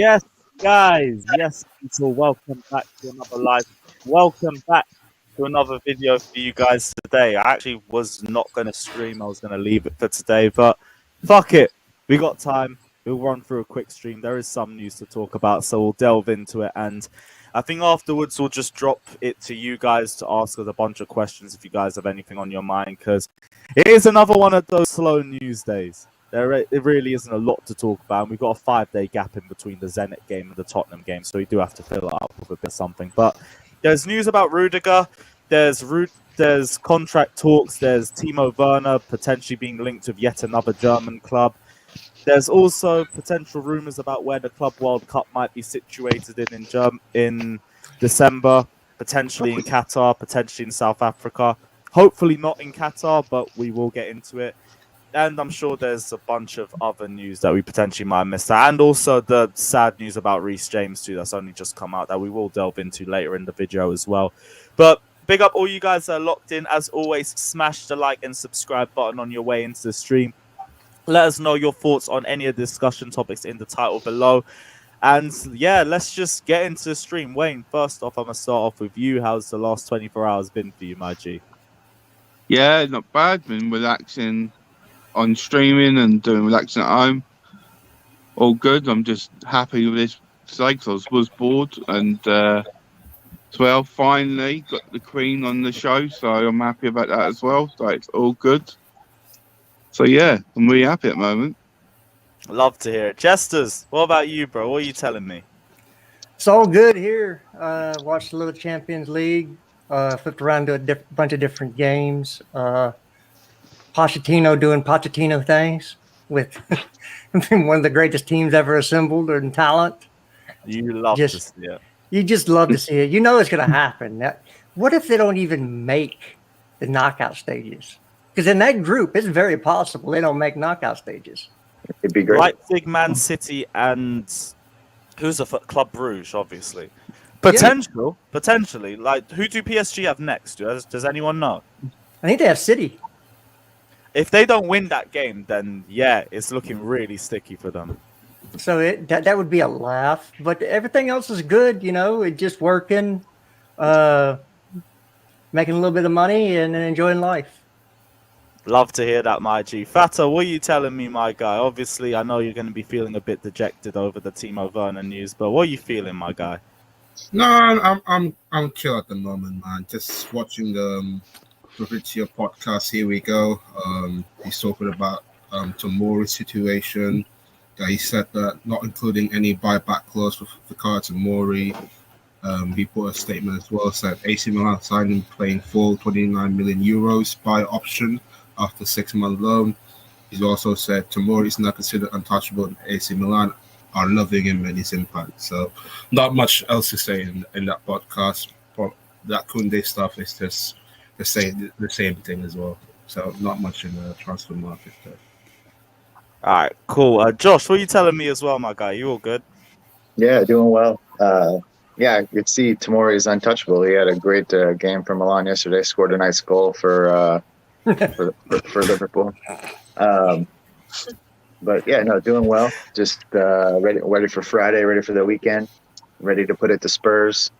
Yes, guys. Yes, people. Welcome back to another live. Welcome back to another video for you guys today. I actually was not going to stream. I was going to leave it for today, but fuck it. We got time. We'll run through a quick stream. There is some news to talk about, so we'll delve into it. And I think afterwards we'll just drop it to you guys to ask us a bunch of questions if you guys have anything on your mind, because it is another one of those slow news days. There really isn't a lot to talk about. And we've got a 5-day gap in between the Zenit game and the Tottenham game, so we do have to fill it up with a bit of something. But there's news about Rudiger. There's contract talks. There's Timo Werner potentially being linked with yet another German club. There's also potential rumours about where the Club World Cup might be situated in December, potentially in Qatar, potentially in South Africa. Hopefully not in Qatar, but we will get into it. And I'm sure there's a bunch of other news that we potentially might have missed out. And also the sad news about Reece James too, that's only just come out, that we will delve into later in the video as well. But big up all you guys that are locked in. As always, smash the like and subscribe button on your way into the stream. Let us know your thoughts on any of the discussion topics in the title below. And yeah, let's just get into the stream. Wayne, first off, I'm going to start off with you. How's the last 24 hours been for you, my G? Yeah, not bad. Been relaxing on streaming and doing relaxing at home. All good. I'm just happy with this cycle. I was bored and well, finally got the Queen on the show, so I'm happy about that as well. So it's all good. So yeah, I'm really happy at the moment. Love to hear it. Jesters, what about you, bro? What are you telling me? It's all good here. Watched a little Champions League. Flipped around to a bunch of different games. Pochettino doing Pochettino things with one of the greatest teams ever assembled in talent. You love to see it. You just love to see it. You know it's going to happen. What if they don't even make the knockout stages? Because in that group, it's very possible they don't make knockout stages. It'd be great. Leipzig, Man City, and who's Club Brugge, obviously. Potentially. Like, who do PSG have next? Does anyone know? I think they have City. If they don't win that game, then yeah, it's looking really sticky for them. So that would be a laugh. But everything else is good, you know. It's just working, making a little bit of money, and enjoying life. Love to hear that, my G. Fata, what are you telling me, my guy? Obviously, I know you're going to be feeling a bit dejected over the Timo Werner news, but what are you feeling, my guy? No, I'm chill at the moment, man. Just watching the Fabrizio podcast. Here we go. He's talking about Tomori's situation. He said that not including any buyback clause for Fikayo Tomori. He put a statement as well, said AC Milan signed him playing full 29 million euros buy option after 6-month loan. He's also said Tomori is not considered untouchable, and AC Milan are loving him and his impact. So not much else to say in that podcast. But that Koundé stuff is just the same thing as well. So not much in the transfer market there. All right, cool. Josh, what are you telling me as well, my guy? You all good? Yeah, doing well. Yeah, you could see Tomori is untouchable. He had a great game for Milan yesterday. Scored a nice goal for Liverpool. But yeah, no, doing well. Just ready for Friday, ready for the weekend, ready to put it to Spurs.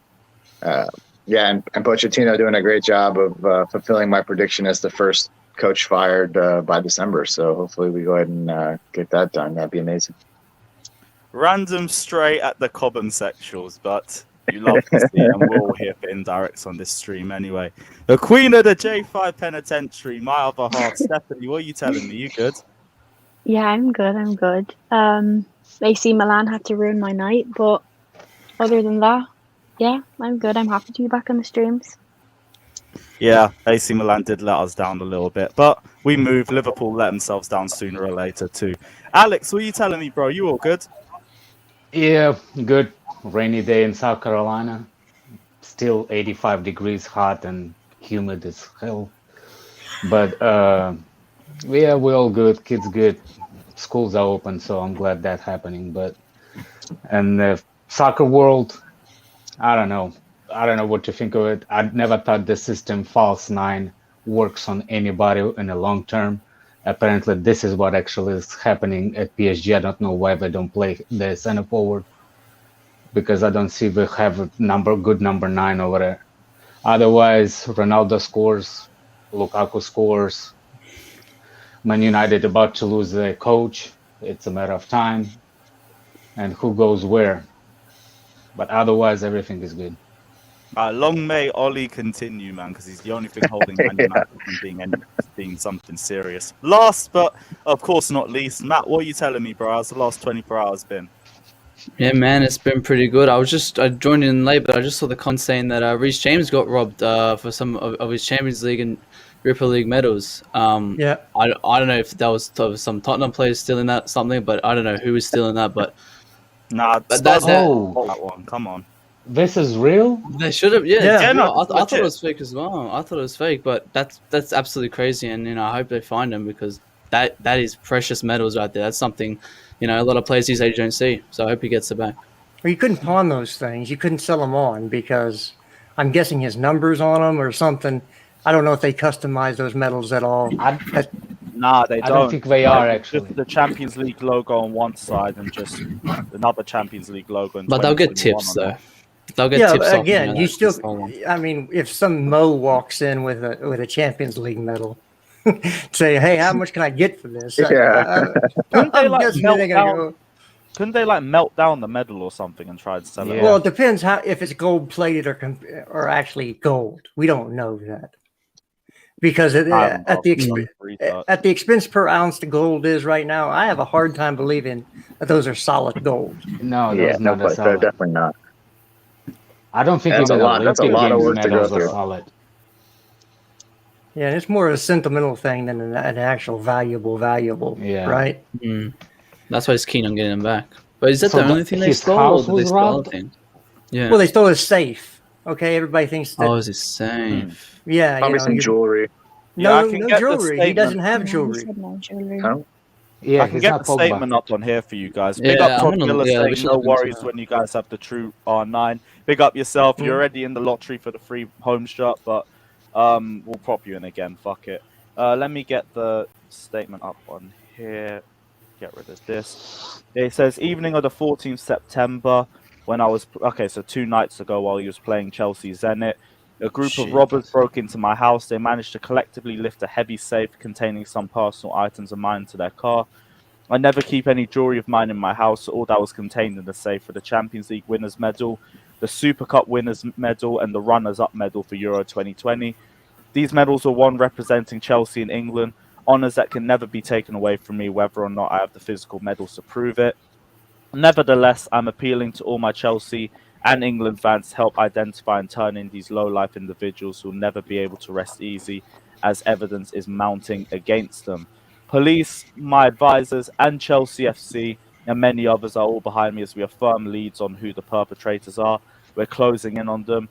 Yeah, and Pochettino doing a great job of fulfilling my prediction as the first coach fired by December. So hopefully we go ahead and get that done. That'd be amazing. Random stray at the Cobham sexuals, but you love to see, and we're all here for indirects on this stream anyway. The Queen of the J5 Penitentiary, my other half, Stephanie, what are you telling me? You good? Yeah, I'm good. AC Milan had to ruin my night, but other than that, yeah, I'm good. I'm happy to be back on the streams. Yeah, AC Milan did let us down a little bit, but we moved. Liverpool let themselves down sooner or later too. Alex, what are you telling me, bro? You all good? Yeah, good. Rainy day in South Carolina. Still 85 degrees, hot and humid as hell. But yeah, we're all good. Kids good. Schools are open, so I'm glad that's happening. And the soccer world, I don't know what to think of it. I never thought the system false nine works on anybody in the long term. Apparently, this is what actually is happening at PSG. I don't know why they don't play the center forward because I don't see we have a good number 9 over there. Otherwise, Ronaldo scores, Lukaku scores. Man United about to lose their coach. It's a matter of time, and who goes where. But otherwise, everything is good. Long may Ollie continue, man, because he's the only thing holding Man United from being something serious. Last, but of course not least, Matt, what are you telling me, bro? How's the last 24 hours been? Yeah, man, it's been pretty good. I joined in late, but I just saw the con saying that Reece James got robbed for some of his Champions League and Europa League medals. Yeah. I don't know if that was some Tottenham players stealing that something, but I don't know who was stealing that. But Nah, But that that- one. Come on. This is real? they should have. Yeah, Yeah. no, I thought legit. it was fake as well. I thought it was fake, but that's absolutely crazy. And I hope they find him because that is precious metals right there. That's something a lot of players these days don't see. So I hope he gets it back. Well, you couldn't pawn those things. You couldn't sell them on because I'm guessing his numbers on them or something. I don't know if they customize those medals at all. Nah, they I don't. don't think they are, actually. Just the Champions League logo on one side and just another Champions League logo. In But they'll get 2021 tips on though. it. They'll get Yeah, tips but off, again, you that's still. the whole one. I mean, if some Mo walks in with a Champions League medal, say, "Hey, how much can I get for this?" Yeah. Couldn't they I'm like guessing melt they're gonna down? go. Couldn't they like melt down the medal or something and try and sell it? Yeah. Well, it depends if it's gold plated or actually gold. We don't know that because at the expense per ounce the gold is right now, I have a hard time believing that those are solid gold. No, Yeah, that's not no, a they're solid. definitely not. I don't think That's even a lot- that's a Olympic lot of Games work to go medals are through. solid. Yeah, and it's more a sentimental thing than an actual valuable, Yeah. right? That's why he's keen on getting him back. But is that So the only but thing they his stole, or house did they was steal other robbed? things? Yeah. Well, they stole his safe. Okay, everybody thinks that. Oh, is it safe? Yeah, Probably some jewelry. Yeah, I no, can no get the jewelry. He statement. doesn't have No, he jewelry. said no jewelry. Huh? Yeah, I can he's get not the Pogba. statement up on here for you guys. Big Yeah, up I'm Todd gonna- Miller yeah, we saying should no look into worries that. when you guys have the true R9. Big up yourself. You're Mm. already in the lottery for the free home shot, but we'll prop you in again. Fuck it. Let me get the statement up on here. Get rid of this. It says evening of the 14th September when I was so 2 nights ago while he was playing Chelsea Zenit. A group of robbers broke into my house. They managed to collectively lift a heavy safe containing some personal items of mine into their car. I never keep any jewelry of mine in my house. All that was contained in the safe were the Champions League winners medal, the Super Cup winners medal, and the runners-up medal for Euro 2020. These medals were won representing Chelsea in England, honours that can never be taken away from me, whether or not I have the physical medals to prove it. Nevertheless, I'm appealing to all my Chelsea and England fans to help identify and turn in these low-life individuals who will never be able to rest easy as evidence is mounting against them. Police, my advisors, and Chelsea FC and many others are all behind me as we have firm leads on who the perpetrators are. We're closing in on them.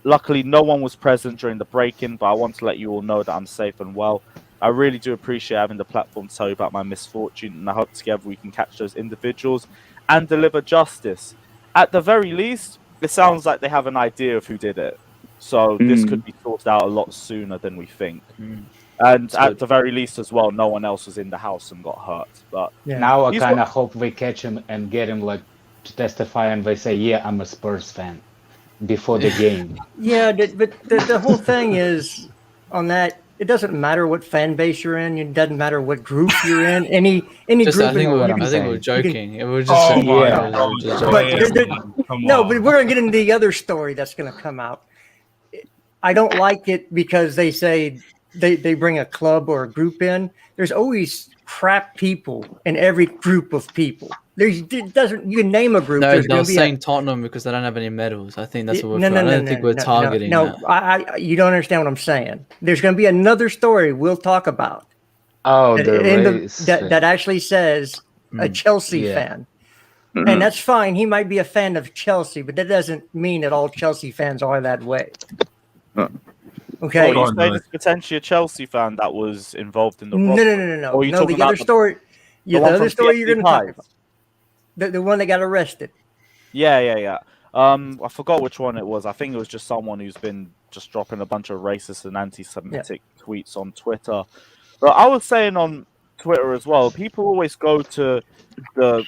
Luckily, no one was present during the break-in, but I want to let you all know that I'm safe and well. I really do appreciate having the platform to tell you about my misfortune, and I hope together we can catch those individuals and deliver justice. At the very least, it sounds like they have an idea of who did it. So this could be sorted out a lot sooner than we think. And at the very least as well, no one else was in the house and got hurt. But Yeah. Now I He's kind of hope we catch him and get him to testify, and they say, "Yeah, I'm a Spurs fan," before the game. Yeah, but the whole thing is on that. It doesn't matter what fan base you're in. It doesn't matter what group you're in. Any Just, group. I think, in, what you I'm can- I think we're saying. joking. It was just Oh my Yeah. God. just But joking. Come no, on. but we're gonna get into the other story that's gonna come out. I don't like it because they say they bring a club or a group in. There's always crap people in every group of people. You can name a group. No, there's they were gonna be saying Tottenham because they don't have any medals. I think that's what we're. no, I don't think we're targeting no. that. You don't understand what I'm saying. There's going to be another story we'll talk about Oh, that, the race. that actually says a Chelsea yeah. fan. And that's fine. He might be a fan of Chelsea, but that doesn't mean that all Chelsea fans are that way. Okay. you God, saying no. it's potentially a Chelsea fan that was involved in the No. robbery? Or are you No, talking the other about story. Yeah, the one other from story you're CFC going to talk Pies? about. The one that got arrested. Yeah. I forgot which one it was. I think it was just someone who's been just dropping a bunch of racist and anti-Semitic tweets on Twitter. But I was saying on Twitter as well, people always go to the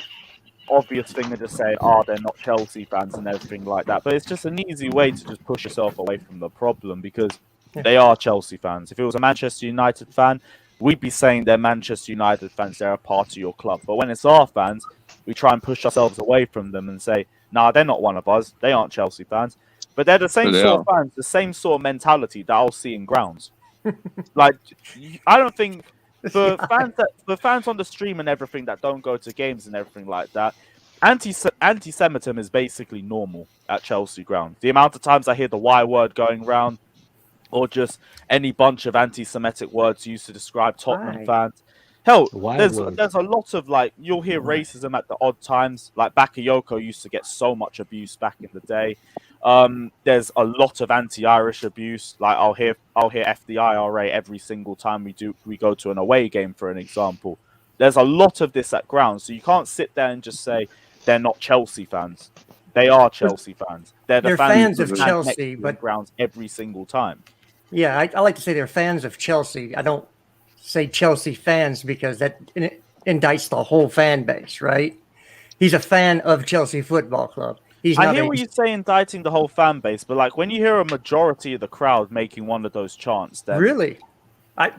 obvious thing to just say, "Oh, they're not Chelsea fans" and everything like that. But it's just an easy way to just push yourself away from the problem because they are Chelsea fans. If it was a Manchester United fan, we'd be saying they're Manchester United fans. They're a part of your club. But when it's our fans, we try and push ourselves away from them and say, "Nah, they're not one of us. They aren't Chelsea fans." But they're the same sort of fans, the same sort of mentality that I'll see in grounds. Like, I don't think for fans on the stream and everything that don't go to games and everything like that, anti-Semitism is basically normal at Chelsea ground. The amount of times I hear the Y word going around, or just any bunch of anti-Semitic words used to describe Tottenham fans. Hell, there's a lot of, like, you'll hear racism at the odd times. Like, Bakayoko used to get so much abuse back in the day. There's a lot of anti-Irish abuse. Like, I'll hear FDIRA every single time we go to an away game, for an example. There's a lot of this at ground, so you can't sit there and just say they're not Chelsea fans. They are Chelsea fans. They're fans of Chelsea, but grounds every single time. Yeah, I like to say they're fans of Chelsea. I don't say Chelsea fans because that indicts the whole fan base, right? He's a fan of Chelsea Football Club. I hear what you say, indicting the whole fan base, but like when you hear a majority of the crowd making one of those chants, then really, I've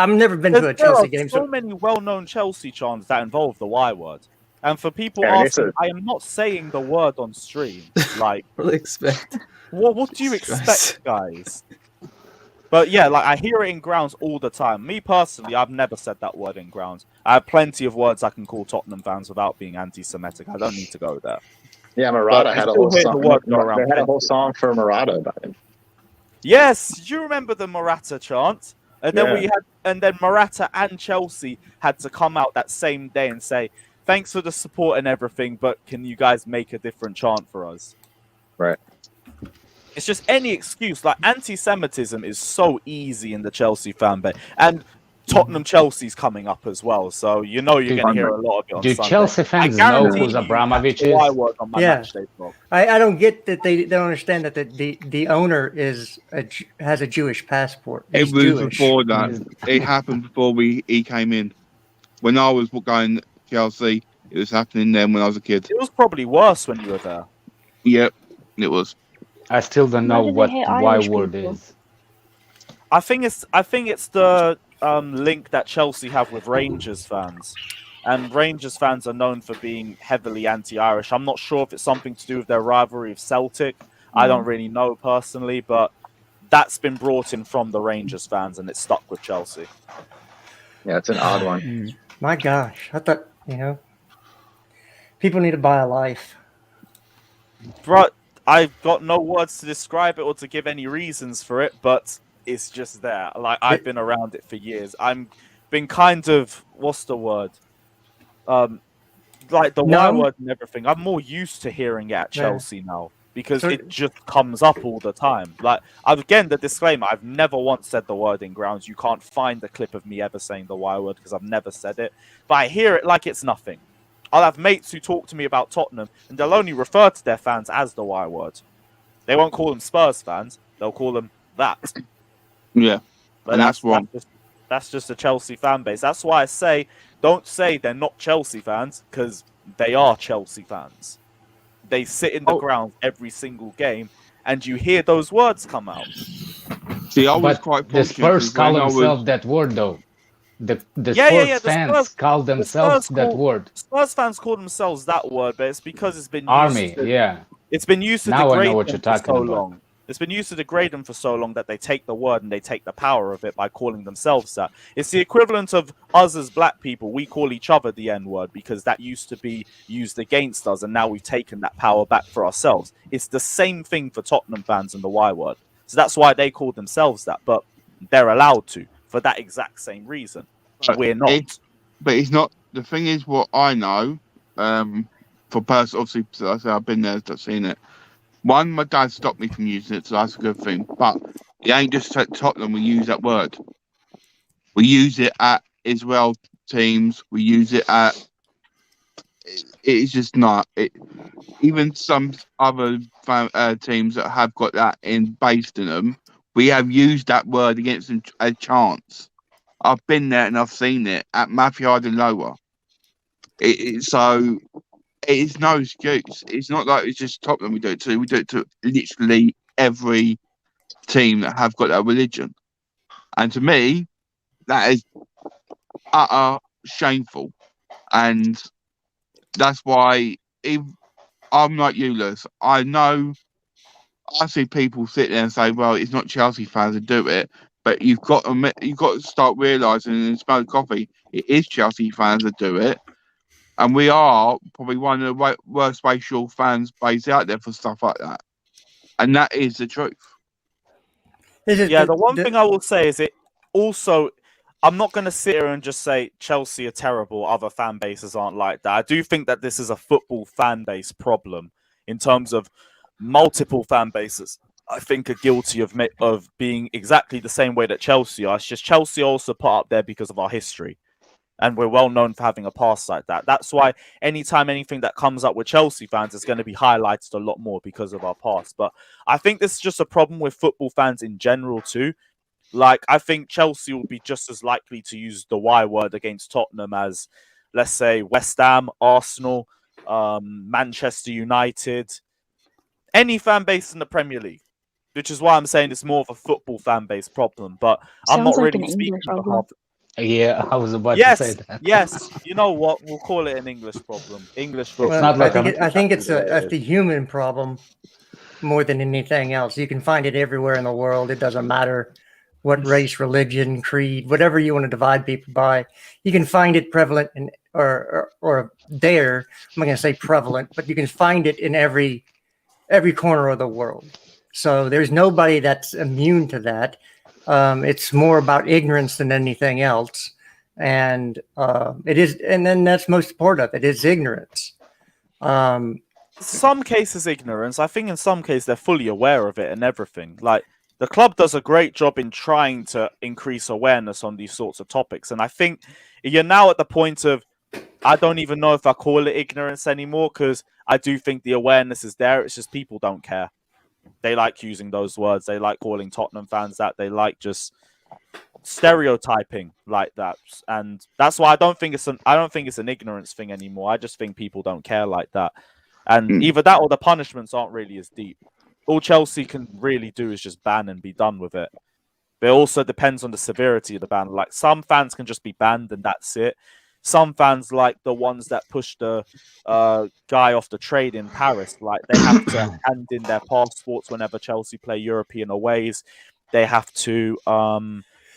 never been to a Chelsea game. So many well-known Chelsea chants that involve the Y word, and for people asking, I am not saying the word on stream. Like, what do you expect, guys? But yeah, like I hear it in grounds all the time. Me personally, I've never said that word in grounds. I have plenty of words I can call Tottenham fans without being anti-Semitic. I don't need to go there. Yeah, Murata had a whole song. They had a whole song for Murata about him. Yes, do you remember the Murata chant? And then then Murata and Chelsea had to come out that same day and say, "Thanks for the support and everything, but can you guys make a different chant for us?" Right. It's just any excuse. Like, anti-Semitism is so easy in the Chelsea fan base, and Tottenham Chelsea's coming up as well, so you're going to hear a lot of it on Do Sunday. Chelsea fans know who Abramovich is? I don't get that they don't understand that the owner has a Jewish passport. It was before that. It happened before he came in. When I was going to Chelsea, it was happening then when I was a kid. It was probably worse when you were there. Yep, it was. I still don't know what Y word is. I think it's the link that Chelsea have with Rangers fans, and Rangers fans are known for being heavily anti-Irish. I'm not sure if it's something to do with their rivalry with Celtic. I don't really know personally, but that's been brought in from the Rangers fans, and it's stuck with Chelsea. Yeah, it's an odd one. My gosh, I thought people need to buy a life. But I've got no words to describe it or to give any reasons for it, but it's just there. Like, I've been around it for years. I'm been kind of, what's the word? Like the Y word and everything. I'm more used to hearing it at Chelsea now because it just comes up all the time. Like, again, the disclaimer, I've never once said the word in grounds. You can't find a clip of me ever saying the Y word because I've never said it. But I hear it like it's nothing. I'll have mates who talk to me about Tottenham, and they'll only refer to their fans as the Y word. They won't call them Spurs fans. They'll call them that. Yeah, but that's wrong. That's just a Chelsea fan base. That's why I say, don't say they're not Chelsea fans, because they are Chelsea fans. They sit in the ground every single game, and you hear those words come out. See, I was quite the Spurs call themselves that word, though. The Spurs fans call themselves that word. Spurs fans call themselves that word, but it's because it's been used it's been used to now degrade I know what them you're for talking so about. long. It's been used to degrade them for so long that they take the word and they take the power of it by calling themselves that. It's the equivalent of us as black people. We call each other the N-word because that used to be used against us, and now we've taken that power back for ourselves. It's the same thing for Tottenham fans and the Y word. So that's why they call themselves that, but they're allowed to for that exact same reason. We're not. But it's not. The thing is, what I know, for personal, obviously, so I say I've been there, I've seen it. One, my dad stopped me from using it, so that's a good thing. But it ain't just at Tottenham we use that word. We use it at Israel teams. We use it at. It's just not. Even some other teams that have got that based in them, we have used that word against them as chants. I've been there and I've seen it at Matthew and Lower. So it is no excuse. It's not like it's just Tottenham we do it to. We do it to literally every team that have got that religion. And to me, that is utter shameful. And that's why if I'm like you, Lewis, I know I see people sit there and say, well, it's not Chelsea fans that do it, but you've got to start realising and smell coffee, it is Chelsea fans that do it. And we are probably one of the worst racial fans base out there for stuff like that. And that is the truth. Yeah, the one thing I will say is it also, I'm not going to sit here and just say Chelsea are terrible, other fan bases aren't like that. I do think that this is a football fan base problem in terms of multiple fan bases, I think, are guilty of being exactly the same way that Chelsea are. It's just Chelsea also put up there because of our history. And we're well known for having a past like that. That's why anytime anything that comes up with Chelsea fans is going to be highlighted a lot more because of our past. But I think this is just a problem with football fans in general too. Like, I think Chelsea will be just as likely to use the Y word against Tottenham as, let's say, West Ham, Arsenal, Manchester United, any fan base in the Premier League. Which is why I'm saying it's more of a football fan base problem. But I'm not really speaking on behalf. Yeah, I was about to say that. Yes, you know what? We'll call it an English problem. English football. It's not like I think it's a human problem more than anything else. You can find it everywhere in the world. It doesn't matter what race, religion, creed, whatever you want to divide people by. You can find it prevalent or there. I'm not going to say prevalent, but you can find it in every corner of the world. So there's nobody that's immune to that. It's more about ignorance than anything else, and it is. And then that's most part of it is ignorance. Some cases ignorance. I think in some cases they're fully aware of it and everything. Like, the club does a great job in trying to increase awareness on these sorts of topics, and I think you're now at the point of, I don't even know if I call it ignorance anymore, because I do think the awareness is there. It's just people don't care. They like using those words. They like calling Tottenham fans that. They like just stereotyping like that, and that's why I don't think it's an ignorance thing anymore. I just think people don't care like that, and either that or the punishments aren't really as deep. All Chelsea can really do is just ban and be done with it. But it also depends on the severity of the ban. Like, some fans can just be banned and that's it. Some fans, like the ones that pushed the guy off the train in Paris, like, they have to hand in their passports whenever Chelsea play European aways. They have to,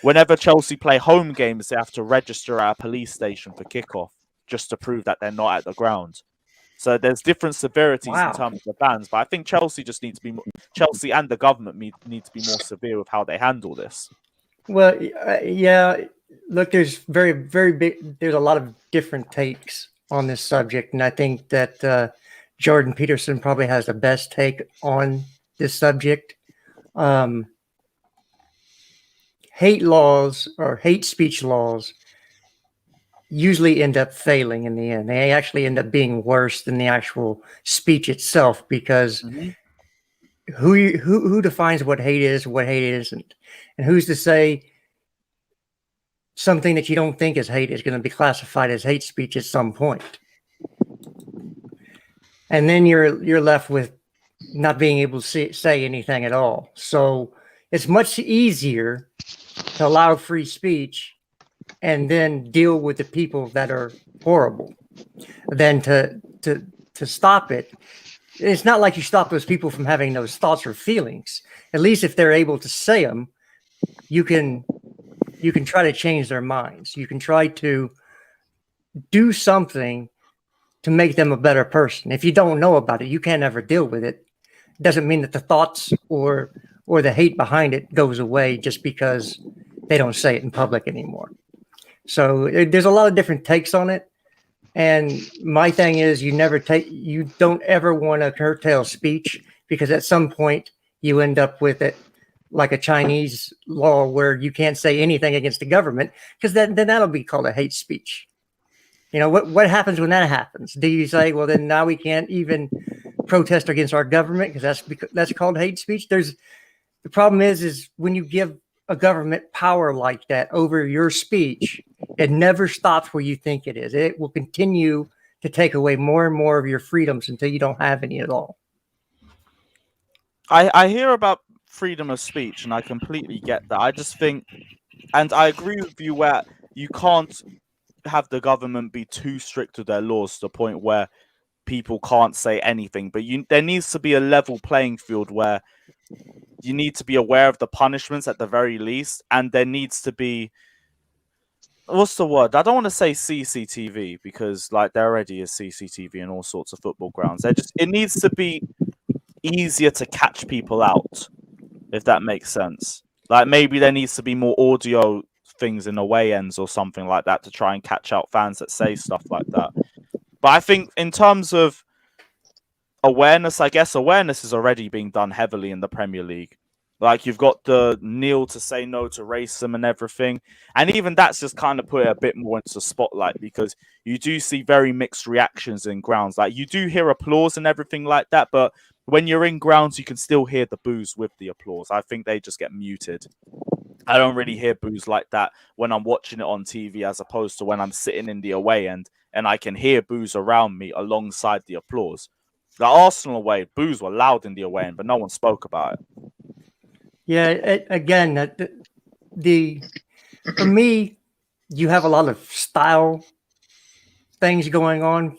whenever Chelsea play home games, they have to register at a police station for kickoff just to prove that they're not at the ground. So there's different severities in terms of the bans, but I think Chelsea just needs to be Chelsea and the government need to be more severe with how they handle this. Well, yeah. Look, there's there's a lot of different takes on this subject, and I think that Jordan Peterson probably has the best take on this subject. Hate laws or hate speech laws usually end up failing in the end. They actually end up being worse than the actual speech itself, because who defines what hate is, what hate isn't, and who's to say something that you don't think is hate is going to be classified as hate speech at some point? And then you're left with not being able to say anything at all. So it's much easier to allow free speech and then deal with the people that are horrible than to stop it. It's not like you stop those people from having those thoughts or feelings. At least if they're able to say them, you can try to change their minds. You can try to do something to make them a better person. If you don't know about it, you can't ever deal with it. It doesn't mean that the thoughts or the hate behind it goes away just because they don't say it in public anymore. So there's a lot of different takes on it. And my thing is, you don't ever want to curtail speech, because at some point you end up with it like a Chinese law where you can't say anything against the government, because then that'll be called a hate speech. You know, what happens when that happens? Do you say, well, then now we can't even protest against our government because that's called hate speech? The problem is when you give a government power like that over your speech, it never stops where you think it is. It will continue to take away more and more of your freedoms until you don't have any at all. I hear about freedom of speech, and I completely get that. I just think, and I agree with you where you can't have the government be too strict with their laws to the point where people can't say anything. But there needs to be a level playing field where you need to be aware of the punishments at the very least, and there needs to be, what's the word? I don't want to say CCTV because like there already is CCTV in all sorts of football grounds. It needs to be easier to catch people out, if that makes sense. Like maybe there needs to be more audio things in away ends or something like that to try and catch out fans that say stuff like that. But I think in terms of awareness, I guess awareness is already being done heavily in the Premier League. Like you've got the kneel to say no to racism and everything. And even that's just kind of put it a bit more into the spotlight because you do see very mixed reactions in grounds. Like you do hear applause and everything like that, but when you're in grounds, you can still hear the boos with the applause. I think they just get muted. I don't really hear boos like that when I'm watching it on TV as opposed to when I'm sitting in the away end and I can hear boos around me alongside the applause. The Arsenal away, boos were loud in the away end, but no one spoke about it. Yeah, again, for me, you have a lot of style things going on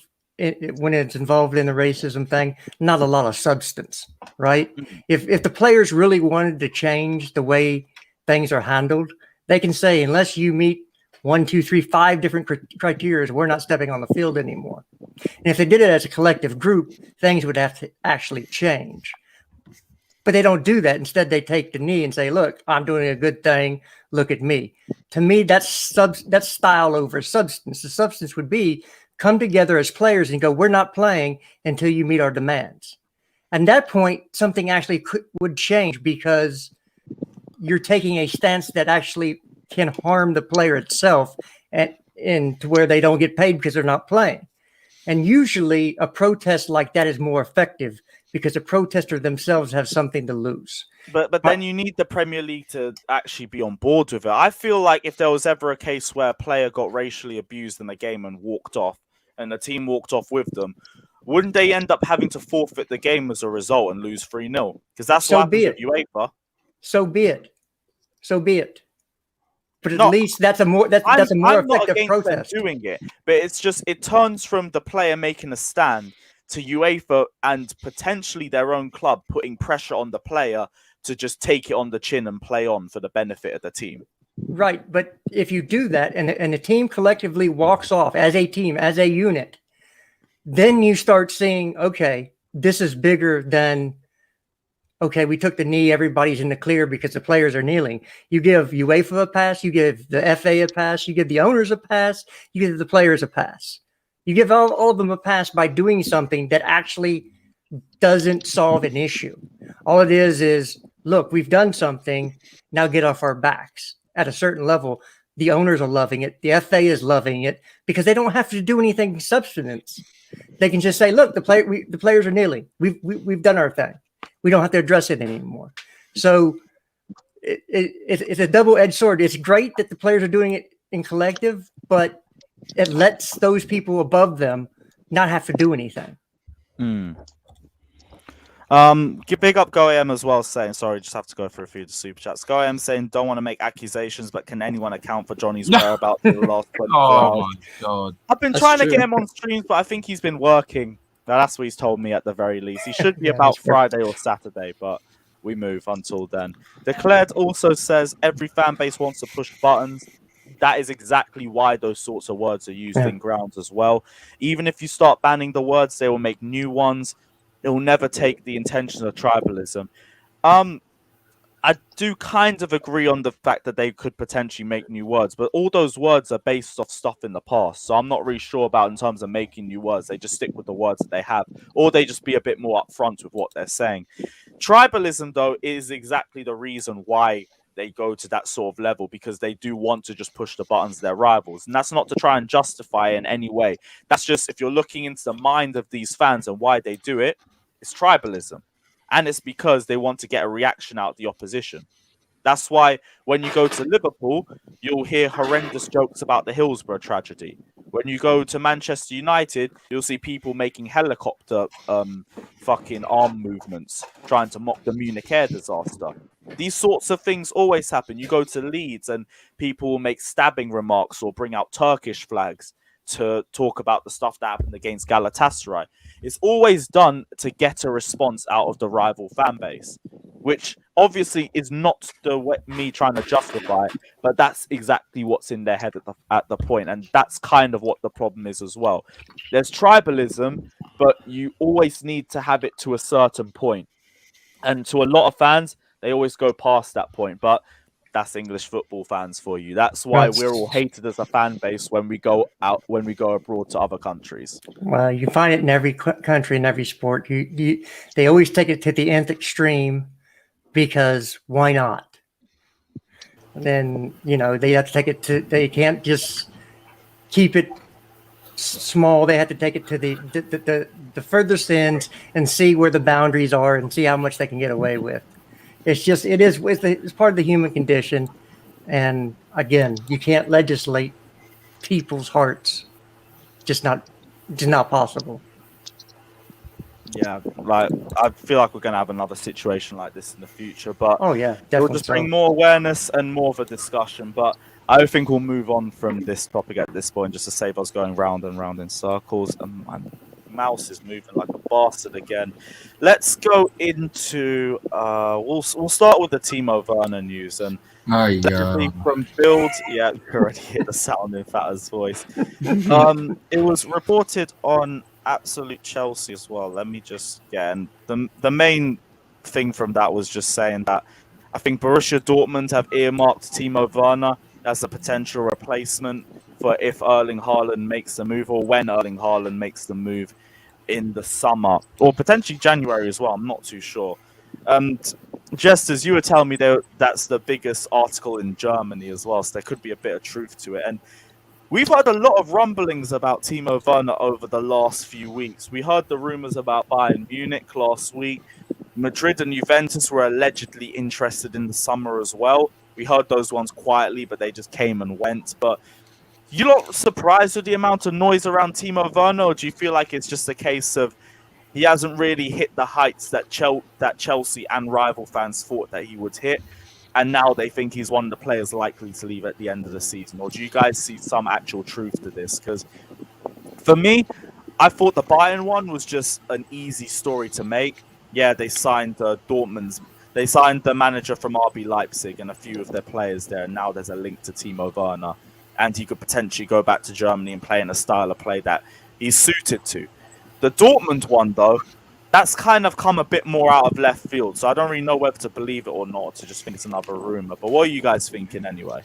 when it's involved in the racism thing, not a lot of substance, right? If the players really wanted to change the way things are handled, they can say, unless you meet 1, 2, 3, 5 different criteria, we're not stepping on the field anymore. And if they did it as a collective group, things would have to actually change. But they don't do that. Instead, they take the knee and say, look, I'm doing a good thing. Look at me. To me, that's style over substance. The substance would be come together as players and go, we're not playing until you meet our demands. And at that point, something actually would change because you're taking a stance that actually can harm the player itself and to where they don't get paid because they're not playing. And usually a protest like that is more effective because the protester themselves have something to lose. But then you need the Premier League to actually be on board with it. I feel like if there was ever a case where a player got racially abused in the game and walked off, and the team walked off with them, wouldn't they end up having to forfeit the game as a result and lose 3-0? Because that's what happens with UEFA. So be it. So be it. But at least that's a more effective protest. Doing it, but it's just it turns from the player making a stand to UEFA and potentially their own club putting pressure on the player to just take it on the chin and play on for the benefit of the team. Right, but if you do that and the team collectively walks off as a team, as a unit, then you start seeing, okay, this is bigger than, okay, we took the knee, everybody's in the clear because the players are kneeling. You give UEFA a pass, you give the FA a pass, you give the owners a pass, you give the players a pass. You give all of them a pass by doing something that actually doesn't solve an issue. All it is, look, we've done something, now get off our backs. At a certain level, the owners are loving it, the FA is loving it, because they don't have to do anything substance. They can just say, look, the players are kneeling. We've done our thing. We don't have to address it anymore. So it's a double-edged sword. It's great that the players are doing it in collective, but it lets those people above them not have to do anything. Big up GoAM as well, saying, sorry, just have to go for a few super chats. GoAM saying, don't want to make accusations, but can anyone account for Johnny's whereabouts in the last 24 hours? Oh my god. I've been trying to get him on streams, but I think he's been working. Now, that's what he's told me at the very least. He should be about Friday or Saturday, but we move until then. Declared also says every fan base wants to push buttons. That is exactly why those sorts of words are used in grounds as well. Even if you start banning the words, they will make new ones. It will never take the intention of tribalism. I do kind of agree on the fact that they could potentially make new words, but all those words are based off stuff in the past. So I'm not really sure about in terms of making new words. They just stick with the words that they have, or they just be a bit more upfront with what they're saying. Tribalism, though, is exactly the reason why they go to that sort of level, because they do want to just push the buttons of their rivals. And that's not to try and justify in any way. That's just, if you're looking into the mind of these fans and why they do it, it's tribalism. And it's because they want to get a reaction out of the opposition. That's why when you go to Liverpool, you'll hear horrendous jokes about the Hillsborough tragedy. When you go to Manchester United, you'll see people making helicopter fucking arm movements, trying to mock the Munich air disaster. These sorts of things always happen. You go to Leeds and people will make stabbing remarks or bring out Turkish flags to talk about the stuff that happened against Galatasaray. It's always done to get a response out of the rival fan base, which obviously is not me trying to justify it, but that's exactly what's in their head at the point, and that's kind of what the problem is as well. There's tribalism, but you always need to have it to a certain point, and to a lot of fans, they always go past that point. But that's English football fans for you. That's why we're all hated as a fan base when we go abroad to other countries. Well, you find it in every country, in every sport. They always take it to the nth extreme because why not? And then, they have to take it to, they can't just keep it small. They have to take it to the furthest ends and see where the boundaries are and see how much they can get away with. It's part of the human condition. And again, you can't legislate people's hearts. Just not possible. Yeah, like I feel like we're going to have another situation like this in the future, but oh yeah, definitely it'll just bring more awareness and more of a discussion. But I don't think we'll move on from this topic at this point, just to save us going round and round in circles. And my mouse is moving like a bastard again. Let's go into we'll start with the Timo Werner news, and definitely from Build. Yeah, you already hear the sound in Fatter's voice. It was reported on Absolute Chelsea as well. Let me just get the main thing from that was just saying that I think Borussia Dortmund have earmarked Timo Werner as a potential replacement for if Erling Haaland makes the move, or when Erling Haaland makes the move in the summer, or potentially January as well. I'm not too sure. Just as you were telling me, that's the biggest article in Germany as well, so there could be a bit of truth to it. And we've heard a lot of rumblings about Timo Werner over the last few weeks. We heard the rumors about Bayern Munich last week. Madrid and Juventus were allegedly interested in the summer as well. We heard those ones quietly, but they just came and went. But you're not surprised with the amount of noise around Timo Werner, or do you feel like it's just a case of he hasn't really hit the heights that Chelsea and rival fans thought that he would hit, and now they think he's one of the players likely to leave at the end of the season? Or do you guys see some actual truth to this? Because for me, I thought the Bayern one was just an easy story to make. Yeah, they signed they signed the manager from RB Leipzig and a few of their players there, and now there's a link to Timo Werner, and he could potentially go back to Germany and play in a style of play that he's suited to. The Dortmund one, though, that's kind of come a bit more out of left field, so I don't really know whether to believe it or not, to just think it's another rumor. But what are you guys thinking anyway?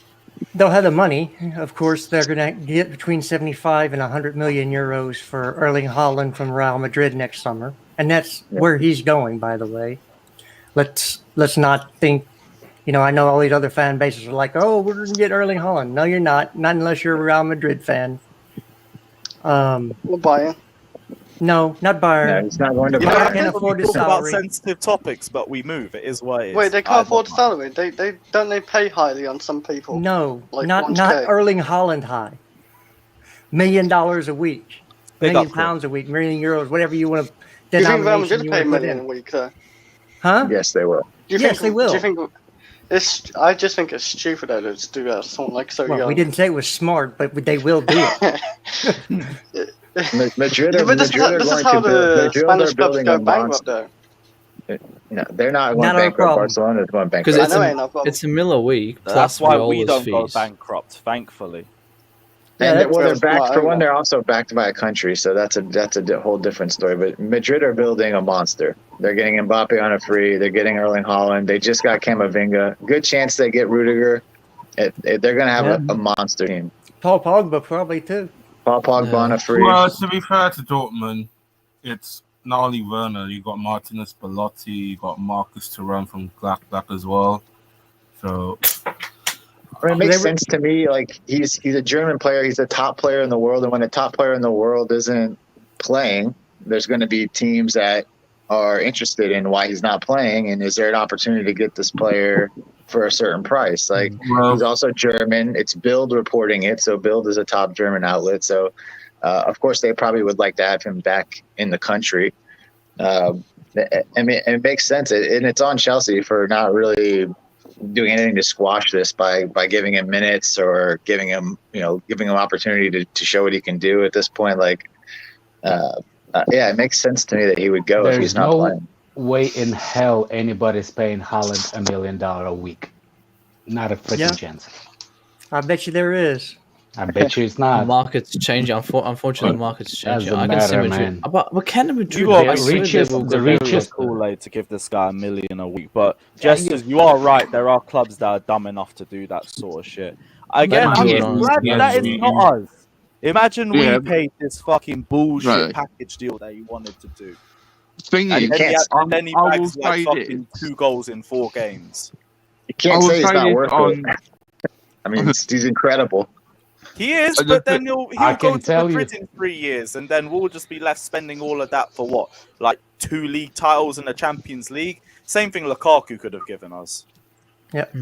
They'll have the money. Of course, they're going to get between 75 and 100 million euros for Erling Haaland from Real Madrid next summer. And that's where he's going, by the way. Let's not think, I know all these other fan bases are like, oh, we're going to get Erling Haaland. No, you're not. Not unless you're a Real Madrid fan. We'll buy him. No, not Bayern. No, he's not going to Bayern Bayern. can't afford his Talk about salary. sensitive topics, but we move. It is what it is. Wait, they can't afford the salary. They don't pay highly on some people. No, Like not 1K. Erling Haaland high. $1 million a week, Big £1 million upgrade. a week, $1 million euros, whatever you want to. Do you think Real denomination Madrid you pay wanna $1 put million in. a week though? Huh? Yes, they will. Do you Yes, think, they will. Do you think I just think it's stupid though to do that. Something like so Well, young. we didn't say it was smart, but they will do it. Madrid Yeah, are, but this Madrid is are how going to build. the Madrid Spanish are clubs building go a bankrupt monster. though. No, they're not going Not our bankrupt. problem. Barcelona is going Because bankrupt. I know, ain't I've got. it's a mil a week plus That's why we Viola's don't go fees. bankrupt, thankfully. Yeah, And well, they're that's backed right, for one. yeah. They're also backed by a country, so that's a whole different story. But Madrid are building a monster. They're getting Mbappe on a free. They're getting Erling Haaland. They just got Camavinga. Good chance they get Rudiger. They're going to have a monster team. Paul Pogba probably too. Paul Pogba on a free. Well, to be fair to Dortmund, it's not only Werner. You got Martinez, Belotti, you got Marcus Thuram from Gladbach as well. So I mean, it makes sense to me. Like he's a German player. He's a top player in the world, and when a top player in the world isn't playing, there's going to be teams that are interested in why he's not playing. And is there an opportunity to get this player for a certain price. Like Well, he's also German. It's Bild reporting it, so Bild is a top German outlet. So of course they probably would like to have him back in the country. I mean, it makes sense, and it's on Chelsea for not really doing anything to squash this by giving him minutes or giving him opportunity to show what he can do at this point. Like, yeah, it makes sense to me that he would go if he's There's not no playing. way in hell anybody's paying Haaland $1 million a week. Not a freaking Yeah. chance. I bet you there is. I bet you it's The not. market's changing. Unfortunately, the market's changing. Doesn't I can see matter, Madrid. man. But can Madrid? You got I swear they reaches- will the go reaches- very Kool-Aid to give this guy $1 million a week, but just as you are right, there are clubs that are dumb enough to do that sort of shit. Again, Let I'm him do it, glad honestly. that is Yeah. not us. Imagine Yeah. we paid this fucking bullshit Right. package deal that he wanted to do, Thing and is, then he I will bags like say fucking this. 2 goals in 4 games. You I can't will say he's say not this worth on. it. I mean, he's incredible. He is, I but just- then he'll I go can to tell you- Madrid in 3 years, and then we'll just be left spending all of that for what, like 2 league titles in the Champions League. Same thing Lukaku could have given us.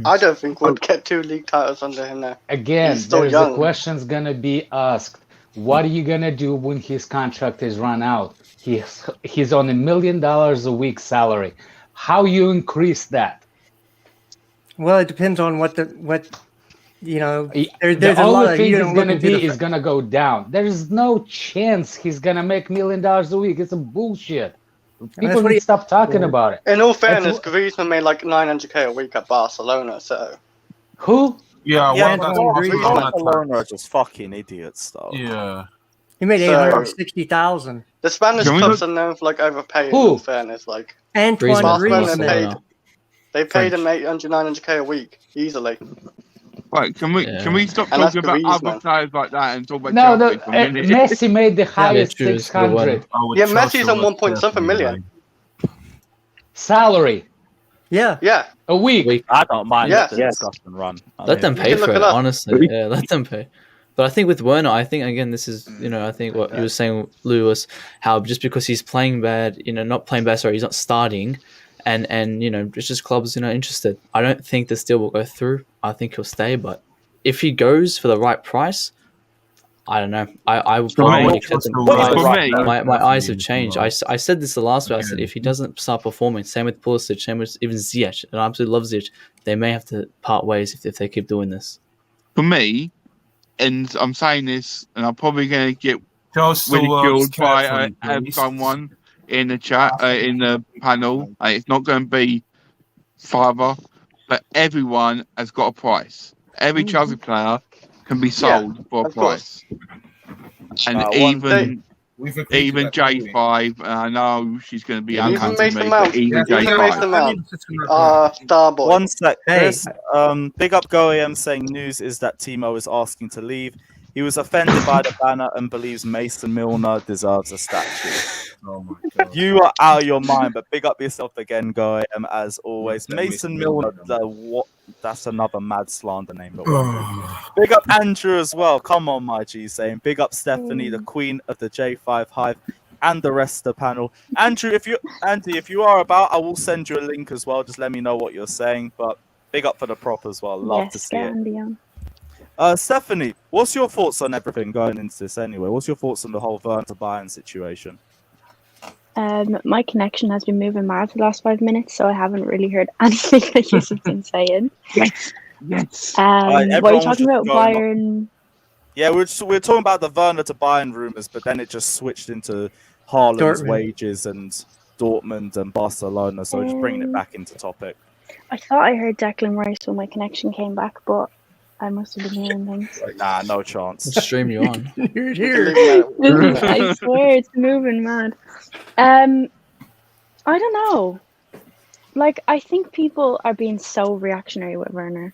I don't think we'd get 2 league titles under him now. Again, He's still there's young. a question's gonna be asked. What are you gonna do when his contract is run out? He's on $1 million a week salary. How you increase that? Well, it depends on what you know. The There's a lot only of thing you he's don't gonna look into be the- is gonna go down. There's no chance he's gonna make $1 million a week. It's a bullshit. People what need he- to stop talking about it. In all fairness, what- Griezmann made like 900k a week at Barcelona, so Who? yeah, Yeah, what but about Griezmann. Barcelona are just fucking idiots, though. Yeah. He made So- 860,000. the Spanish Can we clubs look- are known for like overpaying. Who? In fairness, like Antoine Barcelona Griezmann. paid. They paid French. him 800, 900k a week easily. Right, can we stop And that's talking about other Griezmann. players like that and talk about No, Chelsea no. for a minute? Messi made the highest true, it's good 600 Yeah, Messi's on 1 point something million. salary Yeah, a week. Week. I don't mind Yes. let the Yes. discussion run. Let them You pay can for look it, it up. honestly. Yeah, let them pay. But I think with Werner, I think again, this is I think what you were saying, Lewis, how just because he's playing bad, not playing bad, sorry, he's not starting, and it's just clubs interested. I don't think this deal will go through. I think he'll stay, but if he goes for the right price, I don't know. I would probably me, accept him. for me, My eyes have changed. I said this the last week. I said if he doesn't start performing, same with Pulisic, same with even Ziyech, and I absolutely love Ziyech, they may have to part ways if they keep doing this. For me, and I'm saying this, and I'm probably going to get Just ridiculed by someone in the chat, in the panel. It's not going to be father, but everyone has got a price. Every Chelsea player can be sold for a of course. price, and one even J5. I know she's going to be Even unhappy with Mason me, Mount. but even Even Mason J5. Mount. Starboy. One sec, Hey. Chris. Big up GoAM saying news is that Timo is asking to leave. He was offended by the banner and believes Mason Milner deserves a statue. Oh my god. You are out of your mind, but big up yourself again, GoAM, as always. Yeah, Mason Mason Milner, Milner. what? That's another mad slander name. But big up Andrew as well. Come on, my G, saying big up Stephanie, the queen of the J5 Hive, and the rest of the panel. Andrew, if you are about, I will send you a link as well. Just let me know what you're saying. But big up for the prop as well. Love to see get it. Andy on. Stephanie, what's your thoughts on everything going into this anyway? What's your thoughts on the whole Werner to Bayern situation? My connection has been moving mad for the last 5 minutes, so I haven't really heard anything that you've been saying. Yes. What are you everyone was talking just about? going Bayern. Yeah, we're talking about the Werner to Bayern rumours, but then it just switched into Haaland's Dortmund. wages and Dortmund and Barcelona, so just bringing it back into topic. I thought I heard Declan Rice when my connection came back, but I must have been hearing things. Nah, no chance. What stream you on? You're We can here. leave that. I swear it's moving mad. I don't know. Like, I think people are being so reactionary with Werner.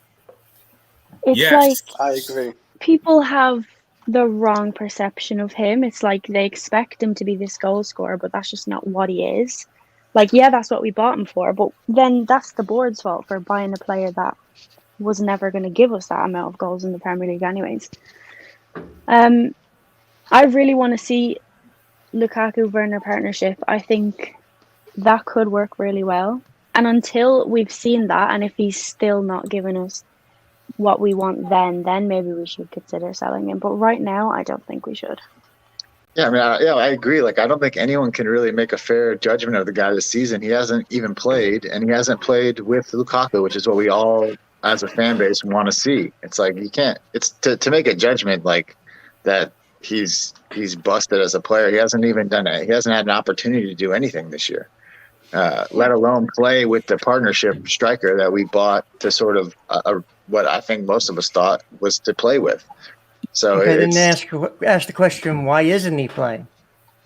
It's Yes. like I agree. people have the wrong perception of him. It's like they expect him to be this goal scorer, but that's just not what he is. Like, yeah, that's what we bought him for, but then that's the board's fault for buying a player that was never going to give us that amount of goals in the Premier League anyways. I really want to see Lukaku-Werner partnership. I think that could work really well. And until we've seen that, and if he's still not giving us what we want, then maybe we should consider selling him. But right now, I don't think we should. Yeah, I mean, I agree. Like, I don't think anyone can really make a fair judgment of the guy this season. He hasn't even played, and he hasn't played with Lukaku, which is what we all, as a fan base, want to see. It's like you can't. It's to make a judgment like that. He's busted as a player. He hasn't even done it. He hasn't had an opportunity to do anything this year, let alone play with the partnership striker that we bought to sort of what I think most of us thought was to play with. So okay, then ask the question: why isn't he playing?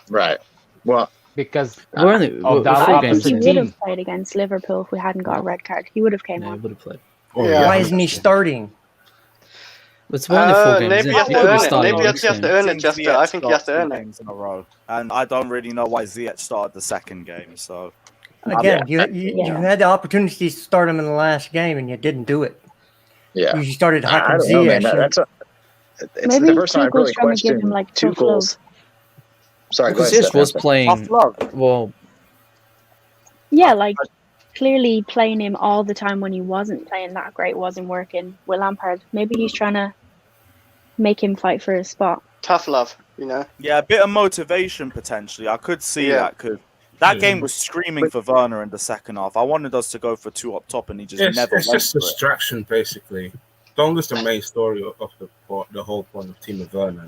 Right. Well, because we're only of the four I think games he in. would have played against Liverpool if we hadn't got a red card. He would have came Yeah, he on. would have played. Yeah. Why isn't he starting? But we're only 4 games Maybe in. you have He to could be earn it. starting Maybe you next have to game. earn it, Jester. I think you have to earn it. games in a row, and I don't really know why Ziyech started the second game. So Again, you had the opportunity to start him in the last game, and you didn't do it. yeah. You started I Hakim don't know, man. Ziyech. It's Maybe the first time I've Tuchel's really trying to give questioned him like tough love. Tuchel's. Sorry, go Because ahead. Ziyech was Steph. playing tough love. well. Yeah, like clearly playing him all the time when he wasn't playing that great wasn't working with Lampard. Maybe he's trying to make him fight for his spot. Tough love, you know. Yeah, a bit of motivation potentially. I could see Yeah. that. That game was screaming for Werner in the second half. I wanted us to go for 2 up top, and he just never It's went just for it. distraction, basically. Don't lose the main story of the whole point of Timo Werner.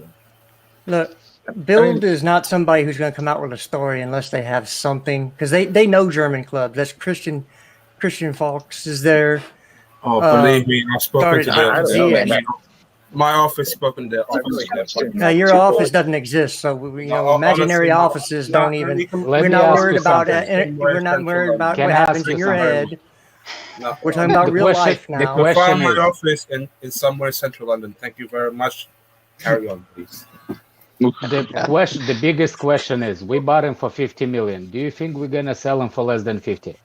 Look, Bild is not somebody who's going to come out with a story unless they have something, because they know German clubs. That's Christian Falks is there. Oh, believe me, I've spoken to started their Ziyech. my office, spoken to their office. Now, your office doesn't exist, so imaginary offices don't even. We're not worried about it. We're not worried about what happens in your head. We're talking about real life now. I found my office in somewhere central London. Thank you very much. Carry on, please. The biggest question is: we bought him for 50 million. Do you think we're gonna sell him for less than 50?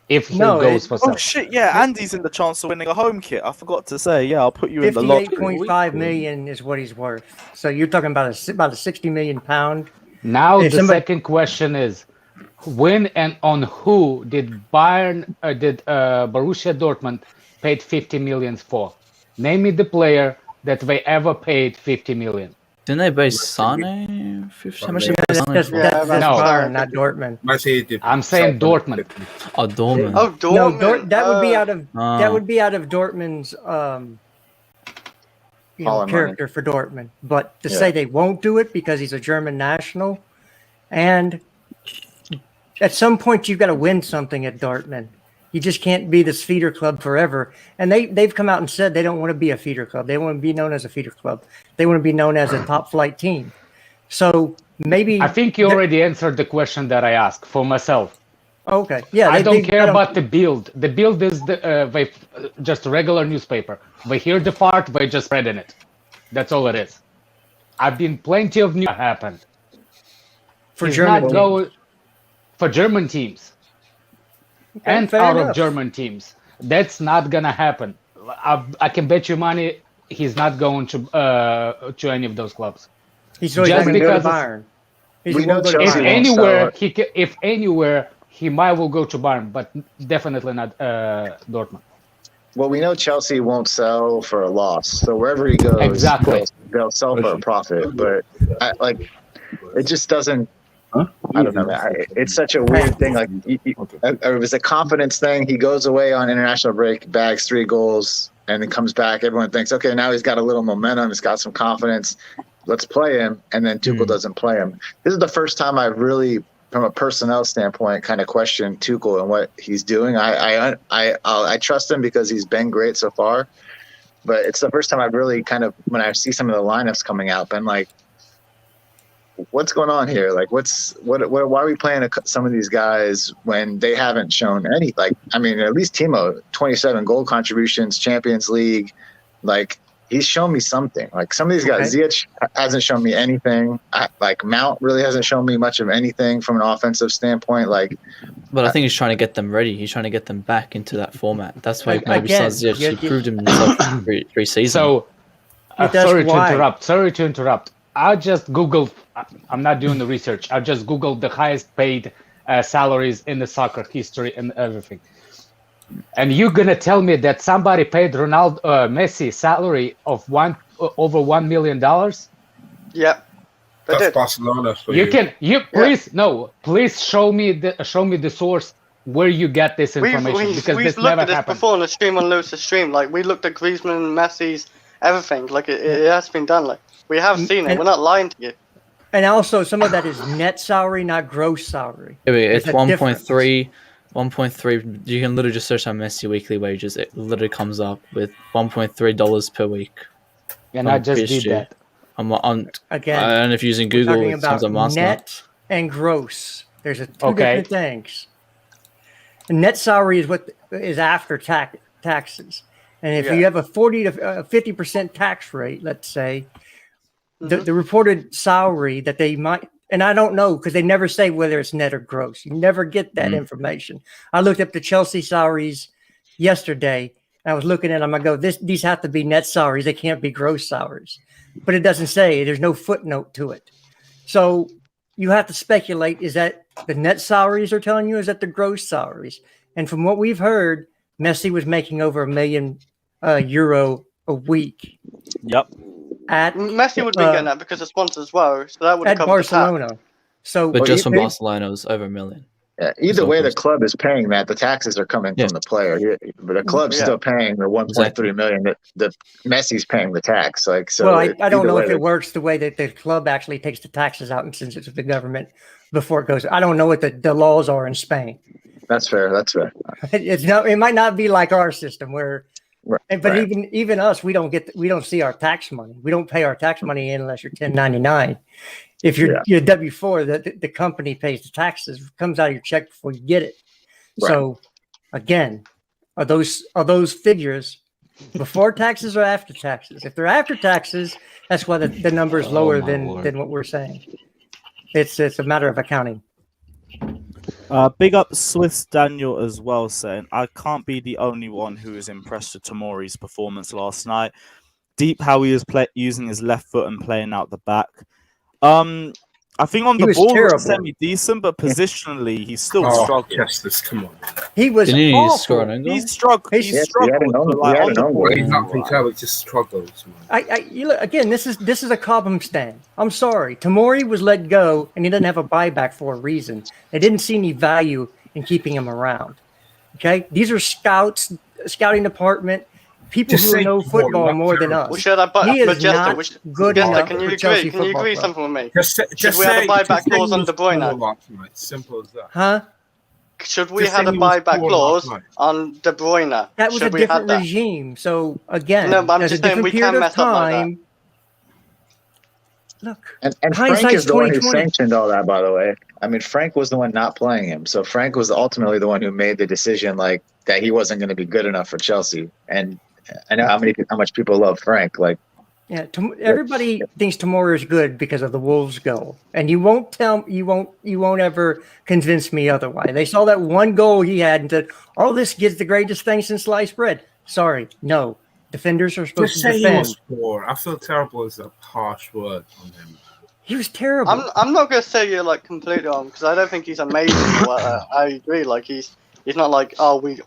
If he goes for sale. Oh shit! Yeah, Andy's in the chance of winning a home kit. I forgot to say. Yeah, I'll put you in the lot. 58.5 million is what he's worth. So you're talking about a 60 million pound. Now the second question is: when and on who did Borussia Dortmund paid 50 million for? Name me the player that they ever paid 50 million. Didn't they base Sane? How much did they That's Bayern, not Dortmund. I'm saying Dortmund. Oh, Dortmund. Oh, Dortmund. No, that would be out of Dortmund's character for Dortmund. But to say they won't do it because he's a German national, and at some point you've got to win something at Dortmund. You just can't be this feeder club forever. And they've come out and said they don't want to be a feeder club. They want to be known as a feeder club. They want to be known as a top flight team. So maybe I think you already answered the question that I asked for myself. Okay. Yeah. I don't care about the Bild. The Bild is just a regular newspaper. They hear the part, they just read in it. That's all it is. I've been plenty of news happened. For German teams. Okay, And out of German teams. That's not gonna happen. I can bet you money he's not going to any of those clubs. He's just because Bayern. If anywhere, he might will go to Bayern, but definitely not Dortmund. Well, we know Chelsea won't sell for a loss, so wherever he goes, they'll sell for a profit. But it just doesn't. I don't know. It's such a weird thing. Like it was a confidence thing. He goes away on international break, bags 3 goals, and then comes back. Everyone thinks, okay, now he's got a little momentum. He's got some confidence. Let's play him. And then Tuchel doesn't play him. This is the first time I've really, from a personnel standpoint, kind of questioned Tuchel and what he's doing. I trust him because he's been great so far. But it's the first time I've really kind of, when I see some of the lineups coming out, been like, what's going on here? Like, why are we playing some of these guys when they haven't shown any? Like, I mean, at least Timo, 27 goal contributions, Champions League. Like, he's shown me something. Like, some of these guys, Ziyech hasn't shown me anything. Mount really hasn't shown me much of anything from an offensive standpoint. But I think he's trying to get them ready. He's trying to get them back into that format. That's why maybe Ziyech proved himself pre-season. So, sorry to interrupt. I just Googled, I'm not doing the research, I just Googled the highest paid salaries in the soccer history and everything. And you're gonna tell me that somebody paid Messi salary of over $1 million? Yep. They That's did. Barcelona for You you. can please show me the source where you get this information, because We've this looked never at this happened. before on the stream, on Lewis's stream. Like, we looked at Griezmann, Messi's, everything. Like, it has been done. Like, we have seen it. And- We're not lying to you. And also, some of that is net salary, not gross salary. It's There's a difference. 1.3. 1.3. You can literally just search on Messi weekly wages. It literally comes up with $1.3 per week. And I just PSG. did that. Again, I don't know if you're using we're Google. talking It comes about on Master. net and gross. There's two Okay. different things. And net salary is what is after taxes. And if you have a 40 to 50% tax rate, let's say, the reported salary that they might, and I don't know because they never say whether it's net or gross. You never get that information. I looked up the Chelsea salaries yesterday. I was looking at them. I go, these have to be net salaries. They can't be gross salaries. But it doesn't say. There's no footnote to it. So you have to speculate. Is that the net salaries are telling you? Is that the gross salaries? And from what we've heard, Messi was making over €1 million a week. Yep. At Messi would be getting that because of sponsors as well. So that would have at covered Barcelona. So, But just from Barcelona, it was over $1 million. Yeah, either way, the club is paying that. The taxes are coming from the player, but the club's still paying the 1.3 million. That the Messi's paying the tax. Like, so. Well, I don't know if it works the way that the club actually takes the taxes out and sends it to the government before it goes. I don't know what the laws are in Spain. That's fair. That's fair. It's not. It might not be like our system where. But even us, we don't see our tax money. We don't pay our tax money in unless you're 1099. If you're W-4, the company pays the taxes, comes out of your check before you get it. Right. So again, are those figures before taxes or after taxes? If they're after taxes, that's why the number is lower than what we're saying. It's a matter of accounting. Big up Swiss Daniel as well, saying, I can't be the only one who is impressed with Tomori's performance last night. Deep how he was using his left foot and playing out the back. I think on the ball he was semi-decent, but positionally he's still struggling. Justice, come on. He was awful. He's struggled. He's struggled. He just struggles. Again, this is a Cobham stand. I'm sorry. Tomori was let go, and he doesn't have a buyback for a reason. They didn't see any value in keeping him around. Okay? These are scouting department, people who know football more than us. He is not good enough for Chelsea football. Can you agree something with me? Should we have a buyback clause on De Bruyne? Simple as that. Huh? Should we have a buyback clause on De Bruyne? That was a different regime. So again, no, but I'm just saying we can mess up like that. Look, and Frank is the one who sanctioned all that, by the way. I mean, Frank was the one not playing him. So Frank was ultimately the one who made the decision like that he wasn't going to be good enough for Chelsea. And I know how much people love Frank. Like, yeah, everybody thinks Tomori is good because of the Wolves goal, and you won't ever convince me otherwise. They saw that one goal he had and said, "Oh, this gets the greatest thing since sliced bread." Sorry, no. Defenders are supposed to defend. I feel terrible is a harsh word on him. He was terrible. I'm not gonna say you're like completely wrong because I don't think he's amazing. I agree. Like he's not like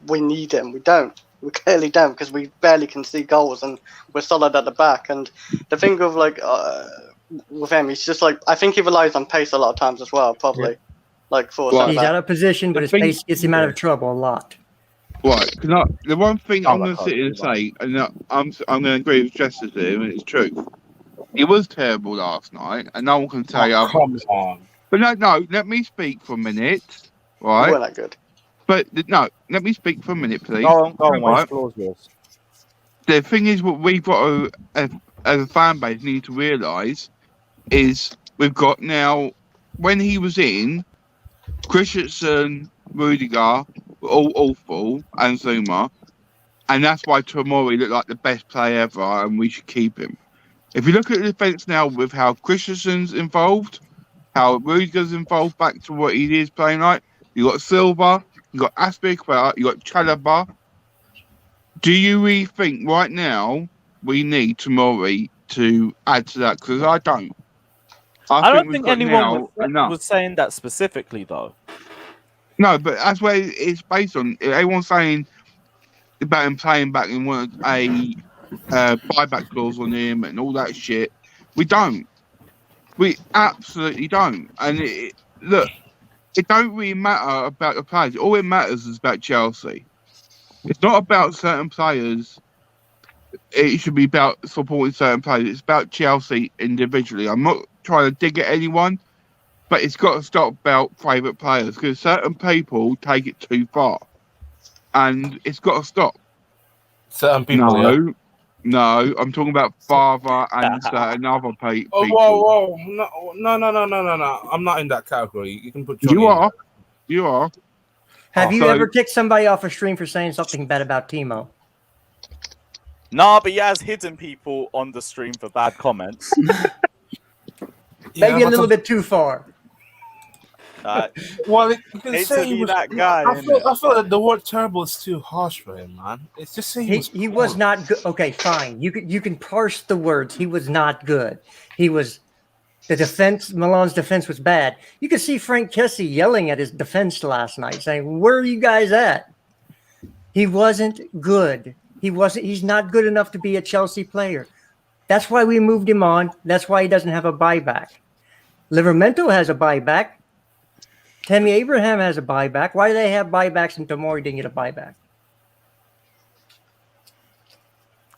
we need him. We don't. We clearly don't because we barely can see goals and we're solid at the back. And the thing of like with him, he's just like I think he relies on pace a lot of times as well. Probably like for he's out of position, but his pace gets him out of trouble a lot. Right, the one thing I'm going to sit here and say, and I'm going to agree with Justice here, and it's true. He was terrible last night, and no one can say come on. But no, let me speak for a minute, right? You weren't that good. But no, let me speak for a minute, please. Go on, right? Yours. The thing is, what we've got to, as a fan base, need to realise is we've got now, when he was in, Christensen, Rudiger were all awful, and Zuma, and that's why Tomori looked like the best player ever, and we should keep him. If you look at the defence now with how Christensen's involved, how Rudiger's involved back to what he is playing like, you got Silva, you got Aspilicueta, you got Chalobah. Do you really think right now we need Tomori to add to that? Because I don't. I don't think anyone was saying that specifically, though. No, but that's where it's based on. Everyone's saying about him playing back and wanted a buyback clause on him and all that shit. We don't. We absolutely don't. And look, it don't really matter about the players. All it matters is about Chelsea. It's not about certain players. It should be about supporting certain players. It's about Chelsea individually. I'm not trying to dig at anyone, but it's got to stop about favourite players because certain people take it too far. And it's got to stop. Certain people, No, I'm talking about father and certain other people. Oh, whoa. No. I'm not in that category. You can put Johnny You are. Have you ever kicked somebody off a stream for saying something bad about Timo? Nah, but he has hidden people on the stream for bad comments. Maybe a little bit too far. Well, you can hate say to he be was, that guy. I feel that the word terrible is too harsh for him, man. It's just saying he was not good. Okay, fine. You can parse the words. He was not good. He was the defense. Milan's defense was bad. You could see Frank Kessie yelling at his defense last night, saying, "Where are you guys at?" He wasn't good. He's not good enough to be a Chelsea player. That's why we moved him on. That's why he doesn't have a buyback. Livramento has a buyback. Tammy Abraham has a buyback. Why do they have buybacks and Tomori didn't get a buyback?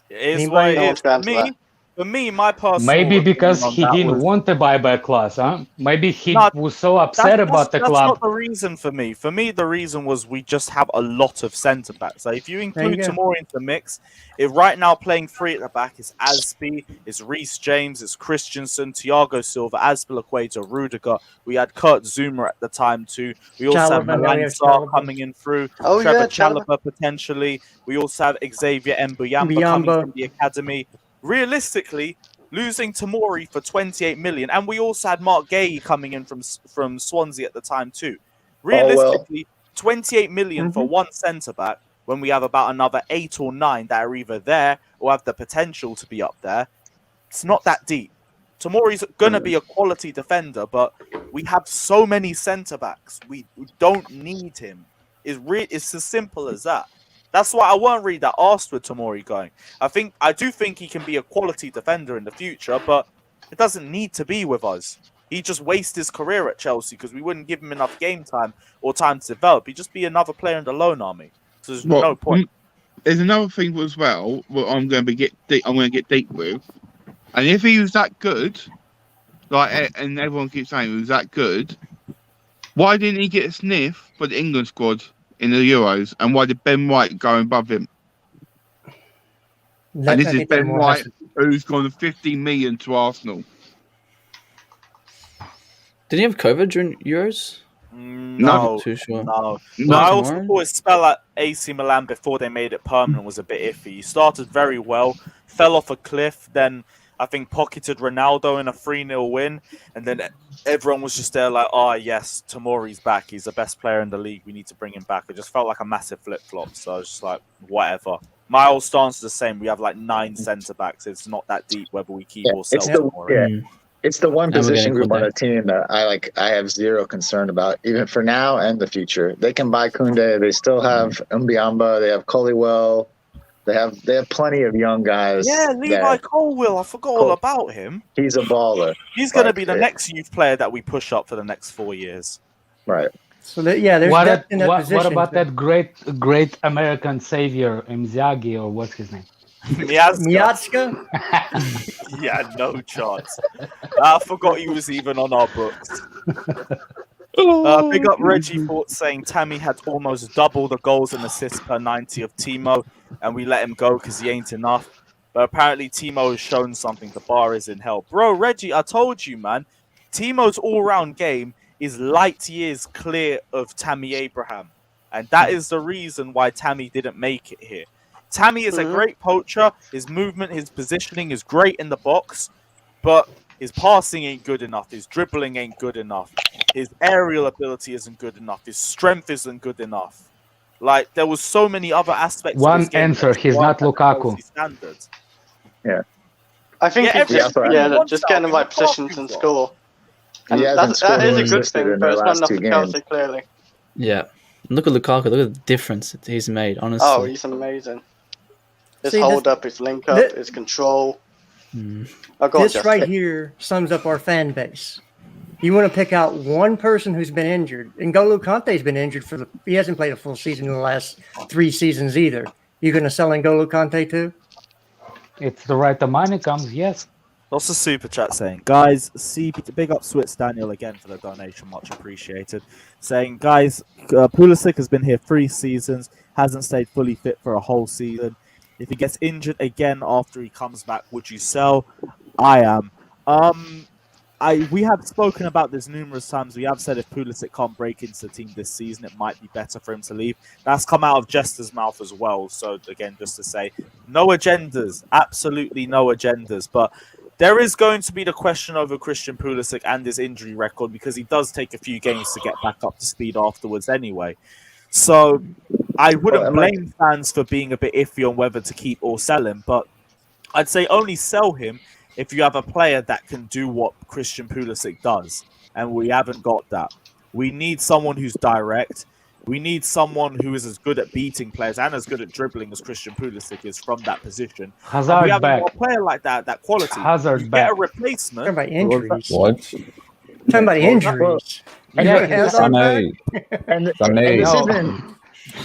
It is what it is. For me, my personal Maybe because opinion he on that didn't was- want the buyback clause, huh? Maybe he No, was so upset about the That's club. not the reason for me. For me, the reason was we just have a lot of centre backs. So if you include Tomori into the mix, right now playing three at the back is Aspi, it's Reece James, it's Christensen, Thiago Silva, Azpilicueta, Rudiger. We had Kurt Zuma at the time too. We also have Milan Sarr coming in through. Trevor Chalobah potentially. We also have Xavier Mbuyamba coming from the academy. Realistically, losing Tomori for 28 million, and we also had Mark Gay coming in from Swansea at the time too. Realistically, 28 million for one centre back when we have about another 8 or 9 that are either there or have the potential to be up there. It's not that deep. Tomori's gonna be a quality defender, but we have so many centre backs. We don't need him. It's as simple as that. That's why I weren't really that arsed with Tomori going. I do think he can be a quality defender in the future, but it doesn't need to be with us. He just wasted his career at Chelsea because we wouldn't give him enough game time or time to develop. He'd just be another player in the loan army. So there's no point. There's another thing as well. What I'm going to get deep with, and if he was that good, and everyone keeps saying he was that good, why didn't he get a sniff for the England squad in the Euros, and why did Ben White go above him? And this is Ben White, who's gone 15 million to Arsenal. Did he have COVID during Euros? No, not too sure. No. I also thought his spell at AC Milan before they made it permanent was a bit iffy. He started very well, fell off a cliff, then I think pocketed Ronaldo in a 3-0 win, and then everyone was just there like, oh yes, Tomori's back. He's the best player in the league. We need to bring him back. It just felt like a massive flip-flop. So I was just like, whatever. My whole stance is the same. We have like 9 centre-backs. It's not that deep whether we keep or sell Tomori. It's the one position group on the team that I have zero concern about, even for now and the future. They can buy Koundé. They still have Mbuyamba. They have Colwell. They have plenty of young guys. Yeah, Levi Colwell. I forgot all about him. He's a baller. He's going to be the next youth player that we push up for the next 4 years. Right. So there's depth in that position. What about that great American savior, Mzagi, or what's his name? Miazga? Yeah, no chance. I forgot he was even on our books. Big up Reggie Fort saying Tammy had almost double the goals and assists per 90 of Timo, and we let him go because he ain't enough. But apparently Timo has shown something. The bar is in hell. Bro, Reggie, I told you, man. Timo's all-round game is light years clear of Tammy Abraham. And that is the reason why Tammy didn't make it here. Tammy is a great poacher. His movement, his positioning is great in the box, but his passing ain't good enough. His dribbling ain't good enough. His aerial ability isn't good enough. His strength isn't good enough. Like, there was so many other aspects. One of his game answer, he's not Lukaku. Standards. Yeah. I think just get in the right positions and score. And that is a good thing, but it's not enough for Chelsea, clearly. Yeah. Look at Lukaku. Look at the difference that he's made. Honestly. Oh, he's amazing. His See, hold up, his link up, his control. Oh, go on, This Jess. right here sums up our fan base. You want to pick out one person who's been injured. N'Golo Kante's been injured he hasn't played a full season in the last 3 seasons either. You going to sell N'Golo Kante too? If the right money comes, yes. Lots of super chat saying, guys, big up Switz Daniel again for the donation, much appreciated. Saying, guys, Pulisic has been here 3 seasons, hasn't stayed fully fit for a whole season. If he gets injured again after he comes back, would you sell? I am. We have spoken about this numerous times. We have said if Pulisic can't break into the team this season, it might be better for him to leave. That's come out of Jester's mouth as well. So again, just to say, no agendas, absolutely no agendas. But there is going to be the question over Christian Pulisic and his injury record because he does take a few games to get back up to speed afterwards anyway. So I wouldn't blame fans for being a bit iffy on whether to keep or sell him, but I'd say only sell him if you have a player that can do what Christian Pulisic does, and we haven't got that. We need someone who's direct. We need someone who is as good at beating players and as good at dribbling as Christian Pulisic is from that position. Hazard we haven't back. got a player like that quality. Hazard you back. get a replacement. Talking about injuries. What? Talking about injuries.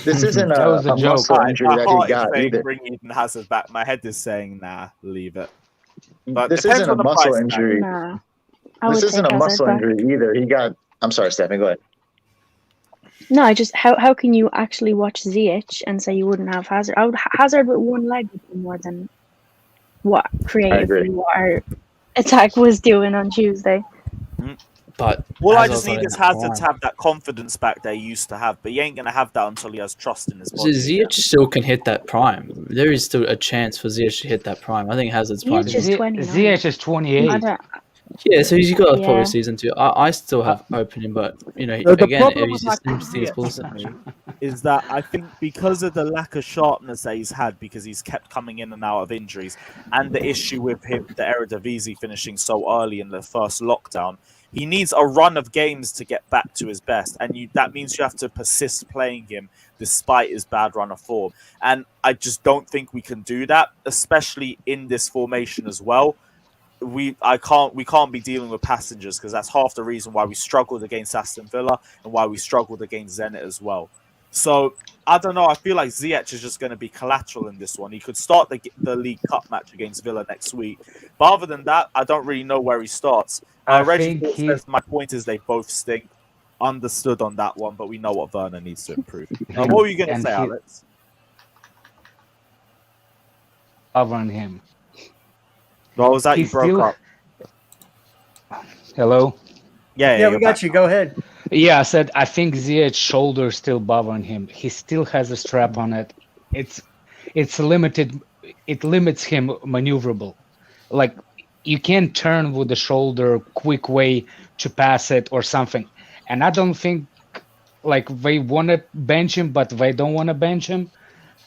This isn't That was a a joke. muscle injury My that heart he is got saying either. bring Eden Hazard back. My head is saying, nah, leave it. But This depends isn't on a the muscle price tag. injury. Nah. I This would isn't take a Hazard muscle back. injury either. He got. I'm sorry, Stephanie. Go ahead. No, I just how can you actually watch Ziyech and say you wouldn't have Hazard? Hazard with one leg would be more than what creatively what our attack was doing on Tuesday. But all I Hazard's just not need in is that Hazard prime. to have that confidence back that he used to have, but he ain't gonna have that until he has trust in his So body. Ziyech still can hit that prime. There is still a chance for Ziyech to hit that prime. I think Hazard's prime. Ziyech is 29. Ziyech is 28. Yeah, so he's got a probably Yeah. season 2. I still have hope in him, but The again, problem he's with just Hakim interesting as Ziyech Pulisic. is that I think because of the lack of sharpness that he's had, because he's kept coming in and out of injuries, and the issue with him, the Eredivisie finishing so early in the first lockdown, he needs a run of games to get back to his best, and that means you have to persist playing him despite his bad run of form. And I just don't think we can do that, especially in this formation as well. We can't be dealing with passengers because that's half the reason why we struggled against Aston Villa and why we struggled against Zenit as well. So I don't know. I feel like Ziyech is just going to be collateral in this one. He could start the League Cup match against Villa next week, but other than that, I don't really know where he starts. Reggie says my point is they both stink. Understood on that one, but we know what Werner needs to improve. What were you going to say, Alex? Covering him. What was that? You broke up. Hello? Yeah, we got you. Go ahead. Yeah, I said I think Ziyech's shoulder is still bothering him. He still has a strap on it. It's limited. It limits him maneuverable. Like you can't turn with the shoulder quick way to pass it or something. And I don't think like they want to bench him, but they don't want to bench him.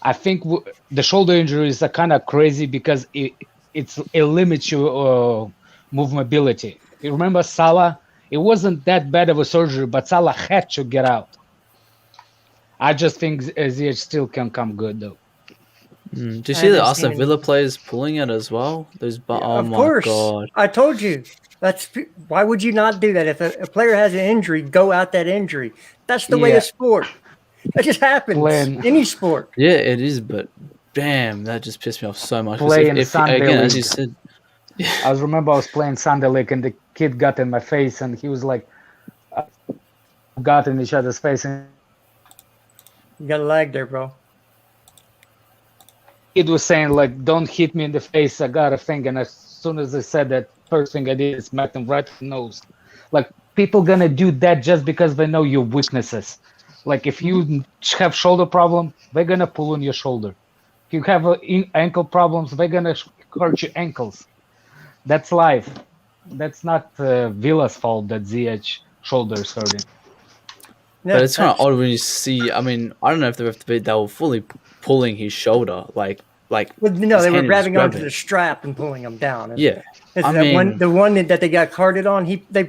I think the shoulder injuries are kind of crazy because it limits your movability. You remember Salah? It wasn't that bad of a surgery, but Salah had to get out. I just think Ziyech still can come good though. Do you see the Aston Villa players pulling it as well? Oh of my course. god! I told you. Why would you not do that? If a player has an injury, go out that injury. That's the way of sport. That just happens. Any sport. Yeah, it is. But damn, that just pissed me off so much. Playing Sunday again, League. as you said. I remember I was playing Sunday League and the kid got in my face and he was like, got in each other's face. And you got a lag there, bro. Kid was saying like, don't hit me in the face. I got a thing. And as soon as I said that, first thing I did is smack them right in the nose. Like people gonna do that just because they know your weaknesses. Like if you have shoulder problem, they're gonna pull on your shoulder. If you have ankle problems, they're gonna hurt your ankles. That's life. That's not Villa's fault that Ziyech shoulder is hurting. But it's kind of odd when you see. I mean, I don't know if they were fully pulling his shoulder, like. Well, no, they were grabbing onto the strap and pulling him down. Yeah, the one that they got carded on, they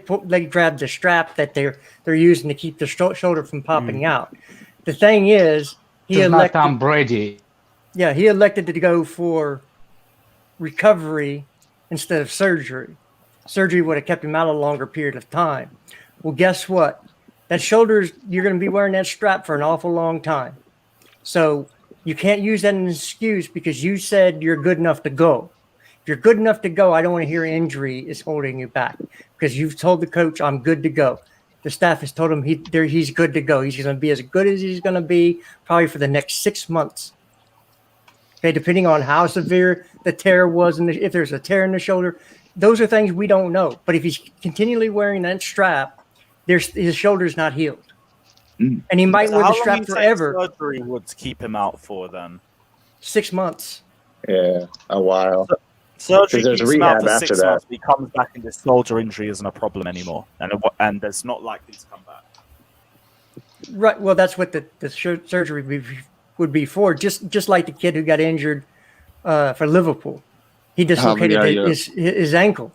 grabbed the strap that they're using to keep the shoulder from popping out. The thing is, he It's not elected. Tom Brady. Yeah, he elected to go for recovery instead of surgery. Surgery would have kept him out a longer period of time. Well, guess what? That shoulder's, you're going to be wearing that strap for an awful long time. So you can't use that as an excuse because you said you're good enough to go. If you're good enough to go, I don't want to hear injury is holding you back because you've told the coach, I'm good to go. The staff has told him he's good to go. He's going to be as good as he's going to be probably for the next 6 months. Okay, depending on how severe the tear was and if there's a tear in the shoulder, those are things we don't know. But if he's continually wearing that strap, his shoulder's not healed. And he might wear the strap forever. How long surgery would keep him out for then? 6 months. Yeah, a while. Surgery there's keeps him out for rehab 6 after that. months. He comes back and this shoulder injury isn't a problem anymore, and there's not likely to come back. Right. Well, that's what the surgery would be for. Just like the kid who got injured for Liverpool, he dislocated his ankle.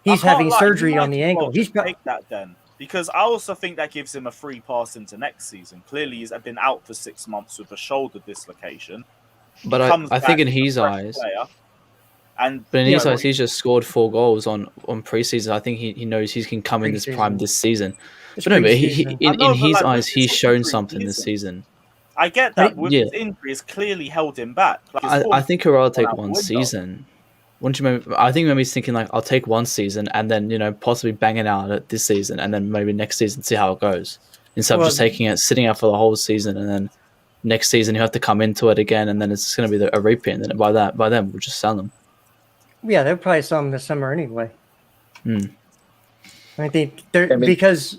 He's having surgery on the ankle. He's got take that then, because I also think that gives him a free pass into next season. Clearly, he's been out for 6 months with a shoulder dislocation. But I think in his eyes, he's just scored 4 goals on preseason. I think he knows he can come in this prime this season. But no, but in his eyes, he's shown something this season. I get that. With his injuries, clearly held him back. I think he'd rather take one season. Wouldn't you? I think maybe he's thinking like, I'll take one season and then possibly bang it out at this season, and then maybe next season see how it goes. Instead of just sitting out for the whole season, and then next season you have to come into it again, and then it's going to be a repeat. And then by then we'll just sell them. Yeah, they'll probably sell them this summer anyway. I think because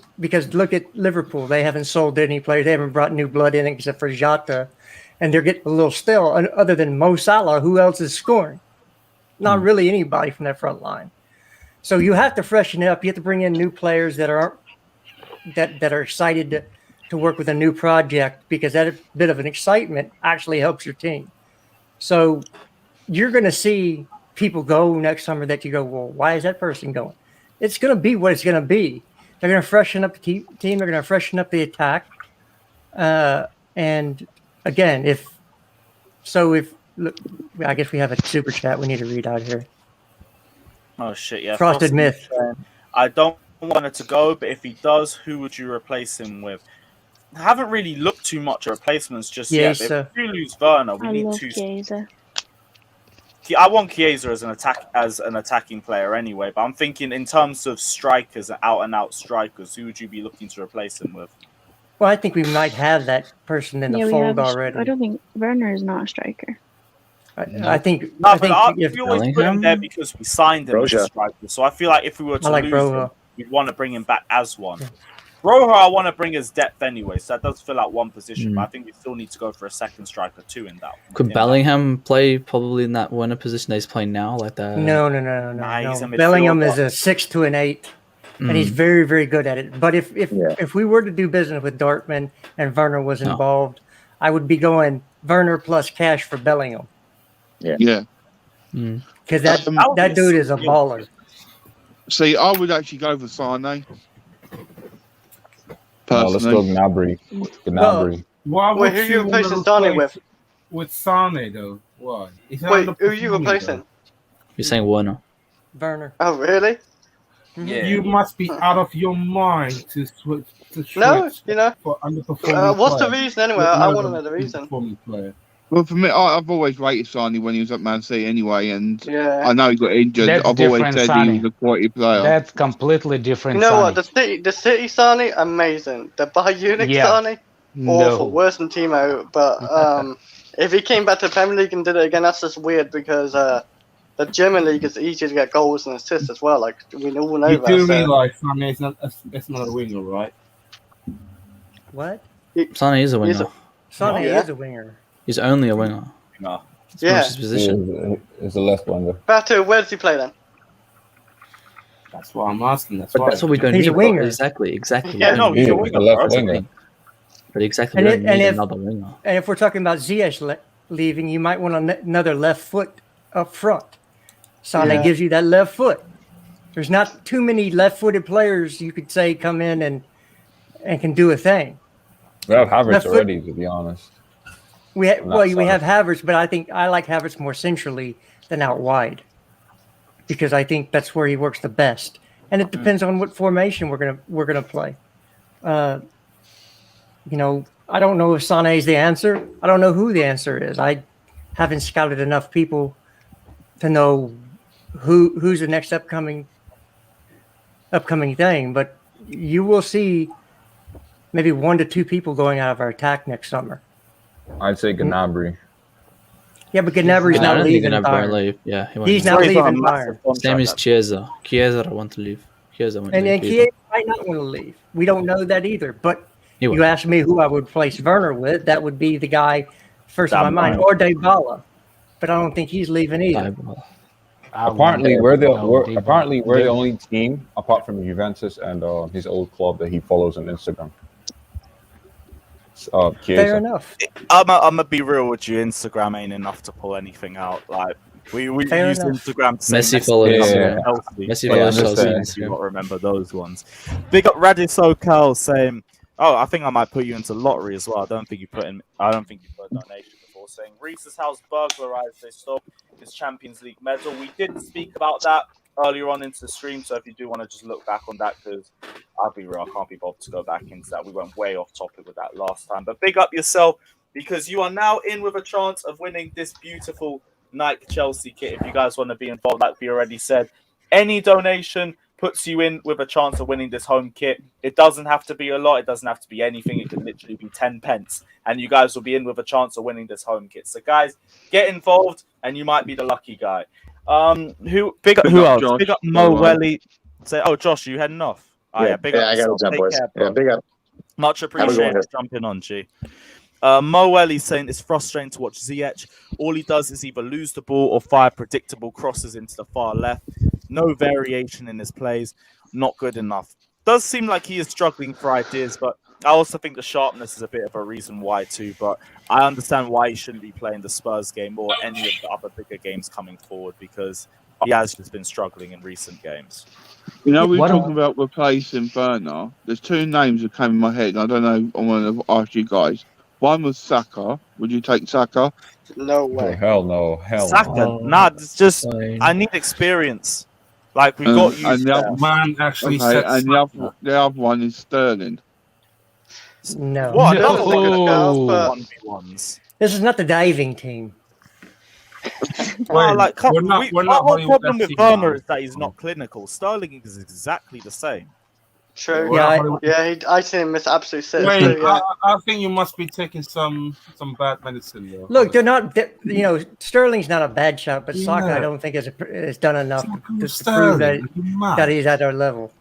look at Liverpool. They haven't sold any players. They haven't brought new blood in except for Jota, and they're getting a little stale. Other than Mo Salah, who else is scoring? Not really anybody from that front line. So you have to freshen it up. You have to bring in new players that are excited to work with a new project, because that bit of an excitement actually helps your team. So you're going to see people go next summer that you go, well, why is that person going? It's going to be what it's going to be. They're going to freshen up the team. They're going to freshen up the attack. And again, look, I guess we have a super chat we need to read out here. Oh shit! Yeah, Frosted Myth. I don't want it to go, but if he does, who would you replace him with? I haven't really looked too much at replacements just yet. But if we lose Werner, we need two. Chiesa. I want Chiesa as an attacking player anyway, but I'm thinking in terms of strikers, out and out strikers, who would you be looking to replace him with? Well, I think we might have that person in the fold already. I don't think Werner is not a striker. I think we always put him there because we signed him as a striker. So I feel like if we were to lose him, we'd want to bring him back as one. Yeah. Broja, I want to bring as depth anyway, so that does fill out one position. But I think we still need to go for a second striker too in that. Could Bellingham play probably in that Werner position that he's playing now, like that? No. Bellingham is a 6 to an 8, and he's very, very good at it. But if we were to do business with Dortmund and Werner was involved, I would be going Werner plus cash for Bellingham. Yeah. Because that dude is a baller. See, I would actually go for Sane. Let's go Gnabry. Wait, who are you replacing Sane with? With Sane, though. Why? Wait, who are you replacing? You're saying Werner. Oh, really? Yeah. You must be out of your mind to switch. No, for underperforming what's player. the reason anyway? I want to know the reason. Well, for me, I've always rated Sane when he was at Man City anyway, and I know he got injured. I've always said he was a quality player. That's completely different. You know what? The City Sane, amazing. The Bayern Munich Sane, awful. Worse than Timo. But if he came back to the Premier League and did it again, that's just weird because the German league is easier to get goals and assists as well. Like we all know that. You do mean like Sane is not a winger, right? What? Sane is a winger. Sane is a winger. He's only a winger. No. That's his position. He's a left winger. Batu, where does he play then? That's what I'm asking. That's what we don't need. He's a winger. Exactly. Yeah, no, he's a winger. Left winger. But exactly, we don't need another winger. And if we're talking about Ziyech leaving, you might want another left foot up front. Sane gives you that left foot. There's not too many left-footed players you could say come in and can do a thing. We have Havertz Left foot- already, to be honest. We ha- On well, that we side. have Havertz, but I think I like Havertz more centrally than out wide because I think that's where he works the best. And it depends on what formation we're gonna play. You know, I don't know if Sané is the answer. I don't know who the answer is. I haven't scouted enough people to know who's the next upcoming thing. But you will see maybe 1 to 2 people going out of our attack next summer. I'd say Gnabry. Yeah, but Gnabry's I not don't think leaving Gnabry Bayern. won't leave. Yeah, he won't He's leave. not He's on a leaving massive Bayern. contract, Same as actually. Chiesa. Chiesa want to leave. Chiesa won't And leave Chiesa either. might not want to leave. We don't know that either. But He you won't. asked me who I would replace Werner with. That would be the guy first in my Damn mind, right. or Dybala. But I don't think he's leaving either. Dybala. Apparently, No, we're the Dybala. only team apart from Juventus and his old club that he follows on Instagram. Fair Chiesa. enough. I'm gonna be real with you. Instagram ain't enough to pull anything out. Like we Fair use enough. Instagram to say Messi follows Yeah. Chelsea. Messi Yeah, follows I'm just Chelsea saying. on You Instagram. won't remember those ones. Big up Radis O'Cal saying, "Oh, I think I might put you into lottery as well. I don't think you put a donation before." Saying Reese's house burglarized this store, his Champions League medal. We did speak about that earlier on into the stream, so if you do want to just look back on that, because I'll be real, I can't be bothered to go back into that. We went way off topic with that last time. But big up yourself, because you are now in with a chance of winning this beautiful Nike Chelsea kit. If you guys want to be involved, like we already said, any donation puts you in with a chance of winning this home kit. It doesn't have to be a lot. It doesn't have to be anything. It can literally be 10 pence. And you guys will be in with a chance of winning this home kit. So guys, get involved and you might be the lucky guy. Who else? Josh. Big up Mo Bye-bye. Welly. Say, oh Josh, you heading off? Oh yeah, big up I gotta yourself. jump, Take boys. care, bro. Yeah, big up. Much Have a good appreciated one. for jumping on, G. Mo Welly saying it's frustrating to watch Ziyech. All he does is either lose the ball or fire predictable crosses into the far left. No variation in his plays. Not good enough. Does seem like he is struggling for ideas, but I also think the sharpness is a bit of a reason why too. But I understand why he shouldn't be playing the Spurs game or any of the other bigger games coming forward, because he has just been struggling in recent games. You know, we were What talking about replacing Werner. There's 2 names that came in my head. I don't know. I want to ask you guys. One was Saka. Would you take Saka? No Oh, way. hell no. Hell Saka, no. nah, it's just Fine. I need experience. Like we got you. and the other, Man actually okay, said and the other one is Sterling. No. What? No. Another one No. but 1v1s. This is not the diving team. Well, like, come, we're not our whole Hollywood problem with FC, Werner man. is that he's not clinical. Sterling is exactly the same. True. We're Yeah, not I see him miss absolute six. Wait, too, yeah. I think you must be taking some bad medicine though. Look, they're not. You know, Sterling's not a bad shot, but Saka, Yeah. I don't think has done enough to prove Sterling, that, you mad? that he's at our level.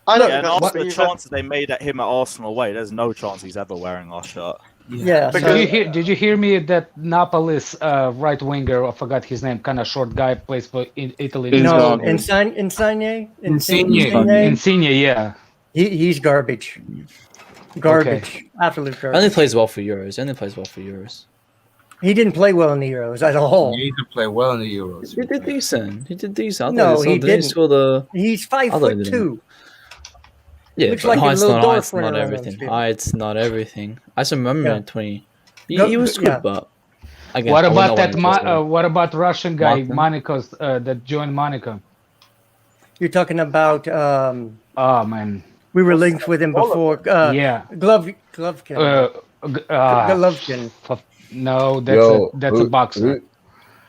I don't Yeah, and because also the he's chances they made at him at Arsenal away, there's no chance he's ever wearing our shirt. Yeah. Because- So, Did you hear me that Napoli's right winger, I forgot his name, kind of short guy, plays for Italy. no, Inzaghi. Insigne. Insigne. Insigne, yeah. He's garbage. Garbage. Absolute Only garbage. plays well for Euros. He didn't play well in the Euros at all. He didn't play well in the Euros. He did decent. I No, thought he didn't. Score the... He's I thought he 5'2". Yeah, Looks but like a height's little not, dwarf height's running not around on everything. the field. Height's not everything. I just remember Yeah. in 20. Go- He was good, yeah. but again, What I wouldn't about that? want him to What about Russian guy, Martin? Monaco's that joined Monaco? You're talking about. Oh man, We were linked with him before. yeah. Golovkin. Golovkin. No, Yo, that's a boxer.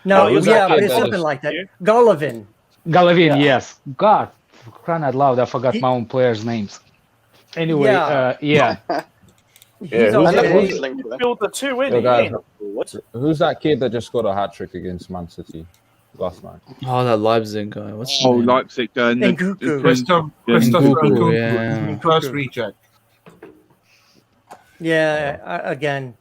No, who's yeah, that but kid it's that something just- like that. Golovin. Golovin, Yeah. yes. God, for crying out loud, I forgot He- my own players' names. Anyway, Yeah. yeah. He's Yeah, I know okay. he's linked with it. Filled the two in. Yo, He guys, ain't forward. who's that kid that just scored a hat trick against Man City last night? Oh, that Leipzig guy. What's his Oh, name? Leipzig going. Nkunku. Christopher Nkunku, Nkunku. yeah. First reject. Yeah, again,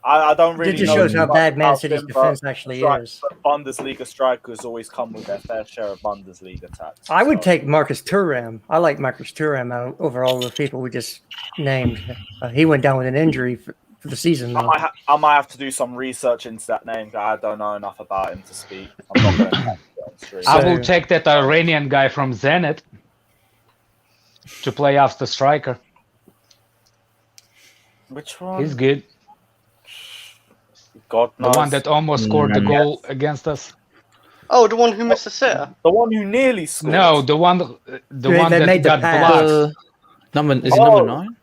I don't really it just know shows how much bad Man about City's him, defense but actually strike- is. but Bundesliga strikers always come with their fair share of Bundesliga attacks. I would so- take Marcus Thuram. I like Marcus Thuram out over all the people we just named. He went down with an injury for the season, though. I might have to do some research into that name. I don't know enough about him to speak. I'm not going to get on stream. I will take that Iranian guy from Zenit to play after striker. Which one? He's good. God The knows. one that almost scored the goal against us. Oh, the one who missed the sitter. The one who nearly scored. No, the one that made the got pass. blocked. Is he number 9?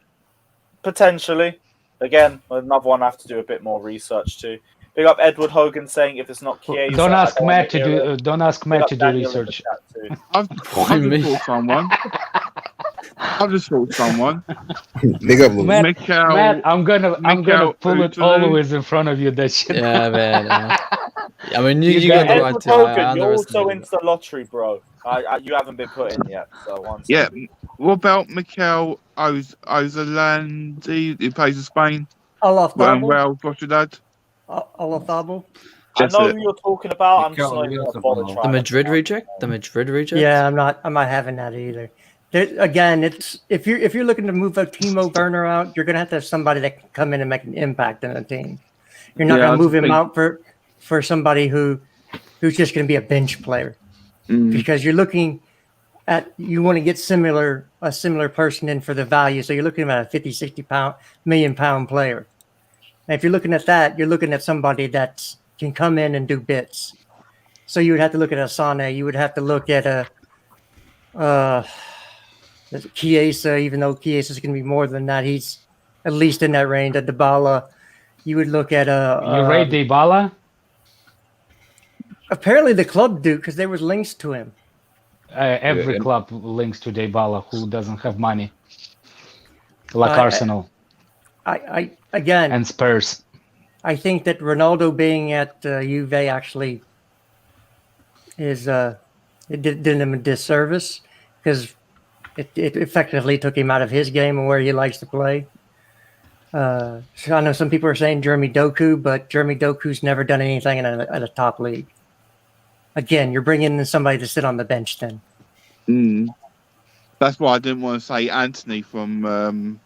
Potentially. Again, another one I have to do a bit more research to. Big up Edward Hogan saying if it's not Chiesa, Don't ask I Matt to hear do. it. Don't ask Big Matt up to do Daniel in the research. chat too. I've just thought someone. I've just thought someone. Big up, Louis. Matt, Mikel, Matt, I'm gonna pull it Utalu. always in front of you. That shit. Yeah, man. I mean, you got got the it. right Edward to. Hogan, you're also underestimated into the lottery, bro. You haven't been put in yet, so one Yeah. second. What about Mikel Ozalandi? He plays for Spain. Olafthabo. Well, Sociedad. Olafthabo. I That's know it. who you're talking about. I'm just Mikel not even going to Oyarzabal. bother The trying. Madrid reject. The Madrid reject. Yeah, I'm not having that either. Again, it's if you're looking to move a Timo Werner out, you're gonna have to have somebody that can come in and make an impact in the team. You're not Yeah, I gonna move just him think- out for somebody who's just gonna be a bench player. Because you're looking at you want to get a similar person in for the value. So you're looking at a 50, million pound player. And if you're looking at that, you're looking at somebody that can come in and do bits. So you would have to look at Asane. You would have to look at Chiesa, even though Chiesa is going to be more than that. He's at least in that range. At Dybala, you would look at You rate Dybala? apparently the club do because there was links to him. Every club links to Dybala who doesn't have money, like Arsenal I again and Spurs. I think that Ronaldo being at Juve actually is it did him a disservice because it effectively took him out of his game and where he likes to play. So I know some people are saying Jeremy Doku, but Jeremy Doku's never done anything at a top league. Again, you're bringing in somebody to sit on the bench then. That's why I didn't want to say Anthony from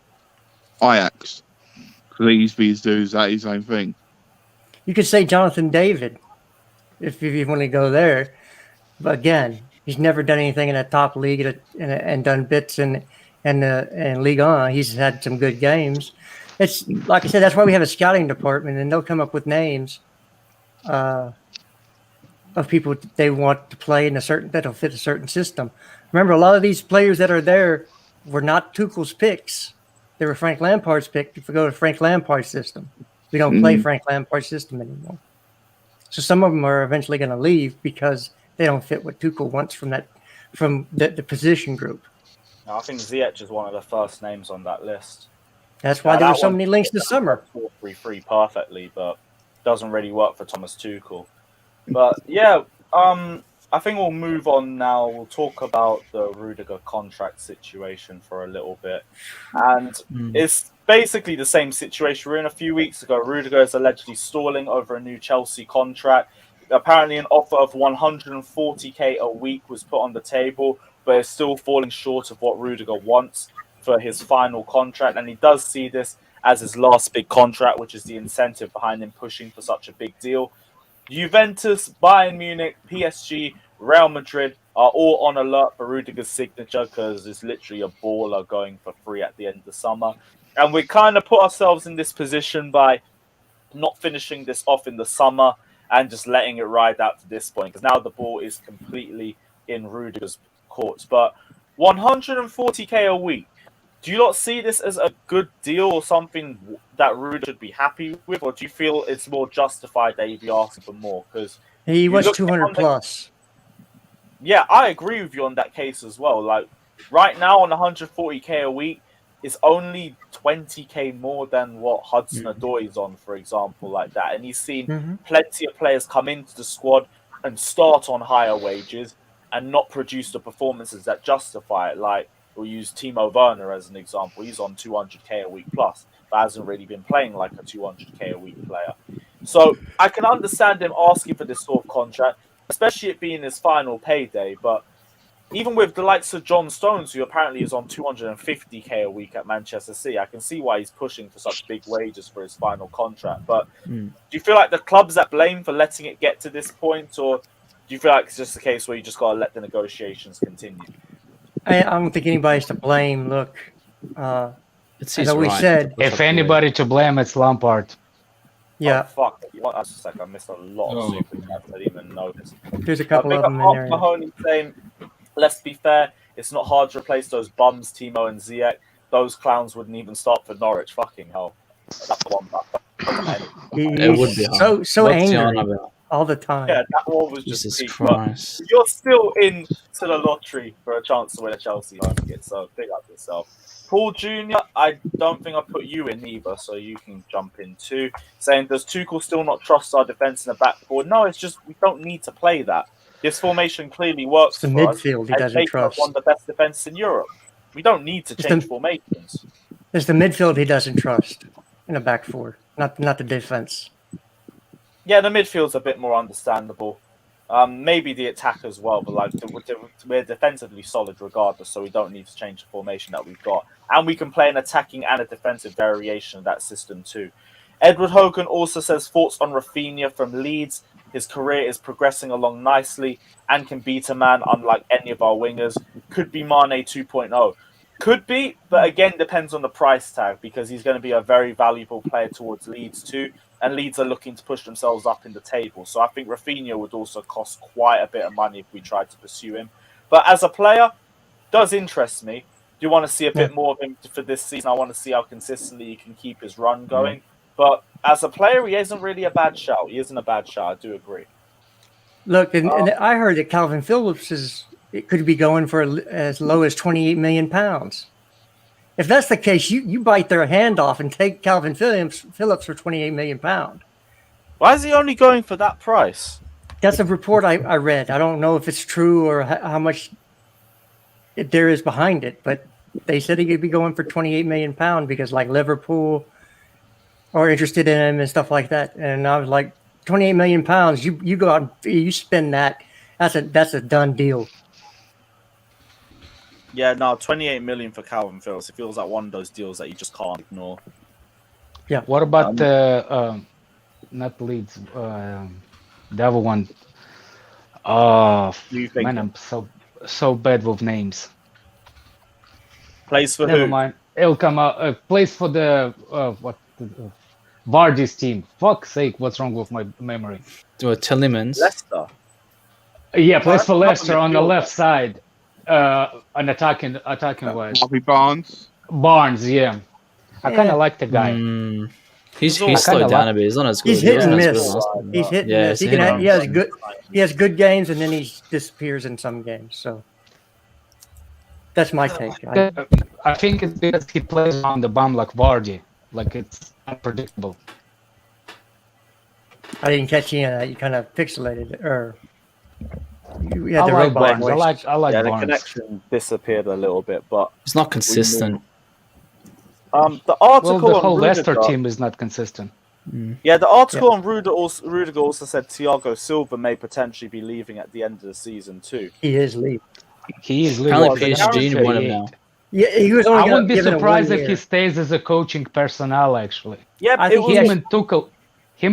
Ajax. Because these dudes, that is the same thing. You could say Jonathan David if you want to go there. But again, he's never done anything in a top league and done bits in Ligue 1. He's had some good games. It's like I said, that's why we have a scouting department, and they'll come up with names of people they want to play in that'll fit a certain system. Remember, a lot of these players that are there were not Tuchel's picks. They were Frank Lampard's pick to go to Frank Lampard's system. We don't play Frank Lampard's system anymore. So some of them are eventually going to leave because they don't fit what Tuchel wants from the position group. No, I think Ziyech is one of the first names on that list. That's why there were so many links this summer. 4-3-3 perfectly, but doesn't really work for Thomas Tuchel. But yeah, I think we'll move on now. We'll talk about the Rudiger contract situation for a little bit. And it's basically the same situation we're in a few weeks ago. Rudiger is allegedly stalling over a new Chelsea contract. Apparently an offer of 140k a week was put on the table, but it's still falling short of what Rudiger wants for his final contract. And he does see this as his last big contract, which is the incentive behind him pushing for such a big deal. Juventus, Bayern Munich, PSG, Real Madrid are all on alert for Rudiger's signature because it's literally a baller going for free at the end of the summer. And we kind of put ourselves in this position by not finishing this off in the summer and just letting it ride out to this point because now the ball is completely in Rudiger's court. But 140k a week, do you not see this as a good deal or something that Rudiger should be happy with, or do you feel it's more justified that he'd be asking for more? Because he was 200 plus. Yeah, I agree with you on that case as well. Like right now on 140k a week, it's only 20k more than what Hudson-Odoi is on, for example, like that. And he's seen plenty of players come into the squad and start on higher wages and not produce the performances that justify it. Like we'll use Timo Werner as an example. He's on 200k a week plus, but hasn't really been playing like a 200k a week player. So I can understand him asking for this sort of contract, especially it being his final payday. But even with the likes of John Stones, who apparently is on 250k a week at Manchester City, I can see why he's pushing for such big wages for his final contract. But do you feel like the club's at blame for letting it get to this point, or do you feel like it's just a case where you just got to let the negotiations continue? I don't think anybody's to blame. Look, It's as his always right. said. If anybody to blame, it's Lampard. Yeah, Oh, fuck. That's a sec. I missed a lot of Oh, super chats. I didn't even notice. there's a couple Big of up them in Mark there. Mahoney saying, let's be fair, it's not hard to replace those bums, Timo and Ziyech. Those clowns wouldn't even start for Norwich. Fucking hell. That one back. It would be He's hard. so What's he on angry about? all the time. Yeah, that one was just Jesus peak. But Christ. you're still in to the lottery for a chance to win a Chelsea home ticket, so big up yourself. Paul Jr., I don't think I put you in either, so you can jump in too. Saying, does Tuchel still not trust our defence in the back four? No, it's just we don't need to play that. This formation clearly works It's the for us. midfield he and doesn't making us trust. one of the best defences in Europe. We don't need to It's change the- formations. It's the midfield he doesn't trust in the back four, not the defense. Yeah, the midfield's a bit more understandable. Maybe the attack as well, but like we're defensively solid regardless, so we don't need to change the formation that we've got, and we can play an attacking and a defensive variation of that system too. Edward Hogan also says thoughts on Rafinha from Leeds. His career is progressing along nicely and can beat a man unlike any of our wingers. Could be Mane 2.0. Could be, but again depends on the price tag because he's going to be a very valuable player towards Leeds too. And Leeds are looking to push themselves up in the table. So I think Rafinha would also cost quite a bit of money if we tried to pursue him. But as a player, does interest me. Do you want to see a bit more of him for this season? I want to see how consistently he can keep his run going. But as a player, he isn't really a bad shout. He isn't a bad shout. I do agree. Look, and I heard that Calvin Phillips it could be going for as low as £28 million. If that's the case, you bite their hand off and take Calvin Phillips for £28 million. Why is he only going for that price? That's a report I read. I don't know if it's true or how much there is behind it, but they said he could be going for £28 million because like Liverpool are interested in him and stuff like that. And I was like, £28 million, you go out and you spend that. That's a done deal. Yeah, no, 28 million for Calvin Phillips. It feels like one of those deals that you just can't ignore. Yeah. What about not Leeds, the other one? Oh, man, I'm so bad with names. Plays for Never who? mind. It'll come out. Plays for the Vardy's team. Fuck's sake, what's wrong with my memory? Tillemans. Leicester. Yeah, plays for Leicester on the left side. An attacking wise. Bobby Barnes. Barnes, yeah. I kind of like the guy. He's slowed down a bit. He's not as good. He's hit and miss. He He's hit and miss. He has good games and then he disappears in some games. So that's my take. I think it's because he plays on the bum like Vardy. Like it's unpredictable. I didn't catch any of that. You kind of pixelated it, or you had I the like robot Barnes. voice. I like Yeah, Barnes. the connection disappeared a little bit, but it's not consistent. The article Well, the on whole Leicester Rudiger, team is not consistent. Yeah, the article on Rudiger also said Thiago Silva may potentially be leaving at the end of the season too. He is leaving. He is leaving. Apparently PSG want him now. Yeah, he was only I wouldn't be given a surprised 1 if he year. stays as a coaching personnel. Actually, Yeah, I it think was, him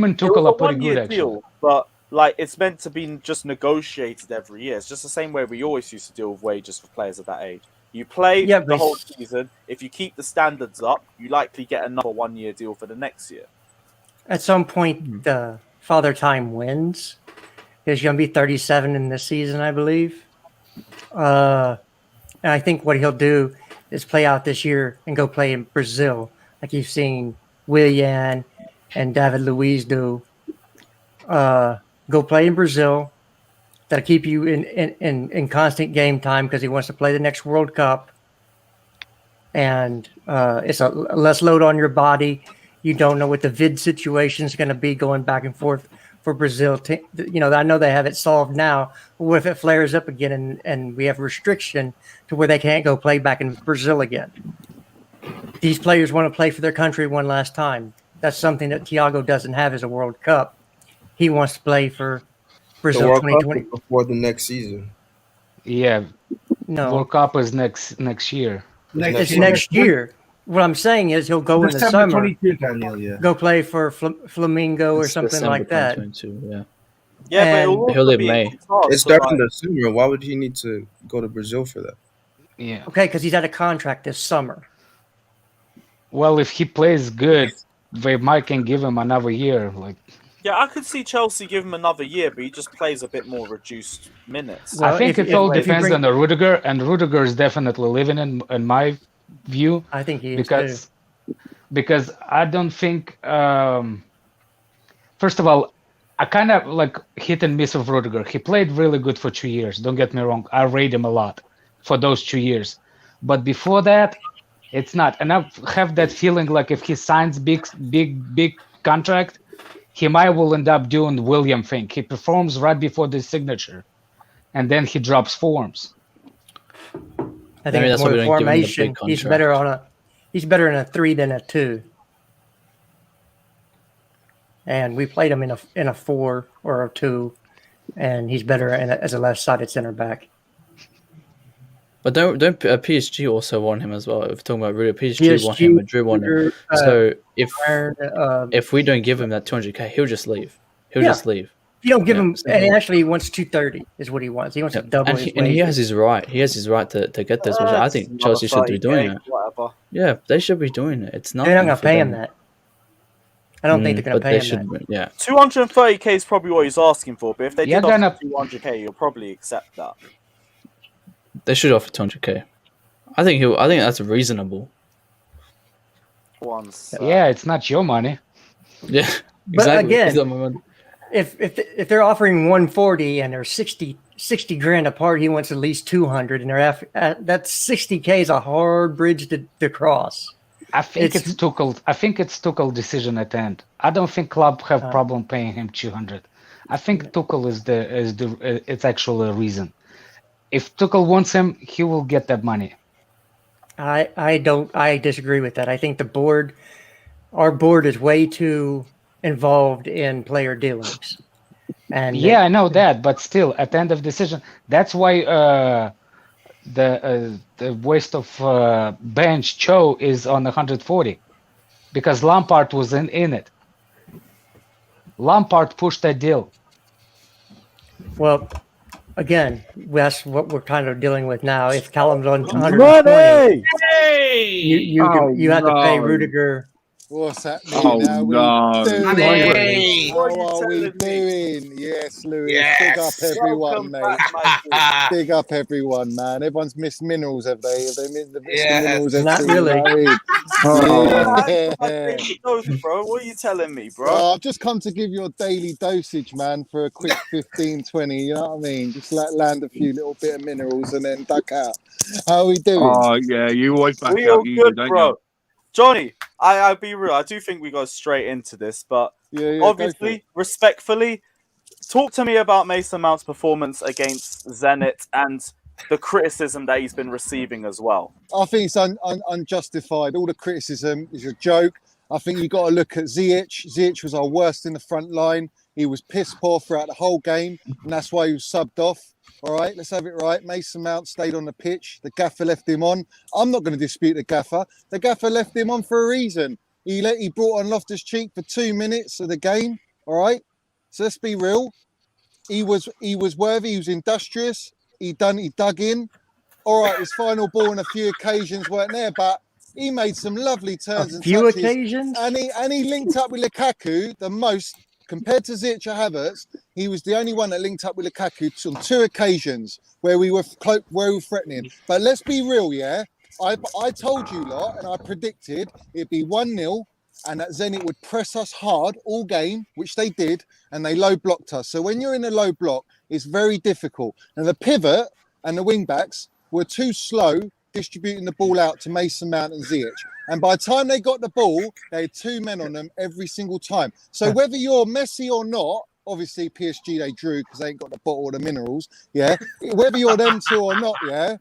and Tuchel are pretty good. Actually, deal, but like it's meant to be just negotiated every year. It's just the same way we always used to deal with wages for players at that age. You play the whole season. If you keep the standards up, you likely get another 1 year deal for the next year. At some point, Father Time wins. He's going to be 37 in this season, I believe. And I think what he'll do is play out this year and go play in Brazil, like you've seen Willian and David Luiz do. Go play in Brazil. That'll keep you in constant game time because he wants to play the next World Cup. And it's a less load on your body. You don't know what the vid situation is going to be going back and forth for Brazil. I know they have it solved now. But what if it flares up again and we have restriction to where they can't go play back in Brazil again? These players want to play for their country one last time. That's something that Thiago doesn't have as a World Cup. He wants to play for Brazil 2020 before the next season. Yeah. No. World Cup is next year. It's next year. What I'm saying is he'll go in the December summer, 22, Daniel, yeah. go play for Flamingo or It's something December like that. 2022, Yeah, And- but He'll live May. It's starting the summer. Why would he need to go to Brazil for that? Yeah. Okay, because he's out of contract this summer. Well, if he plays good, they might can give him another year. Like, Yeah, I could see Chelsea give him another year, but he just plays a bit more reduced minutes. Well, I think if- it all if you depends bring- on the Rudiger, and Rudiger is definitely living in my view. I think he is too. Because I don't think. First of all, I kind of like hit and miss with Rudiger. He played really good for 2 years. Don't get me wrong. I rate him a lot for those 2 years. But before that, it's not. And I have that feeling like if he signs big contract, he might will end up doing William thing. He performs right before the signature, and then he drops forms. I think it's more formation. He's better in a 3 than a 2. And we played him in a 4 or a 2, and he's better as a left-sided center back. But don't PSG also want him as well? If we're talking about Rudiger, PSG want him, Madrid want him. So if we don't give him that 200k, he'll just leave. He'll just leave. You don't give him, and actually he wants 230 is what he wants. He wants to double his and he wages. has his right. He has his right to get this, which I think Chelsea should be doing it. Whatever. Yeah, they should be doing it. It's not. They're not going to pay him that. I don't think they're going to pay him that. Yeah, 230k is probably what he's asking for. But if they did offer 200k, you'll probably accept that. They should offer 200k. I think that's reasonable. Yeah, it's not your money. Yeah, But exactly. again, if they're offering 140 and they're 60 grand apart, he wants at least 200, and that's 60k is a hard bridge to cross. I think it's Tuchel decision at the end. I don't think club have problem paying him 200. I think Tuchel is it's actually a reason. If Tuchel wants him, he will get that money. I disagree with that. I think our board is way too involved in player dealings. And yeah, I know that, but still, at the end of decision, that's why the waste of bench Cho is on 140, because Lampard was in it. Lampard pushed that deal. Well, again, that's what we're kind of dealing with now. If Callum's on 120, you have to pay Rudiger. What's happening now? No. How are we doing? Yes, Louis. Yes. Big up everyone, mate. Big up everyone, man. Everyone's missed minerals, have they? Have they missed the minerals? Not really. Bro, what are you telling me, bro? I've just come to give you a daily dosage, man, for a quick 15, 20. You know what I mean? Just land a few little bit of minerals and then duck out. How are we doing? Oh, yeah. You always back We out all easy, good, don't bro. you? Johnny, I'll be real. I do think we go straight into this, but obviously, respectfully, talk to me about Mason Mount's performance against Zenit and the criticism that he's been receiving as well. I think it's unjustified. All the criticism is a joke. I think you got to look at Ziyech. Ziyech was our worst in the front line. He was piss poor throughout the whole game, and that's why he was subbed off. All right, let's have it right. Mason Mount stayed on the pitch. The gaffer left him on. I'm not going to dispute the gaffer. The gaffer left him on for a reason. He brought on Loftus-Cheek for 2 minutes of the game. All right, so let's be real. He was worthy. He was industrious. He dug in. All right, his final ball on a few occasions weren't there, but he made some lovely turns and touches. Occasions, and he linked up with Lukaku the most. Compared to Ziyech or Havertz, he was the only one that linked up with Lukaku on 2 occasions where we were threatening. But let's be real, yeah? I told you lot, and I predicted it'd be 1-0 and that Zenit would press us hard all game, which they did, and they low blocked us. So when you're in a low block, it's very difficult. And the pivot and the wing backs were too slow distributing the ball out to Mason Mount and Ziyech. And by the time they got the ball, they had 2 men on them every single time. So whether you're Messi or not, obviously PSG they drew because they ain't got the bottle or the minerals, yeah? Whether you're them two or not, yeah,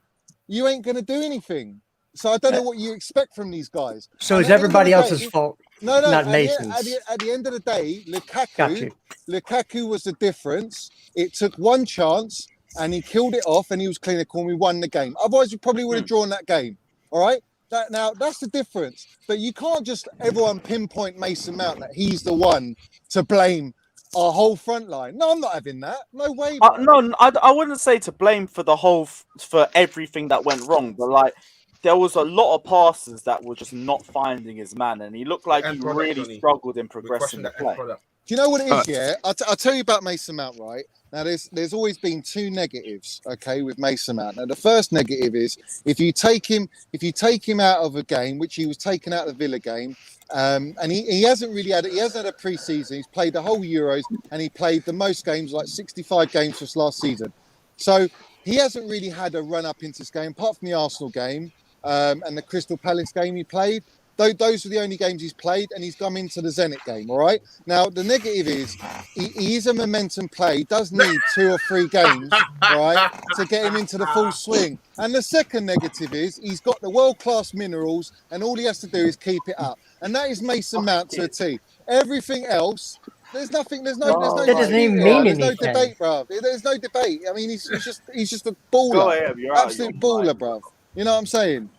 you ain't going to do anything. So I don't know what you expect from these guys. So it's everybody else's fault, not Mason's. At the end of the day, Lukaku was the difference. It took one chance and he killed it off and he was clinical and we won the game. Otherwise, we probably would have drawn that game, all right? Now, that's the difference. But you can't just everyone pinpoint Mason Mount that he's the one to blame our whole front line. No, I'm not having that. No way. No, I wouldn't say to blame for for everything that went wrong. But like, there was a lot of passes that were just not finding his man, and he looked like he really struggled in progressing the play. Do you know what it is? Yeah, I'll tell you about Mason Mount. Right now, there's always been two negatives. Okay, with Mason Mount. Now, the first negative is if you take him out of a game, which he was taken out of the Villa game, and he hasn't had a pre-season. He's played the whole Euros, and he played the most games, like 65 games this last season. So he hasn't really had a run up into this game, apart from the Arsenal game and the Crystal Palace game he played. Those are the only games he's played, and he's come into the Zenit game. All right. Now the negative is he is a momentum player. He does need 2 or 3 games, right, to get him into the full swing. And the second negative is he's got the world-class minerals, and all he has to do is keep it up. And that is Mason Mount to a T. Everything else, there's no that doesn't even mean anything. There's no debate, bruv. There's no debate. I mean, he's just a baller, Go ahead, you're out of absolute your baller, mind. bruv. You know what I'm saying?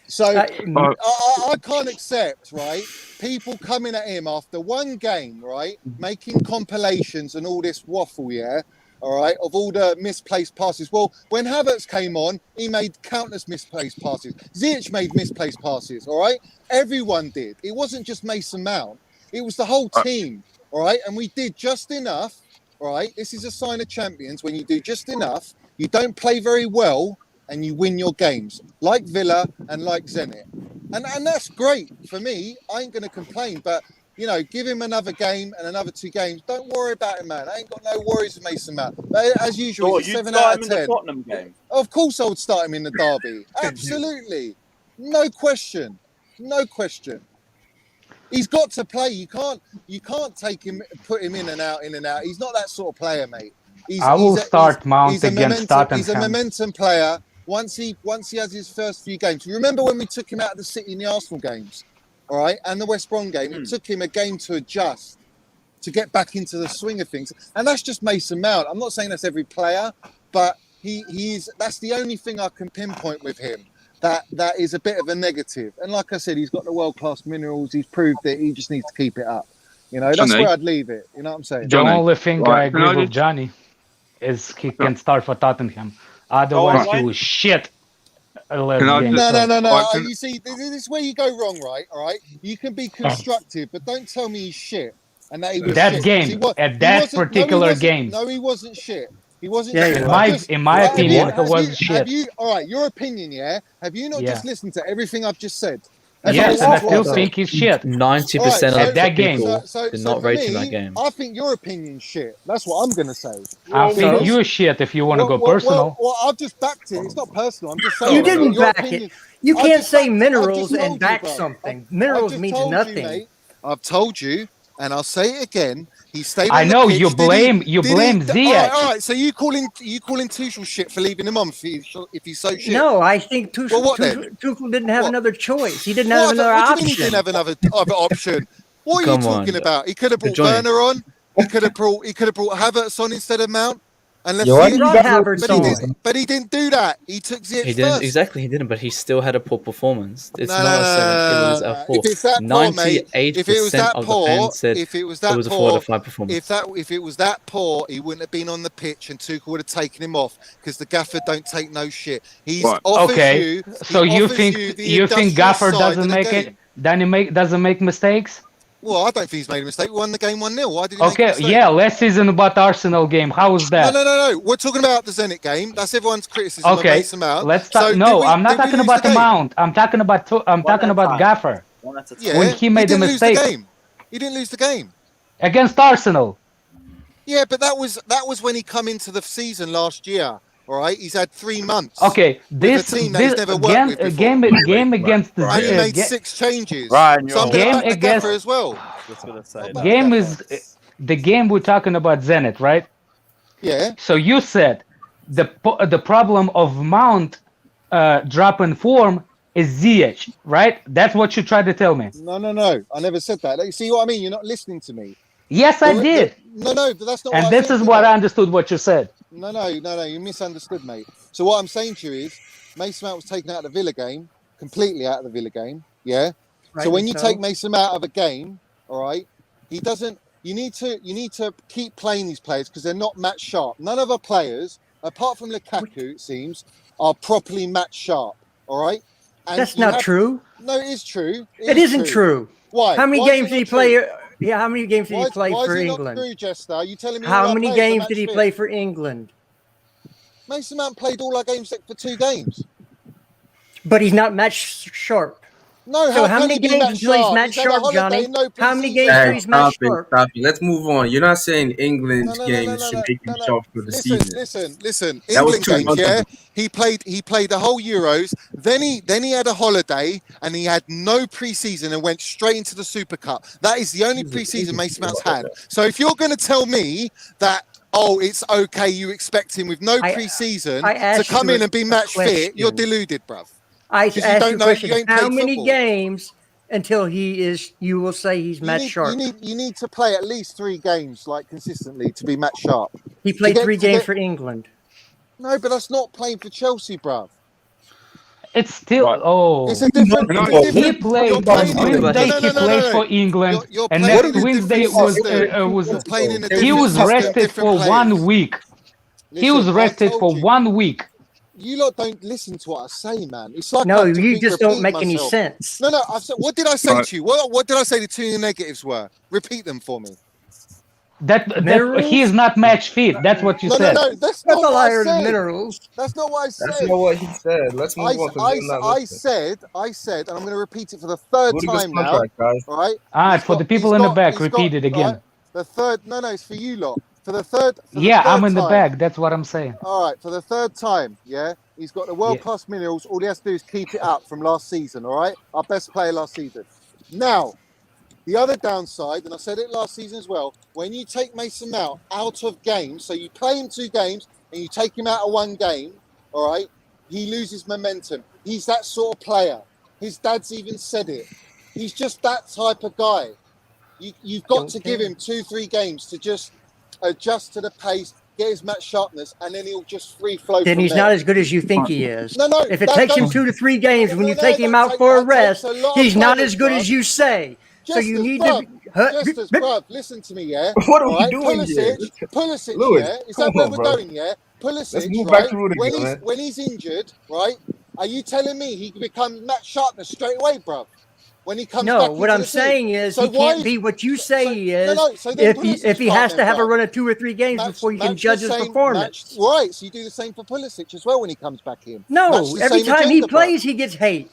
So I can't accept, right, people coming at him after one game, right, making compilations and all this waffle, yeah, all right, of all the misplaced passes. Well, when Havertz came on, he made countless misplaced passes. Ziyech made misplaced passes, all right? Everyone did. It wasn't just Mason Mount. It was the whole team, all right? And we did just enough, all right? This is a sign of champions. When you do just enough, you don't play very well, and you win your games, like Villa and like Zenit. And that's great for me. I ain't going to complain, but, you know, give him another game and another 2 games. Don't worry about him, man. I ain't got no worries with Mason Mount. But as usual, he's a 7 out of 10. The Tottenham game. Of course I would start him in the derby. Absolutely. No question. No question. He's got to play. You can't take him, put him in and out. He's not that sort of player, mate. I will start Mount against Tottenham. He's a momentum player. Once he has his first few games. Remember when we took him out of the City in the Arsenal games, all right, and the West Brom game? It took him a game to adjust, to get back into the swing of things. And that's just Mason Mount. I'm not saying that's every player, but that's the only thing I can pinpoint with him. That is a bit of a negative. And like I said, he's got the world-class minerals. He's proved it. He just needs to keep it up. You know, that's where I'd leave it. You know what I'm saying? The only thing I agree with Johnny is he can start for Tottenham. Otherwise, he was shit. No. You see, this is where you go wrong, right? All right. You can be constructive, but don't tell me he's shit. And that he was that shit. game, at that particular game. No, he wasn't shit. He wasn't. Yeah, shit. In my opinion, it was shit. All right, your opinion, yeah. Have you not just listened to everything I've just said? Yes, and I still think he's shit. 90% of that game did not rate him that game. I think your opinion's shit. That's what I'm going to say. I think you're shit if you want to go personal. Well, I've just backed it. It's not personal. I'm just saying. You didn't back opinion, it. You can't say minerals I just and back told you, something. Minerals means nothing. mate, I've told you, and I'll say it again. He stayed. I know you blame Ziyech. All right, so you calling Tuchel shit for leaving him on if he's so shit? No, I think Tuchel didn't have another choice. He didn't have another what option. Do you mean he didn't have another option? What are you talking about? He could have brought Johnny. Werner on. He could have brought Havertz on instead of Mount. And He brought Havertz on. but he didn't do that. He took Ziyech He didn't first. exactly. He didn't, but he still had a poor performance. It's not a 7. It was a 4. If it's that poor, mate, if it was that of poor, the fans said if it was that it was a poor, 4 to 5 performance. if it was that poor, he wouldn't have been on the pitch, and Tuchel would have taken him off because the gaffer don't take no shit. He's offers you. So you think Gaffer doesn't make it? Doesn't make mistakes? Well, I don't think he's made a mistake. We won the game 1-0. Why did he make a mistake? Yeah, last season about Arsenal game. How was that? No. We're talking about the Zenit game. That's everyone's criticism of Mason Mount. Let's talk. I'm not talking about the Mount. I'm talking about Gaffer. Yeah, when he made a mistake. He didn't lose the game against Arsenal. Yeah, but that was when he come into the season last year. All right, he's had 3 months. Okay, this game against the and he made 6 changes. Right, so I'm going to back the Gaffer as well. The game we're talking about Zenit, right? Yeah. So you said the problem of Mount dropping form is Ziyech, right? That's what you tried to tell me. No. I never said that. You see what I mean? You're not listening to me. Yes, I did. No, that's not. And this is what I understood what you said. No, you misunderstood, mate. So what I'm saying to you is, Mason Mount was taken out of the Villa game, completely out of the Villa game. Yeah. So when you take Mason Mount out of a game, all right, he doesn't. You need to keep playing these players because they're not match sharp. None of our players, apart from Lukaku, it seems, are properly match sharp. All right. And That's you not have- true. No, it is true. It isn't true. Why? How many Why is games it did he not play? true? Yeah, how many games did he play Why for is it England? not true, Jester? Are you telling me all How our many players are games match did he fit? play for England? Mason Mount played all our games except for 2 games. But he's not match sharp. No, So how can many he be games match until he's sharp? match He's had a sharp, holiday, Johnny? no How many preseason. games until Hey, he's match stop it, sharp? stop it. Let's move on. You're not saying England's games should make him sharp for the season. Listen. That was England 2 games, months yeah. ago. He played the whole Euros. Then he had a holiday and he had no preseason and went straight into the Super Cup. That is the only preseason Mason Mount's had. So if you're going to tell me that, oh, it's okay, you expect him with no preseason I to asked come you in and be a match fit, you're question. deluded, bruv. I Because asked you a question. you ain't How played many football. games until you will say he's match sharp? You need to play at least 3 games like consistently to be match sharp. He played 3 games for England. No, but that's not playing for Chelsea, bruv. It's still It's a different. He played on Wednesday. He played for England, and next Wednesday was he was rested for 1 week. He was rested for 1 week. You lot don't listen to what I say, man. It's like No, I have to you just don't repeat make any myself. sense. No, I've said. What did I say Right. to you? What did I say the 2 negatives were? Repeat them for me. That he is not match fit. That's what you said. No, that's not all what I I heard is said. minerals. That's not what I said. That's not what he said. Let's move on. 'cause we're not listening. I said, and I'm going to repeat it for the 3rd Rudiger's time now. contract, guys. All right. All right, for the people in the back, he's repeat got- it again. right, the 3rd. No, it's for you lot. For the third. Yeah, I'm third in the time. back. That's what I'm saying. All right, for the 3rd time, yeah, he's got the world-class minerals. All he has to do is keep it up from last season, all right? Our best player last season. Now, the other downside, and I said it last season as well, when you take Mason Mount out of games, so you play him 2 games and you take him out of 1 game, all right, he loses momentum. He's that sort of player. His dad's even said it. He's just that type of guy. You've got to give him 2-3 games to just adjust to the pace, get his match sharpness, and then he'll just free flow. Then from he's there. not as good as you think he is. No. If it that takes him goes- 2 to 3 games, when you No, take him that out take- for a that takes rest, a lot of he's not players, as good bruv. as you say. So you need to. Bruv, listen to me, yeah? What are All we right, doing here? Pulisic, Lewis, yeah? Is come that where on, we're bro. going, yeah? Pulisic, Let's move right? back to Rudiger, man. When he's injured, right? Are you telling me he can become match sharpness straight away, bruv? When he comes back No, into what I'm the team? saying is So he why can't is- be what you say he is. so then if Pulisic's he has part to have a then, run of 2 or 3 games before you can match judge the his same- performance. Right, so you do the same for Pulisic as well when he comes back in. No, Match the every same time he agenda, bruv. plays, he gets hate.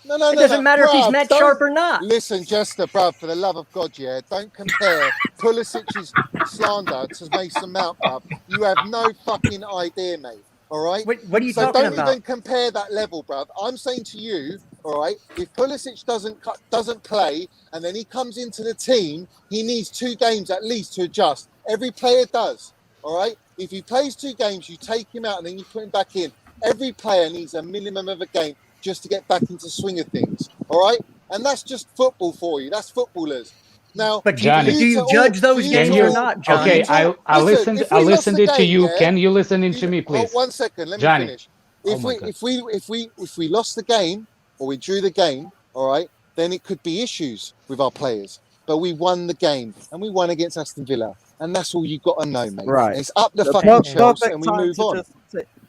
No, It doesn't matter if he's bruv, match don't- sharp or not. Listen, Jester, bruv, for the love of God, yeah, don't compare Pulisic's slander to Mason Mount, bruv. You have no fucking idea, mate. All right? What are you so talking don't about? even compare that level, bruv. I'm saying to you, all right, if Pulisic doesn't play and then he comes into the team, he needs 2 games at least to adjust. Every player does, all right? If he plays 2 games, you take him out and then you put him back in. Every player needs a minimum of a game just to get back into swing of things, all right? And that's just football for you. That's footballers. Now, But Johnny, do you judge those games or not, Johnny? Okay, I listened. I listened to you. Can you listen to me, please? 1 second, let me Johnny. finish. Oh If my God. if we lost the game or we drew the game, all right, then it could be issues with our players. But we won the game and we won against Aston Villa, and that's all you got to know, mate. Right. It's up the The fucking perfect Chelsea, and we time move to on.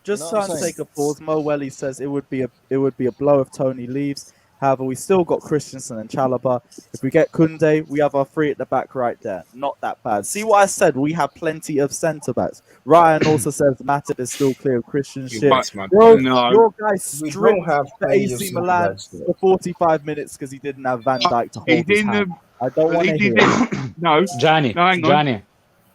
Just You know try what I'm and saying? take a pause. Mo Welly says it would be a blow if Tony leaves. However, we still got Christensen and Chalobah. If we get Koundé, we have our 3 at the back right there. Not that bad. See what I said? We have plenty of centre backs. Ryan also says Matip is still clear of Christian shit. Bro, No. your guy We stripped don't have the plenty of AC centre Milan backs there. for 45 minutes because he didn't have Van Dijk to He hold his didn't hand. have- I don't want to he hear it. didn't. No, Johnny, no, hang on. Johnny.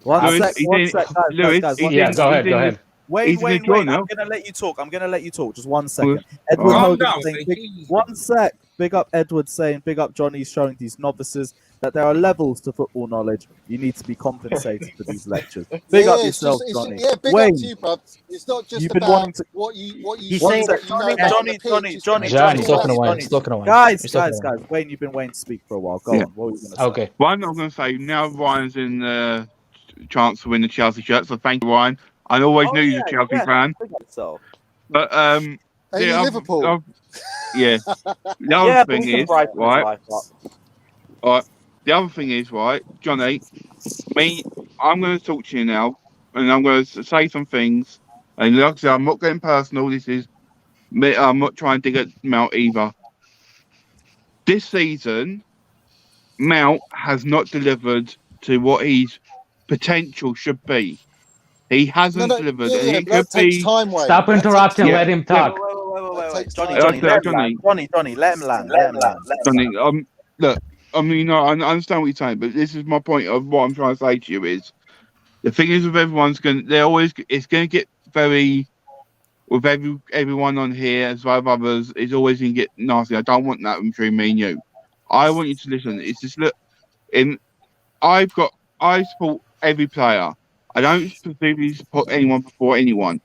One Lewis, sec, he one didn't- sec, Lewis, guys, he one Yeah, sec. go ahead. Go ahead. Wayne, He's Wayne, the Wayne, joiner. I'm gonna let you talk. I'm gonna let you talk. Just 1 second. Calm Edward Hogan down, saying, Wayne. one sec. Big up Edward saying, big up Johnny showing these novices that there are levels to football knowledge. You need to be compensated for these lectures. Big up it's yourself, just- Johnny. yeah, big Wayne, up to you, bruv. It's not just you've been about wanting to. what you He's One saying sec, that you know Johnny, about Johnny, the pitch. Johnny, It's Johnny, about Johnny, He's what talking you- away. Johnny. He's talking away. Guys, He's talking guys, away. guys. Wayne, you've been waiting to speak for a while. Go Yeah. on. What were you gonna say? Okay. One, I'm going to say now Ryan's in the chance to win the Chelsea shirt, so thank you, Ryan. I always Oh, knew you yeah, were a Chelsea yeah. fan, Big up yourself. but Are you yeah, Liverpool? yeah. The Yeah, other but we thing can is, brighten his right? life up. Right. The other thing is, right, Johnny. I'm going to talk to you now, and I'm going to say some things. And like I said, I'm not getting personal. This is I'm not trying to dig at Mount either. This season, Mount has not delivered to what his potential should be. He hasn't delivered, and it but that could takes be. time, Wayne. Stop That takes interrupting. time. Let him talk. Wait. Johnny, Johnny, let him Johnny. land. Johnny, let him land. Let him land. Johnny, look, I mean, I understand what you're saying, but this is my point of what I'm trying to say to you is the thing is with everyone's going. It's going to get very with everyone on here as well as others. It's always going to get nasty. I don't want that between me and you. I want you to listen. It's just look. I support every player. I don't specifically support anyone before anyone.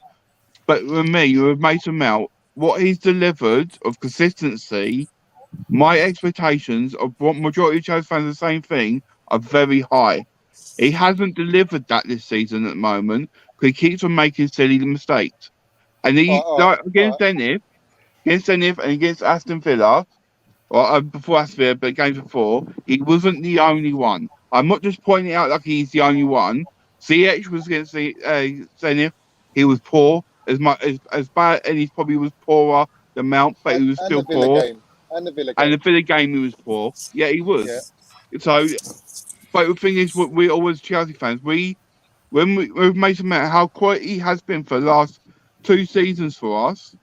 But with me, with Mason Mount, what he's delivered of consistency, my expectations of what majority of Chelsea fans are the same thing are very high. He hasn't delivered that this season at the moment because he keeps on making silly mistakes. And against Zenit and against Aston Villa, or before Aston Villa, but games before, he wasn't the only one. I'm not just pointing out like he's the only one. CH was against the Zenit. He was poor as bad, and he probably was poorer than Mount, but he was still poor. And the Villa game. And the Villa game, he was poor. Yeah, he was. Yeah. So, but the thing is, we always Chelsea fans. With Mason Mount, how quality he has been for the last 2 seasons for us,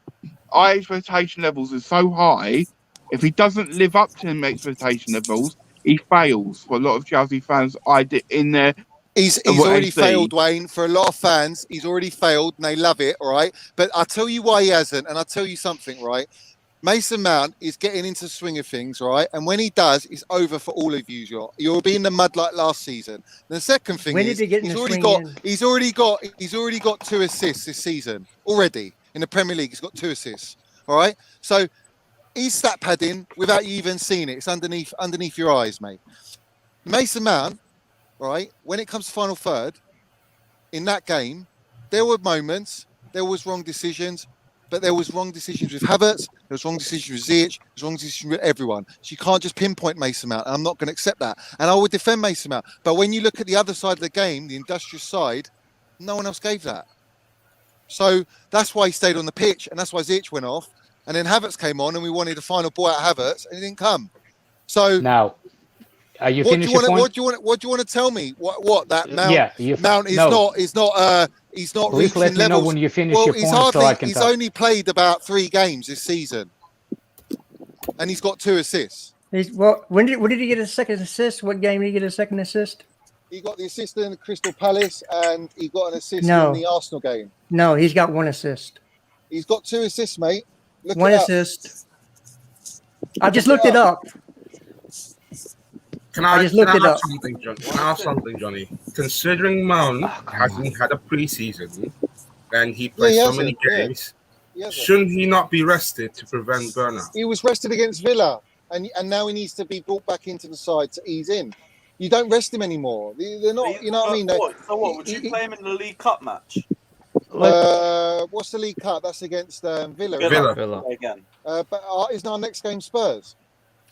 our expectation levels are so high. If he doesn't live up to them expectation levels, he fails for a lot of Chelsea fans. In there. He's already failed, Wayne. For a lot of fans, he's already failed, and they love it, all right? But I'll tell you why he hasn't, and I'll tell you something, right? Mason Mount is getting into the swing of things, right? And when he does, it's over for all of you. You'll be in the mud like last season. And the second thing is, he's already got 2 assists this season already in the Premier League. He's got 2 assists, all right? So he's stat padding without you even seeing it. It's underneath your eyes, mate. Mason Mount. Right, when it comes to final third, in that game, there were moments, there was wrong decisions, but there was wrong decisions with Havertz, there was wrong decisions with Ziyech, there was wrong decisions with everyone. So you can't just pinpoint Mason Mount, and I'm not going to accept that. And I would defend Mason Mount. But when you look at the other side of the game, the industrious side, no one else gave that. So that's why he stayed on the pitch, and that's why Ziyech went off. And then Havertz came on, and we wanted a final ball out of Havertz, and he didn't come. So now, what do you want to tell me? What that Mount? Yeah, Mount is not. He's not Please let me know when you finish your point, so I can he's talk. only played about 3 games this season, and he's got 2 assists. When did he get his second assist? What game did he get his second assist? He got the assist in Crystal Palace, and he got an assist in the Arsenal game. No, he's got 1 assist. He's got 2 assists, mate. Look 1 assist. I just looked it up. Can I ask something, Johnny? Considering Mount hasn't had a preseason and he played so many games, shouldn't he not be rested to prevent burnout? He was rested against Villa, and now he needs to be brought back into the side to ease in. You don't rest him anymore. They're not. You know what I mean? So what? Would you play him in the League Cup match? What's the League Cup? That's against Villa. Villa again. But isn't our next game Spurs?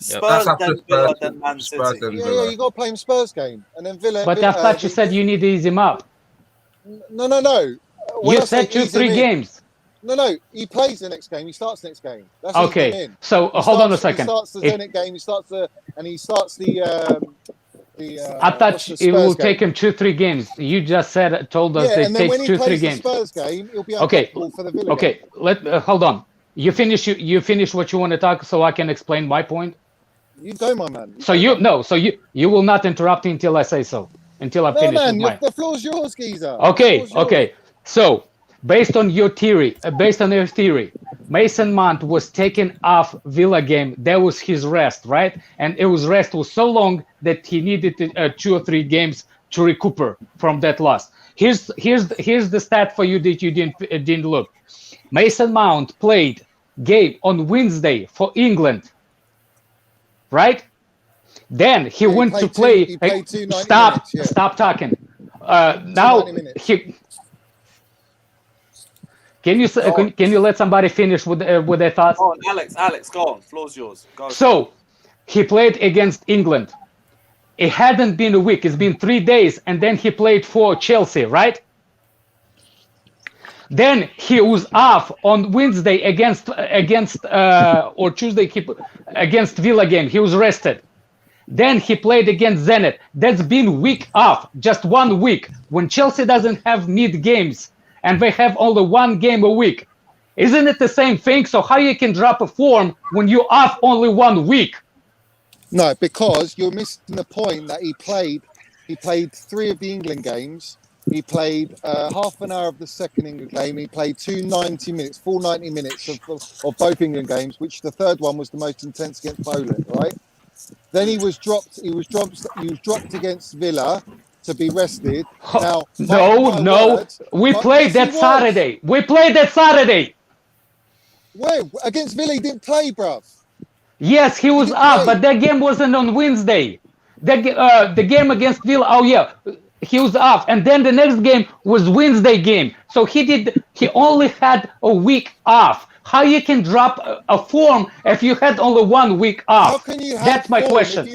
Spurs, then Villa, then Man City. Yeah, you got to play him Spurs game, and then Villa. But I thought you said you need to ease him up. No. You said 2-3 games. No. He plays the next game. He starts the next game. That's okay. So hold on a second. He starts the Zenit game. He starts the. I thought it will take him 2-3 games. You just told us it takes 2-3 games. Spurs game, he'll be okay. For the Villa okay. Game. Hold on. You finish what you want to talk, so I can explain my point. You go, my man. So you will not interrupt until I say so. Until I finish with mine. The floor's yours, geezer. Okay. So based on your theory, Mason Mount was taken off Villa game. That was his rest, right? And rest was so long that he needed 2 or 3 games to recuperate from that loss. Here's the stat for you that you didn't look. Mason Mount played game on Wednesday for England, right? Then he went to play. Stop talking. Now he. Can you let somebody finish with their thoughts? Go on, Alex, go on. Floor's yours. Go. So he played against England. It hadn't been a week. It's been 3 days, and then he played for Chelsea, right? Then he was off on Wednesday against or Tuesday against Villa game. He was rested. Then he played against Zenit. That's been week off, just 1 week. When Chelsea doesn't have mid games and they have only 1 game a week, isn't it the same thing? So how you can drop a form when you're off only 1 week? No, because you're missing the point that he played 3 of the England games. He played half an hour of the second England game. He played full 90 minutes of both England games, which the third one was the most intense against Poland, right? Then he was dropped against Villa to be rested. Now, we played that Saturday. We played that Saturday. Where? Against Villa, he didn't play, bruv. Yes, he was up, but that game wasn't on Wednesday. The game against Villa, he was off. And then the next game was Wednesday game. So he only had a week off. How you can drop a form if you had only 1 week off? How can you have That's my form question.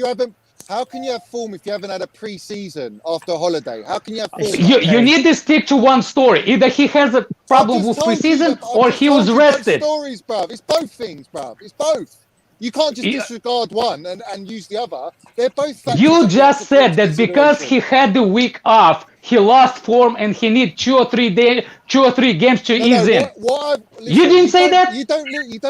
How can you have form if you haven't had a pre-season after a holiday? How can you have form? You need to stick to one story. Either he has a problem with pre-season or he was rested. Stories, bruv. It's both things, bruv. It's both. You can't just disregard one and use the other. They're both factors. You just said that because he had the week off, he lost form and he need 2 or 3 games to ease in. You didn't say that? You don't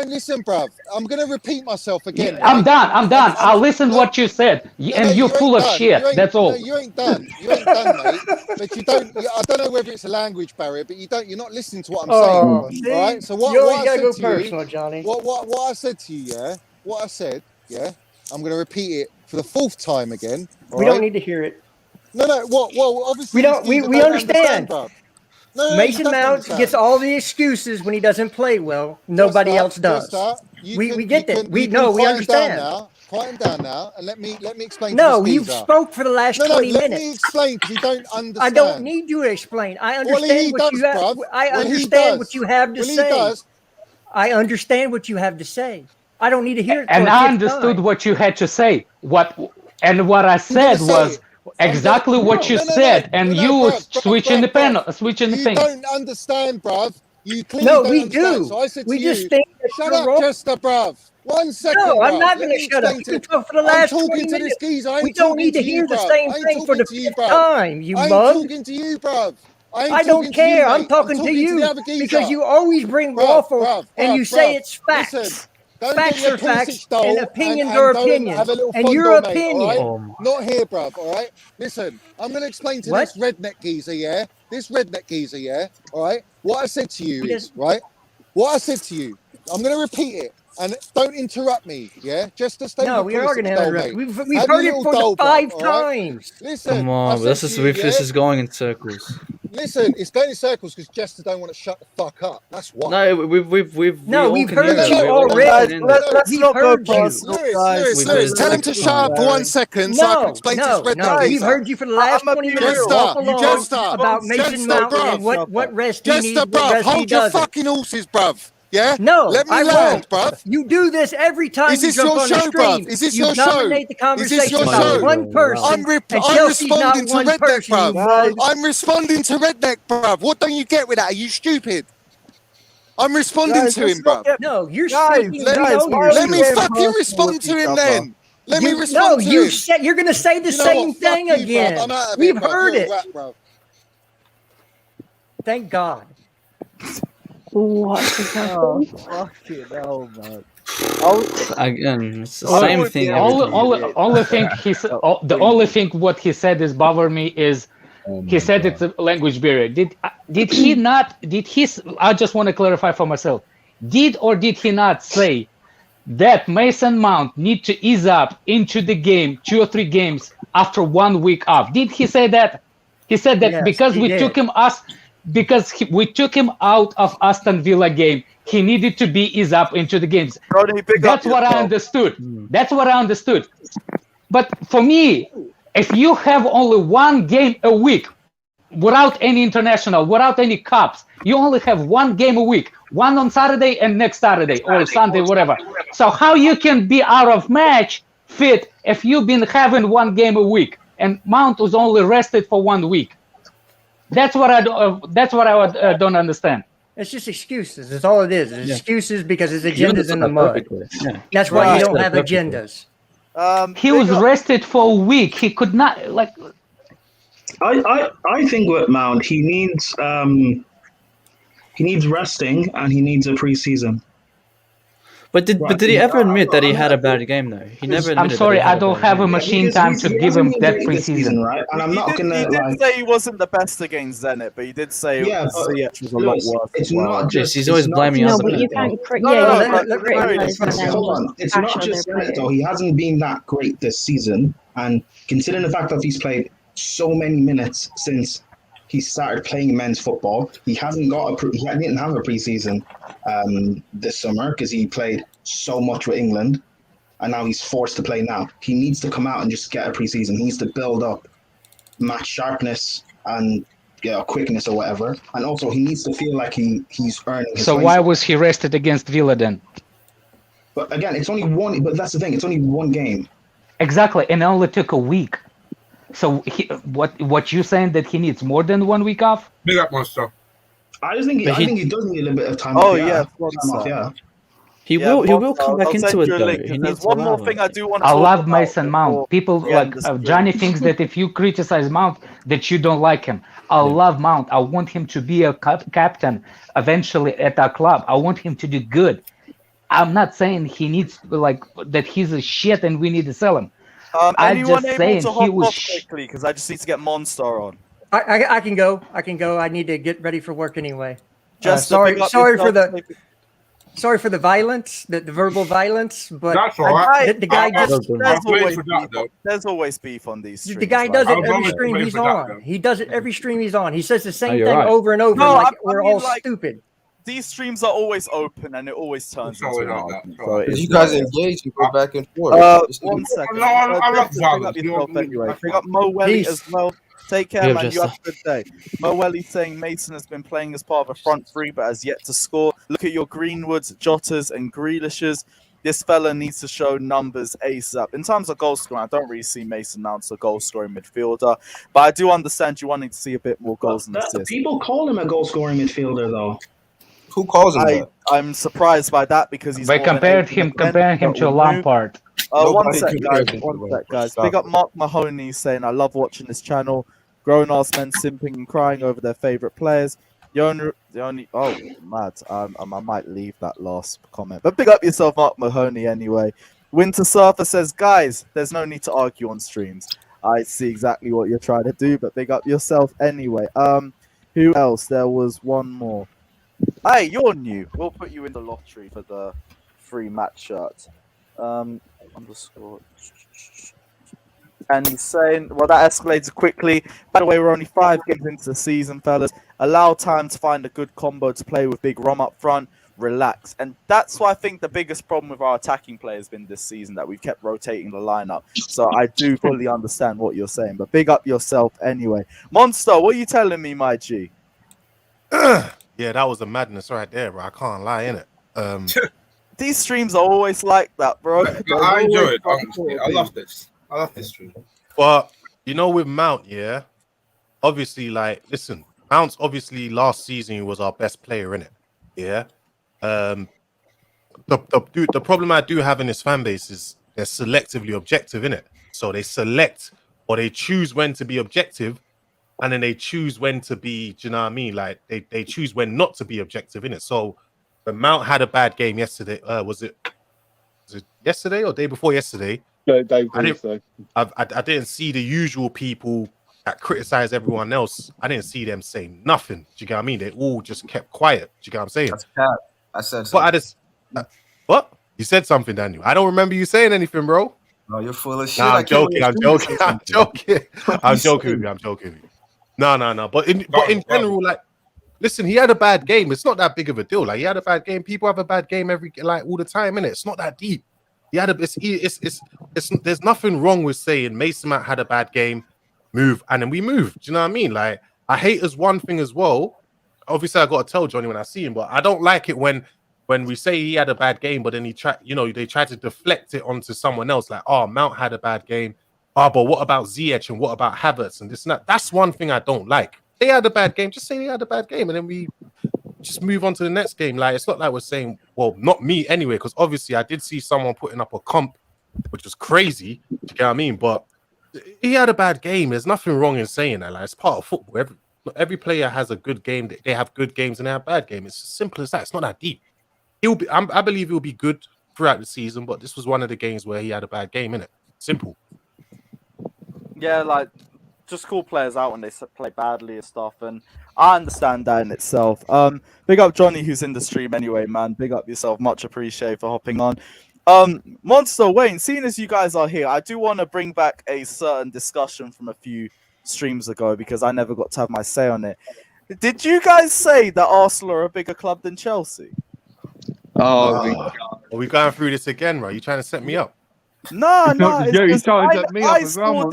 listen, bruv. I'm going to repeat myself again. I'm done. I'll listen to what you said. And you're full of shit. That's all. No, you ain't done. You ain't done, mate. But you don't. I don't know whether it's a language barrier, but you're not listening to what I'm saying. All right. So what I said to you, Johnny. What I said to you, I'm going to repeat it for the 4th time again. We don't need to hear it. No. Well, obviously we understand. No, Mason Mount gets all the excuses when he doesn't play well. Nobody else does. We get that. We understand. Quiet down now, and let me explain. No, you've spoke for the last 20 minutes. Let me explain because you don't understand. I don't need you to explain. I understand I understand what you have to say. I understand what you have to say. I don't need to hear it. And I understood what you had to say. What I said was exactly what you said, and you were switching the thing. You don't understand, bruv. You clearly don't understand. So I said to you, just think shut up, Chester, bruv. 1 second. No, I'm not going to shut up. You talk for the last 20 minutes. We don't need to hear the same thing for the 5th time, you mug. I'm talking to you, bruv. I don't care. I'm talking to you because you always bring waffle and you say it's facts. Facts are facts and opinions are opinions. And your opinion. Right? Not here, bruv, all right? Listen, I'm going to explain to this redneck geezer, yeah? All right? What I said to you is, right? What I said to you, I'm going to repeat it. And don't interrupt me, yeah? Just to stay. No, we are going to interrupt. We've heard it for 5 times. Listen, come on, this is going in circles. Listen, it's going in circles because Jester don't want to shut the fuck up. That's why. No, we've heard you already. Let's not go past Lewis, tell him to shut up for 1 second so I can explain to this redneck. We've heard you for the last 20 minutes about Mason Mount and what rest he needs. Jester, bruv, hold your fucking horses, bruv. Yeah? No, let me land, bruv. You do this every time you jump on the stream. Bruv? Is this your show? Dominate the conversation about one person. I'm responding to redneck, bruv. I'm responding to redneck, bruv. What don't you get with that? Are you stupid? I'm responding to him, bruv. No, you're speaking. Let me fucking respond to him then. Let me respond to him. You're going to say the same thing again. We've heard it. Thank God. What the hell? Fucking hell, man. Again, it's the same thing. The only thing what he said is bother me is he said it's a language barrier. Did he not? I just want to clarify for myself. Did or did he not say that Mason Mount need to ease up into the game 2 or 3 games after 1 week off? Did he say that? He said that because we took him we took him out of Aston Villa game. He needed to be eased up into the games. That's what I understood. That's what I understood. But for me, if you have only 1 game a week without any international, without any cups, you only have 1 game a week, one on Saturday and next Saturday or Sunday, whatever. So how you can be out of match fit if you've been having 1 game a week and Mount was only rested for 1 week? That's what I don't understand. It's just excuses. That's all it is. It's Yeah. excuses because his You agenda's in understood the that mud. perfectly. Yeah. That's why Right. you don't Understood have it perfectly. agendas. He was rested for a week. He could not like. I think with Mount, he needs resting and he needs a preseason. But did he ever admit that he had a bad game though? He never admitted. I'm sorry, that he had I don't a bad have a game. machine time to give him that preseason. Right? And I'm not He gonna did say he wasn't the best against Zenit, but he did say Yeah, but Ziyech was a Lewis, lot worse. it's as well. not just. He's always it's not blaming just other No, but you Zenit, can't. though. Criticize and then Hold on. It's not bash just other Zenit, though. players. He hasn't been that great this season, and considering the fact that he's played so many minutes since he started playing men's football, he hasn't got he didn't have a preseason this summer because he played so much with England, and now he's forced to play now. He needs to come out and just get a preseason. He needs to build up match sharpness and quickness or whatever, and also he needs to feel like he's earning his So place. why was he rested against Villa then? But again, it's only one. But that's the thing. It's only one game. Exactly, and it only took a week. So what you saying that he needs more than 1 week off? Big up, Monster. I just think he does need a little bit of time. Oh off, yeah, time off, yeah. He Yeah, will come back I'll into send it you a though. link, 'cause He there's needs to one more allow thing it. I do want to I talk love about Mason Mount. before People we like end the Johnny stream. thinks that if you criticize Mount, that you don't like him. I love Mount. I want him to be a captain eventually at our club. I want him to do good. I'm not saying he needs that he's a shit and we need to sell him. I'm Anyone just able saying to he hop was. off quickly because I just need to get Monster on. I can go. I can go. I need to get ready for work anyway. Just to sorry pick up for yourself, the sorry for the violence, the verbal violence, but That's all right. the guy just There's always beef on these streams. the guy right? does it was every always stream waiting he's for that, on. though. He does it every stream he's on. He says the same you're thing right. over and over. No, like I we're mean, all like, stupid. These streams are always open and it always turns into an argument. So it is You guys what it is. engage and go back and forth. One second. No, I love Big violence. up yourself No, anyway. that's Big up Mo Welly as well. Take care, Big up, man. You Jester. have a good day. Mo Welly saying Mason has been playing as part of a front three but has yet to score. Look at your Greenwoods, Jotters, and Grealishes. This fella needs to show numbers ASAP. In terms of goal scoring, I don't really see Mason Mount as a goal scoring midfielder, but I do understand you wanting to see a bit more goals and assists. People call him a goal scoring midfielder, though. Who calls him that? I'm surprised by that because he's They more than compared 80 him again, comparing him but to we'll move. Lampard. One Nobody sec, compares guys. him to One sec, Lampard. guys. Stop Big up it. Mark Mahoney saying, I love watching this channel. Grown ass men simping and crying over their favourite players. The only oh, mad. I might leave that last comment. But big up yourself, Mark Mahoney, anyway. Winter Surfer says, guys, there's no need to argue on streams. I see exactly what you're trying to do, but big up yourself anyway. Who else? There was one more. Hey, you're new. We'll put you in the lottery for the free match shirt. Underscore. And he's saying, well, that escalates quickly. By the way, we're only 5 games into the season, fellas. Allow time to find a good combo to play with Big Rom up front. Relax. And that's why I think the biggest problem with our attacking play has been this season, that we've kept rotating the lineup. So I do fully understand what you're saying, but big up yourself anyway. Monster, what are you telling me, my G? Yeah, that was a madness right there, bro. I can't lie, innit? These streams are always like that, bro. I enjoy it, honestly. I love this. I love this stream. But you know, with Mount, yeah, obviously, like, listen, Mount's obviously last season he was our best player in it. Yeah. The problem I do have in this fan base is they're selectively objective in it. So they select or they choose when to be objective, and then they choose when to be, do you know what I mean? Like they choose when not to be objective in it. So the Mount had a bad game yesterday. Was it yesterday or day before yesterday? I didn't see the usual people that criticize everyone else. I didn't see them saying nothing. Do you get what I mean? They all just kept quiet. Do you get what I'm saying? That's cat. I said But something. what? You said something, Daniel. I don't remember you saying anything, bro. No, you're full of shit. Nah, I I'm can't joking. even I'm see joking. you I'm say joking. something. I'm joking with you. I'm joking with you. No. But in general, like, listen, he had a bad game. It's not that big of a deal. Like, he had a bad game. People have a bad game all the time, innit? It's not that deep. He had there's nothing wrong with saying Mason Mount had a bad game, move, and then we moved. Do you know what I mean? Like, I hate as one thing as well. Obviously, I got to tell Johnny when I see him, but I don't like it when we say he had a bad game, but then they try to deflect it onto someone else. Like, oh, Mount had a bad game. Oh, but what about Ziyech and what about Havertz and this and that? That's one thing I don't like. They had a bad game. Just say they had a bad game, and then we just move on to the next game. Like, it's not like we're saying, well, not me anyway, because obviously I did see someone putting up a comp, which was crazy. Do you get what I mean? But he had a bad game. There's nothing wrong in saying that. Like, it's part of football. Every player has a good game. They have good games and they have bad games. It's as simple as that. It's not that deep. I believe he'll be good throughout the season, but this was one of the games where he had a bad game, innit? Simple. Yeah, like, just call players out when they play badly and stuff, and I understand that in itself. Big up Johnny, who's in the stream anyway, man. Big up yourself. Much appreciated for hopping on. Monster Wayne, seeing as you guys are here, I do want to bring back a certain discussion from a few streams ago because I never got to have my say on it. Did you guys say that Arsenal are a bigger club than Chelsea? Oh, are we going through this again, bro? You trying to set me up? No, Yeah, you trying to set me up as well,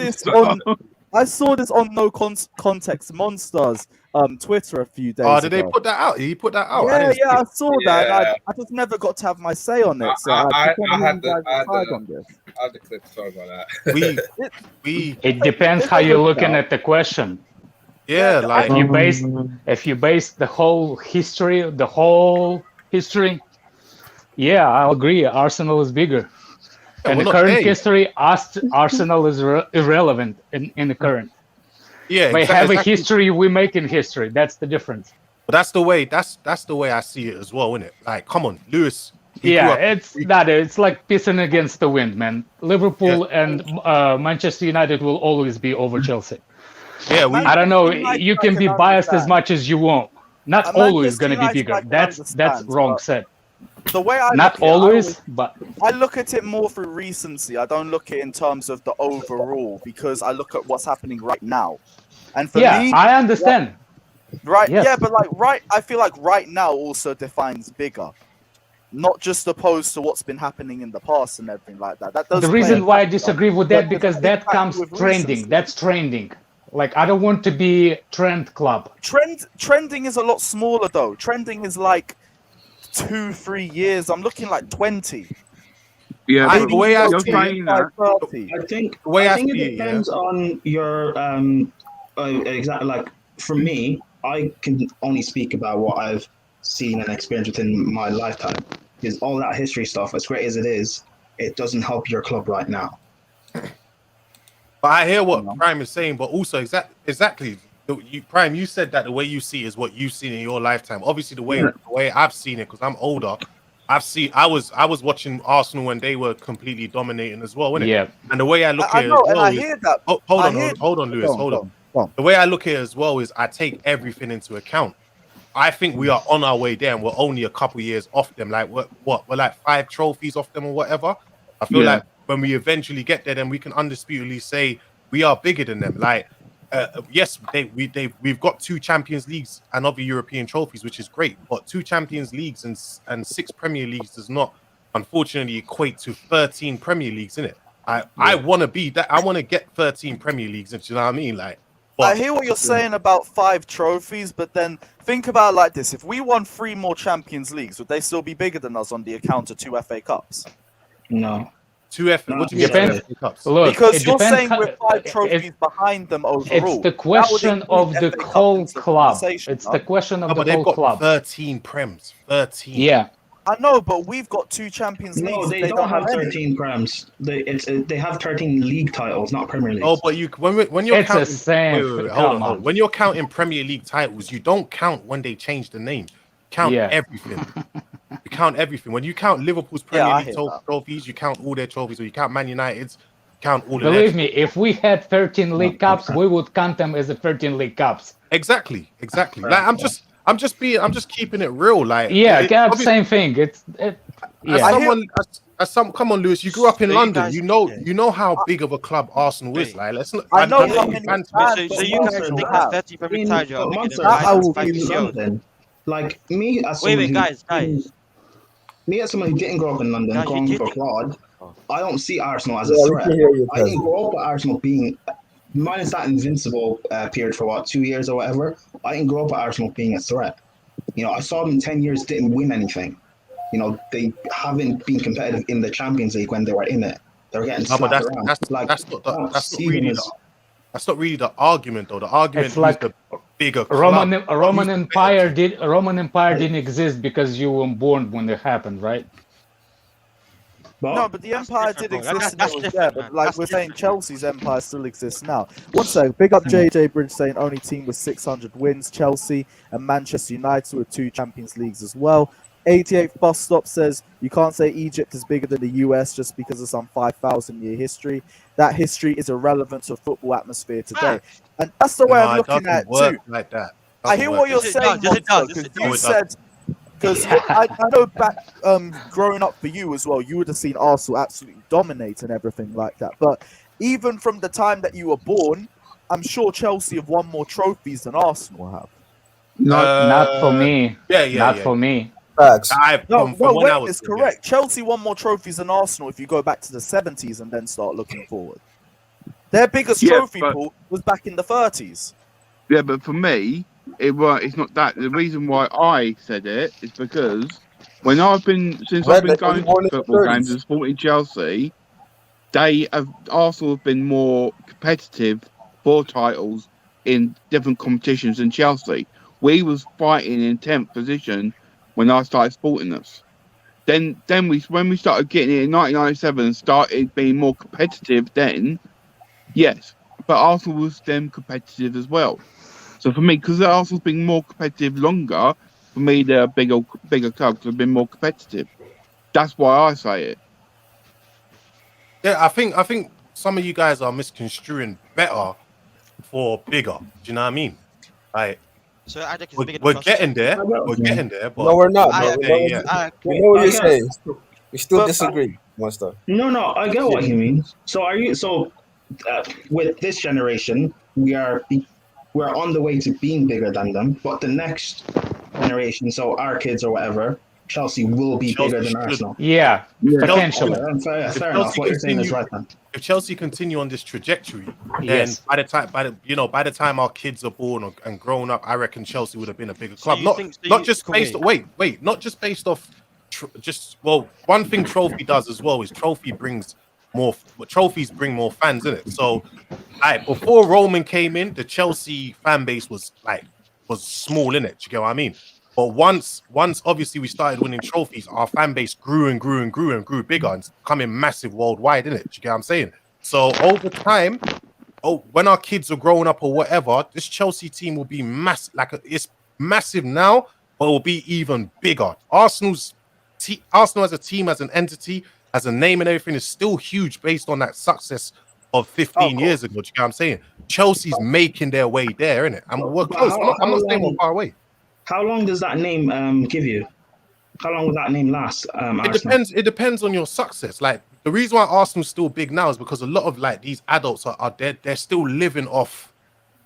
I saw this on No Context Monsters Twitter a few days ago. Did they put that out? He put that out? I saw that. And I just never got to have my say on it. So I had the clip. Sorry about that. It depends how you're looking at the question. Yeah, like if you base the whole history, yeah, I'll agree. Arsenal is bigger. Yeah, in the current history, Arsenal is irrelevant in the current. Yeah, they have a history. We make in history. That's the difference. But that's the way. That's the way I see it as well, isn't it? Like, come on, Lewis. It's like pissing against the wind, man. Liverpool and Manchester United will always be over Chelsea. Yeah, I don't know. You can be biased as much as you want. Not always going to be bigger. That's wrong said. The way I not always, but I look at it more through recency. I don't look at it in terms of the overall because I look at what's happening right now. And for me, I understand. Right? Yes. Yeah, but I feel like right now also defines bigger, not just opposed to what's been happening in the past and everything like that. The reason why I disagree with that because that comes trending. Recency. That's trending. Like, I don't want to be trend club. Trending is a lot smaller though. Trending is like 2-3 years. I'm looking like 20. Yeah, the way I think it depends on your exactly. Like, for me, I can only speak about what I've seen and experienced within my lifetime. Because all that history stuff, as great as it is, it doesn't help your club right now. But I hear what Prime is saying, but also exactly. Prime, you said that the way you see it is what you've seen in your lifetime. Obviously, the way I've seen it, because I'm older, I was watching Arsenal when they were completely dominating as well, wasn't it? Yeah. And the way I look at it as well I hear that. Hold on, Lewis, hold on. The way I look at it as well is I take everything into account. I think we are on our way there, and we're only a couple years off them. Like we're like 5 trophies off them or whatever. I feel like when we eventually get there, then we can undisputedly say we are bigger than them. Like. Yes, we've got 2 Champions Leagues and other European trophies, which is great. But 2 Champions Leagues and 6 Premier Leagues does not, unfortunately, equate to 13 Premier Leagues, innit? I want to be that. I want to get 13 Premier Leagues. You know what I mean? Like, I hear what you're saying about 5 trophies, but then think about it like this: if we won 3 more Champions Leagues, would they still be bigger than us on the account of 2 FA Cups? No. 2 FA. What do you mean? Look, because you're saying we're 5 trophies behind them overall. It's the question of the whole club. It's the question of the whole they've got club. 13 Prems. 13. Yeah. I know, but we've got 2 Champions Leagues. No, they don't have 13 Prems. They have 13 league titles, not Premier League. Oh, but when you're it's counting, the same. Hold on. When you're counting Premier League titles, you don't count when they change the name. Count everything. You count everything. When you count Liverpool's Premier League trophies, you count all their trophies. Or you count Man United's, count all of them. Believe me, if we had 13 League Cups, we would count them as the 13 League Cups. Exactly. Like I'm just keeping it real. Like same thing. Come on, Lewis. You grew up in London. You know how big of a club Arsenal is. Like, let's not. I know how many fans. So you guys think that 30 Premier titles London. Like me as someone me as someone who didn't grow up in London, going for abroad, I don't see Arsenal as a threat. I didn't grow up with Arsenal being, minus that invincible period for 2 years or whatever. I didn't grow up with Arsenal being a threat. You know, I saw them 10 years didn't win anything. You know, they haven't been competitive in the Champions League when they were in it. They were getting slapped around. That's not really the argument, though. The argument bigger Roman club. Empire didn't exist because you were born when it happened, right? No, but the empire did exist and it was there. But like we're saying, Chelsea's empire still exists now. One sec, big up JJ Bridge saying only team with 600 wins, Chelsea, and Manchester United with 2 Champions Leagues as well. 88th Bus Stop says you can't say Egypt is bigger than the US just because of some 5,000 year history. That history is irrelevant to football atmosphere today. And that's the way I'm looking at it too. Like that. I hear what you're saying, because you said, because I know back growing up for you as well, you would have seen Arsenal absolutely dominate and everything like that. But even from the time that you were born, I'm sure Chelsea have won more trophies than Arsenal have. Not for me. Yeah. For me. Wait, it's correct. Chelsea won more trophies than Arsenal if you go back to the 70s and then start looking forward. Their biggest trophy pool was back in the 30s. Yeah, but for me, it's not that. The reason why I said it is because when I've been going to football games and supporting Chelsea, Arsenal have been more competitive for titles in different competitions than Chelsea. We was fighting in 10th position when I started supporting us. Then when we started getting it in 1997 and started being more competitive, then yes, but Arsenal was then competitive as well. So for me, because Arsenal's been more competitive longer, for me they're a bigger club because they've been more competitive. That's why I say it. Yeah, I think some of you guys are misconstruing better for bigger. Do you know what I mean? Like, so we're getting there. We're getting there. But no, we're not. We know what you're saying. We still disagree, Monster. No, I get what you mean. So with this generation, we're on the way to being bigger than them, but the next generation, so our kids or whatever, Chelsea will be bigger than Arsenal. Yeah, potentially. Fair enough. What you're saying is right then. If Chelsea continue on this trajectory, then by the time our kids are born and grown up, I reckon Chelsea would have been a bigger club. Not just based off. One thing Trophy does as well is trophies bring more fans in it. So, before Roman came in, the Chelsea fan base was small in it. Do you get what I mean? But once obviously we started winning trophies, our fan base grew and grew bigger and becoming massive worldwide, innit? Do you get what I'm saying? So over time, when our kids are growing up or whatever, this Chelsea team will be massive. It's massive now, but it will be even bigger. Arsenal as a team, as an entity, as a name and everything is still huge based on that success of 15 years ago. Do you get what I'm saying? Chelsea's making their way there, innit? And we're close. I'm not saying we're far away. How long does that name give you? How long will that name last? It depends on your success. Like, the reason why Arsenal's still big now is because a lot of these adults are they're still living off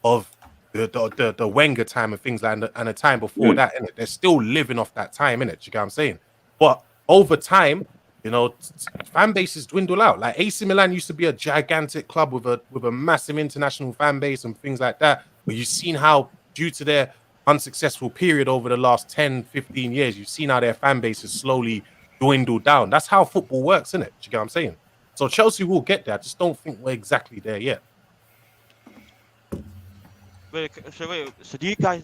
of the Wenger time and things like that, and the time before that, innit? They're still living off that time, innit? You get what I'm saying? But over time, fan bases dwindle out. Like AC Milan used to be a gigantic club with a massive international fan base and things like that. But you've seen how, due to their unsuccessful period over the last 10, 15 years, you've seen how their fan base has slowly dwindled down. That's how football works, isn't it? Do you get what I'm saying? So Chelsea will get there. I just don't think we're exactly there yet. So do you guys?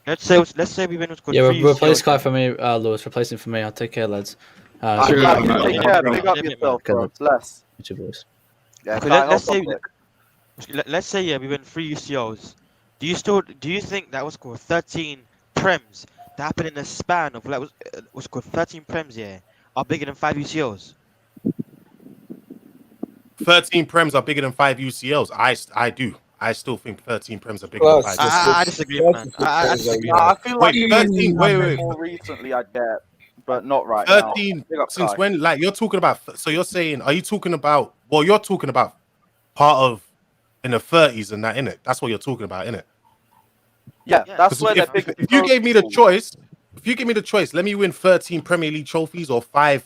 Let's say we win with Yeah, replace Kai for me, Lewis. Replace him for me. I'll take care, lads. Take care. Big up yourself, bro. Bless. Yeah, let's say we win 3 UCLs. Do you think that was called 13 Prems that happened in the span of what's called 13 Prems are bigger than 5 UCLs? 13 Prems are bigger than 5 UCLs. I do. I still think 13 Prems are bigger than 5 UCLs. I disagree, man. I disagree. I feel like 13. Wait. More recently, I get, but not right 13 now. Since when? Like, you're talking about. So you're saying? Are you talking about? Well, you're talking about part of in the 30s and that, innit? That's what you're talking about, innit? Yeah, that's where they're big. If you gave me the choice, let me win 13 Premier League trophies or 5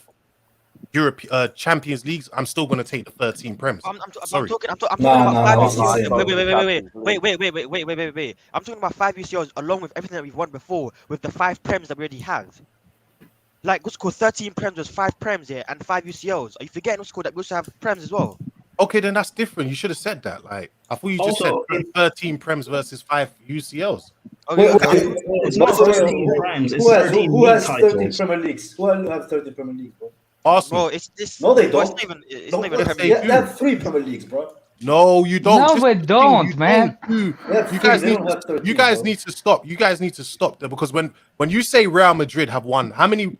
Europe Champions Leagues, I'm still going to take the 13 Prems. I'm talking about 5 UCLs. Wait. I'm talking about 5 UCLs along with everything that we've won before, with the 5 Prems that we already have. Like, what's called 13 Prems was 5 Prems, and 5 UCLs. Are you forgetting what's called that we also have Prems as well? Okay, then that's different. You should have said that. Like, I thought you just Also, said 13 Prems versus 5 UCLs. It's not 13 Prems, it's 13 who league has 13 titles. Premier Leagues? Who have 13 Premier Leagues, bro? Arsenal. Bro, it's this. No, they bro, don't. It's not even Premier They League. have 3 Premier Leagues, bro. No, you don't. No, Just we the thing, don't, you man. don't do- Yeah, You guys they need don't have 13, you guys bro. need to stop. You guys need to stop there because when you say Real Madrid have won, how many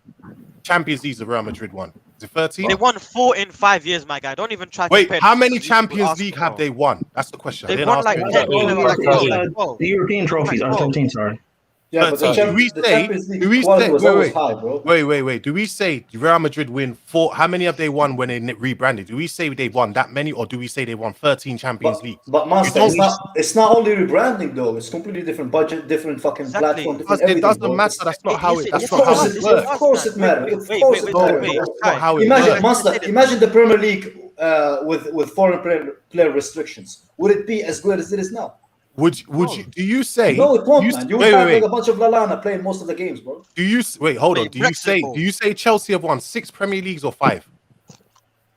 Champions Leagues have Real Madrid won? Is it 13? They won 4 in 5 years, my guy. Don't even try to Wait, compare how the many Champions Champions with League Arsenal. have they won? That's the question. They won like 10. The European trophies are 13, sorry. Yeah, but the 13. Do we say? Champions League Do we quality say? was Wait, always wait, high, bro. wait. Do we say Real Madrid win 4? How many have they won when they rebranded? Do we say they won that many, or do we say they won 13 Champions Leagues? But Monster, it's not only rebranding though. It's completely different budget, different fucking platform, different everything. It doesn't bro. matter. That's not how it. That's Of not how course it it works. Of course it matters. Of course it matters. That's not how it Imagine, works. Monster. Imagine the Premier League with foreign player restrictions. Would it be as good as it is now? Would you? Do you say? No, it won't, man. You would have wait. like a bunch of Lalana playing most of the games, bro. Do you wait? Hold on. Do you say Chelsea have won 6 Premier Leagues or 5?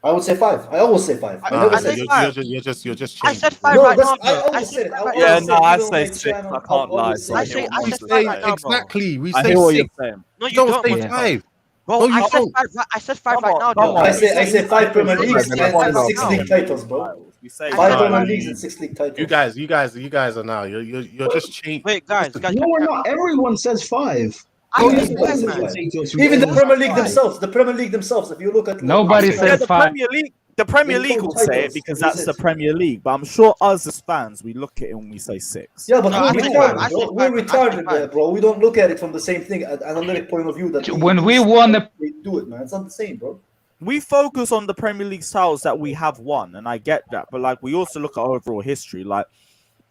I would say 5. I always say 5. I never say 5. You're just changing. I said 5 No, right now. I always said it. I say 6. I can't lie. So I said 5 right now, bro. Exactly. We I say hear what 6. you're saying. No, you don't say man. 5. Bro, No, you I said don't. 5. I said 5 right now, though. I say 5 Premier Leagues and 6 league titles, bro. We say 5 Premier Leagues and 6 league titles. You guys are now. You're just changing. Wait, guys. No, we're not. Everyone says 5. Even the Premier League themselves. If you look at Nobody says the 5. Premier League. The Premier League will say it because that's the Premier League. But I'm sure us as fans, we look at it when we say 6. Yeah, but we're retarded there, bro. We don't look at it from the same thing, an analytic point of view. That When we won the we do it, man. It's not the same, bro. We focus on the Premier League titles that we have won, and I get that. But like, we also look at overall history. Like,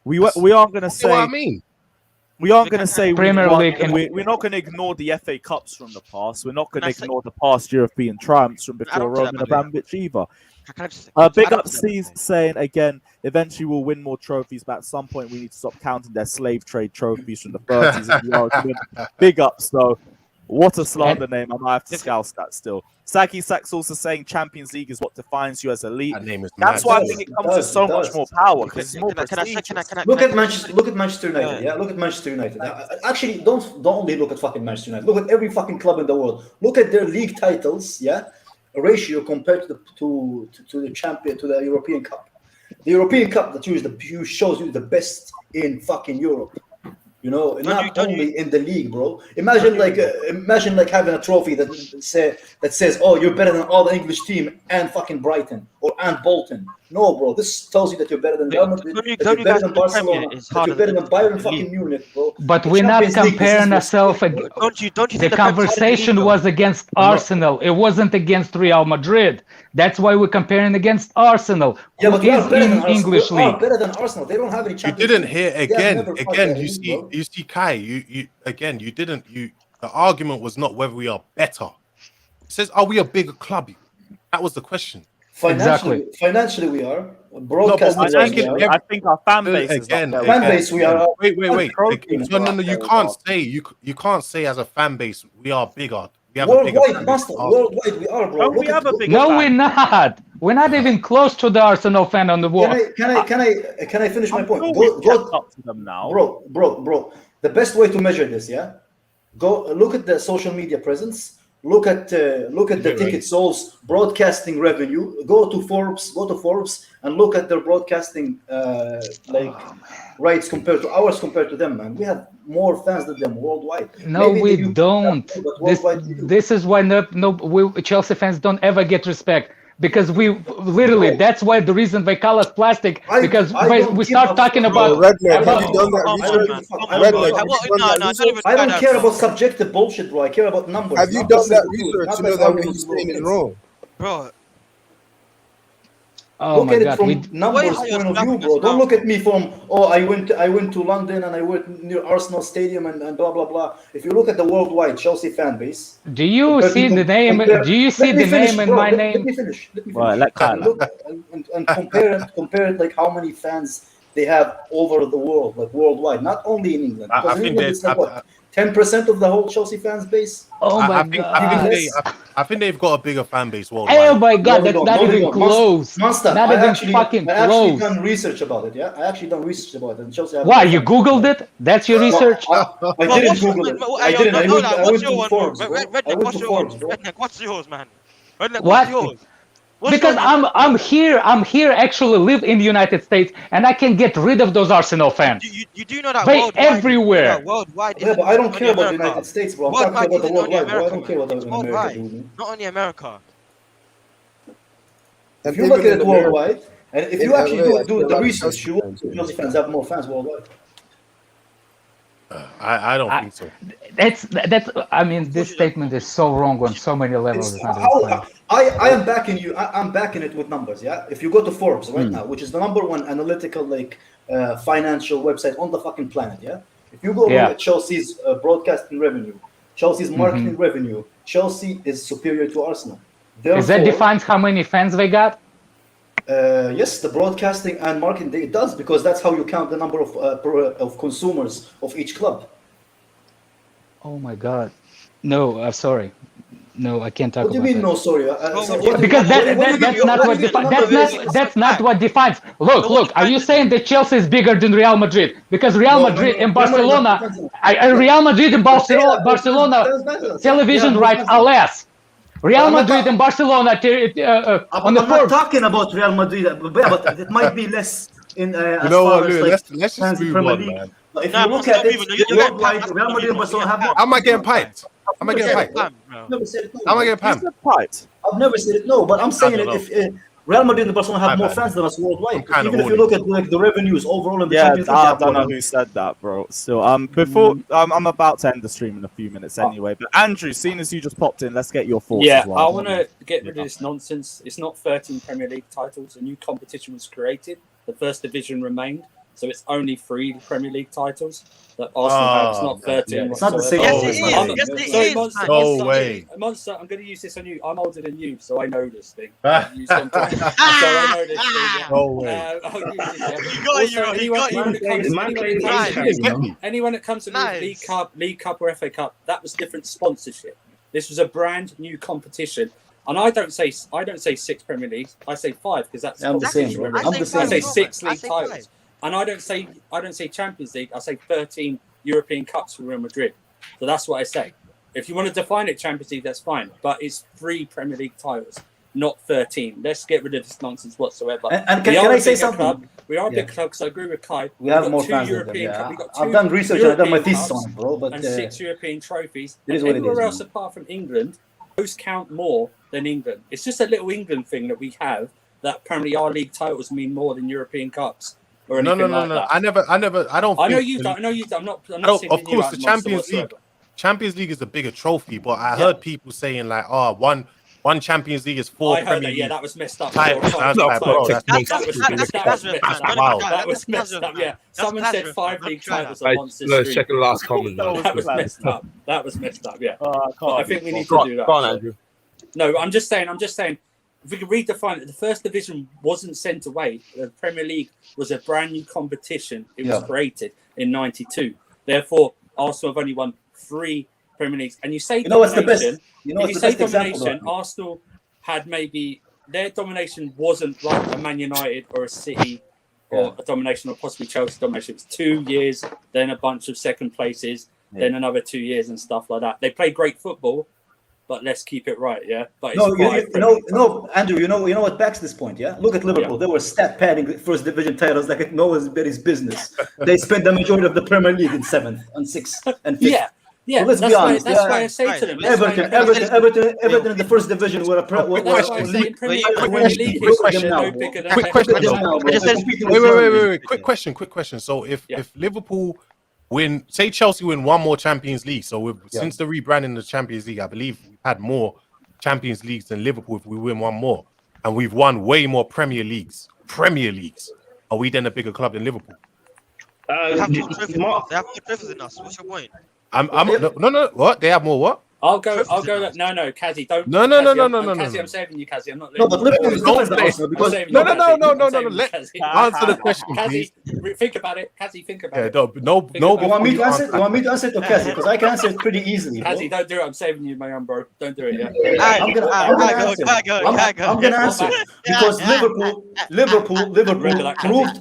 we aren't gonna say. What I mean. We aren't going to say Premier League and we're not going to ignore the FA Cups from the past. We're not going to ignore the past European triumphs from before Roman Abramovich either. Big up C's saying again, eventually we'll win more trophies, but at some point we need to stop counting their slave trade trophies from the 30s and the argument. Big ups though. What a slander name. I might have to scouse that still. Saki Sack's also saying Champions League is what defines you as elite. That name is That's mad. why I think it comes with so much more power because it's more prestigious. Look at Manchester United. Yeah, look at Manchester United. Actually, don't only look at fucking Manchester United. Look at every fucking club in the world. Look at their league titles. Yeah, ratio compared to the champion to the European Cup. The European Cup that shows you the best in fucking Europe. You know, not only in the league, bro. Imagine like having a trophy that says, "Oh, you're better than all the English team and fucking Brighton and Bolton." No, bro. This tells you that you're better than Real Madrid, that you're better than Barcelona, that you're better than Bayern fucking Munich, bro. But we're not comparing ourselves. Don't you The conversation was against Arsenal. It wasn't against Real Madrid. That's why we're comparing against Arsenal. Yeah, but who is better in than English Arsenal. league. Better than Arsenal. They don't have any You Champions didn't League. hear They have again. never fucked Again, that you in, see, bro. you see, Kai. You again. You didn't. The argument was not whether we are better. It says, are we a bigger club? That was the question. Financially, we are. Broadcasting, I think our fan base is again. fan base. We are. Wait. No. You can't say as a fan base we are bigger. We have Worldwide, Master. Worldwide, we are, bro. We have a bigger No, fan. we're not. We're not even close to the Arsenal fan on the wall. Can I finish my point? Go up to them now, bro. The best way to measure this, yeah. Go look at the social media presence. Look at the ticket sales, broadcasting revenue. Go to Forbes, and look at their broadcasting rights compared to ours, compared to them, man. We have more fans than them worldwide. No, Maybe we they do, don't. but worldwide we do. This is why we Chelsea fans don't ever get respect. Because we literally, that's why the reason they call us plastic, because we start talking about. Redneck, have you done that research? I don't care about subjective bullshit, bro. I care about numbers. Have you done that research to know that what you're saying is wrong? Bro. Oh look my at God, it from numbers point of view, bro. Don't look at me from I went to London and I went near Arsenal Stadium and blah blah blah. If you look at the worldwide Chelsea fan base, do you see the name? Do you see the name and my name? Let me finish. Well, look and compare it like how many fans they have over the world, like worldwide, not only in England. Because in England it's like what, 10% of the whole Chelsea fans base. Oh my God! I think they've got a bigger fan base worldwide. Oh my God, that's not even close. Monster, Not even fucking I actually close. done research about it. Yeah, I actually done research about it. And Chelsea. Why, you Googled it? That's your research? I didn't Google it. I didn't. I went to Forbes. Redneck, what's yours, man? Redneck, What? what's yours? Because I'm here actually live in the United States, and I can get rid of those Arsenal fans. You do know that They worldwide. everywhere. Worldwide. Yeah, but I don't care about the United States, bro. I'm talking about the worldwide, bro. I don't care what America do. Not only America. If you look at it worldwide, and if you actually do the research, you will see Chelsea fans have more fans worldwide. I don't think so. That's. I mean, this statement is so wrong on so many levels. It's not even funny. I am backing you. I'm backing it with numbers. Yeah. If you go to Forbes right now, which is the #1 analytical financial website on the fucking planet. Yeah. If you go look at Chelsea's broadcasting revenue, Chelsea's marketing revenue, Chelsea is superior to Arsenal. Therefore, Is that defines how many fans they got? Yes, the broadcasting and marketing it does, because that's how you count the number of consumers of each club. Oh my God! No, sorry. No, I can't talk What do you about mean? that. No, sorry. Because that's not what defines. That's not what defines. Look. Are you saying that Chelsea is bigger than Real Madrid? Because Real Madrid and Barcelona, Real Madrid and Barcelona television rights are less. Real Madrid and Barcelona on the I'm not talking about Real Madrid, but it might be less in. You know what, Lou? Let's just move on, man. If you look at it, worldwide, Real Madrid and Barcelona have more. Am I getting piped? Am I getting piped? I've never said it. No. Am I getting piped? I've never said it. No, but I'm saying it. If Real Madrid and Barcelona have more fans than us worldwide, even if you look at the revenues overall in the Champions League. I don't know who said that, bro. Still, before I'm about to end the stream in a few minutes anyway. But Andrew, seeing as you just popped in, let's get your thoughts. Yeah, as well. I want to get rid of this nonsense. It's not 13 Premier League titles. A new competition was created. The first division remained, so it's only 3 Premier League titles that Arsenal have. It's not 13. It's not the same. Yes, it is. Monster, way. Monster, I'm going to use this on you. I'm older than you, so I know this thing. So I know this thing. No way. I'll use it. Anyone that comes to me with League Cup or FA Cup, that was different sponsorship. This was a brand new competition. And I don't say 6 Premier Leagues. I say 5 because that's I'm the same. I say 6 league titles. And I don't say Champions League. I say 13 European Cups for Real Madrid. So that's what I say. If you want to define it Champions League, that's fine. But it's 3 Premier League titles, not 13. Let's get rid of this nonsense whatsoever. And can I say something? Club. We are a big club because I agree with Kai. We have more fans than them. Yeah. I've done research and I've done my thesis on it, bro. But and 6 European trophies. It is what it is. Everywhere else apart from England, those count more than England. It's just a little England thing that we have that apparently our league titles mean more than European Cups. Or No. that. I don't. I know you don't. I'm not. Of course, the Champions League is a bigger trophy, but I heard people saying like, "Oh, one Champions League is 4 I heard Premier that. League." Yeah, that was messed up. That's messed up. Yeah, someone said 5 league titles on Monster Let's check the last comment. That was messed up. That was messed up. Yeah, I think we need to do that. Go on, Andrew. No, I'm just saying. If we could redefine it, the first division wasn't sent away. The Premier League was a brand new competition. It was created in '92. Therefore, Arsenal have only won 3 Premier Leagues. And you say what's the best? Domination. Arsenal had maybe their domination wasn't like a Man United or a City or a domination or possibly Chelsea domination. It was 2 years, then a bunch of second places, then another 2 years and stuff like that. They played great football. But let's keep it right, yeah. But no, Andrew. You know what backs this point, yeah. Look at Liverpool; they were stat padding first division titles like no one's business. They spent the majority of the Premier League in 7th and 6th and 5th. Yeah. So let's be honest. That's why I say to them. Everton in the first division were a quick question. So if Liverpool win, say Chelsea win 1 more Champions League. So since the rebranding of the Champions League, I believe we've had more Champions Leagues than Liverpool. If we win 1 more, and we've won way more Premier Leagues, are we then a bigger club than Liverpool? They have more trophies than us. What's your point? No. What? They have more what? I'll go. No, Kazi, don't. No. Kazi, I'm saving you, Kazi. I'm not. No, but Liverpool is different than Arsenal because No. Let answer the question, Kazi, please. think about it. Kazi, think about it. No. You want me to answer? You want me to answer to Kazi because I can answer it pretty easily. Kazi, don't do it. I'm saving you, my own bro. Don't do it. Yeah. I'm gonna answer. I'm gonna answer because Liverpool proved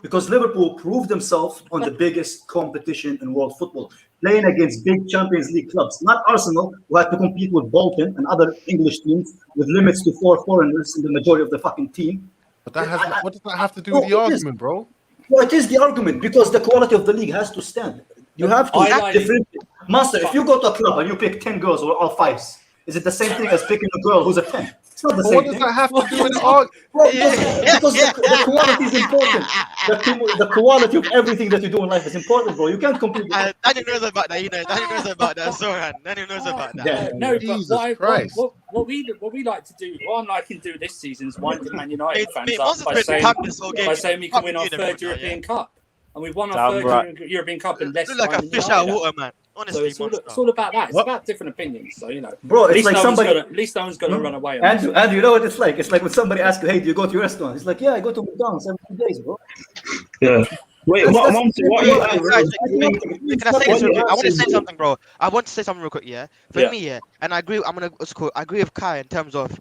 because Liverpool proved themselves on the biggest competition in world football, playing against big Champions League clubs, not Arsenal, who had to compete with Bolton and other English teams with limits to 4 foreigners in the majority of the fucking team. But what does that have to do with the argument, bro? Well, it is the argument because the quality of the league has to stand. You have to differentiate. Master, if you go to a club and you pick 10 girls or all 5s, is it the same thing as picking a girl who's a 10? It's not the same what does thing. that have to do with the argument? Because the quality is important. The quality of everything that you do in life is important, bro. You can't compete. Daniel knows about that, Daniel knows about that. Sorry, Daniel knows about that. No, but what we like to do, what I'm liking to do this season is winding Man United fans up by saying we can win our 3rd European Cup. And we've won our 3rd European Cup in less time. Look like a fish out of water, man. Honestly, so it's all about that. It's about different opinions. So, bro, it's like somebody. At least no one's going to run away. Andrew, you know what it's like? It's like when somebody asks you, hey, do you go to your restaurant? It's like, yeah, I go to McDonald's every 2 days, bro. Yeah. Wait, Can I say this real quick? I want to say something, bro. I want to say something real quick, yeah. For me, and I agree. I agree with Kai in terms of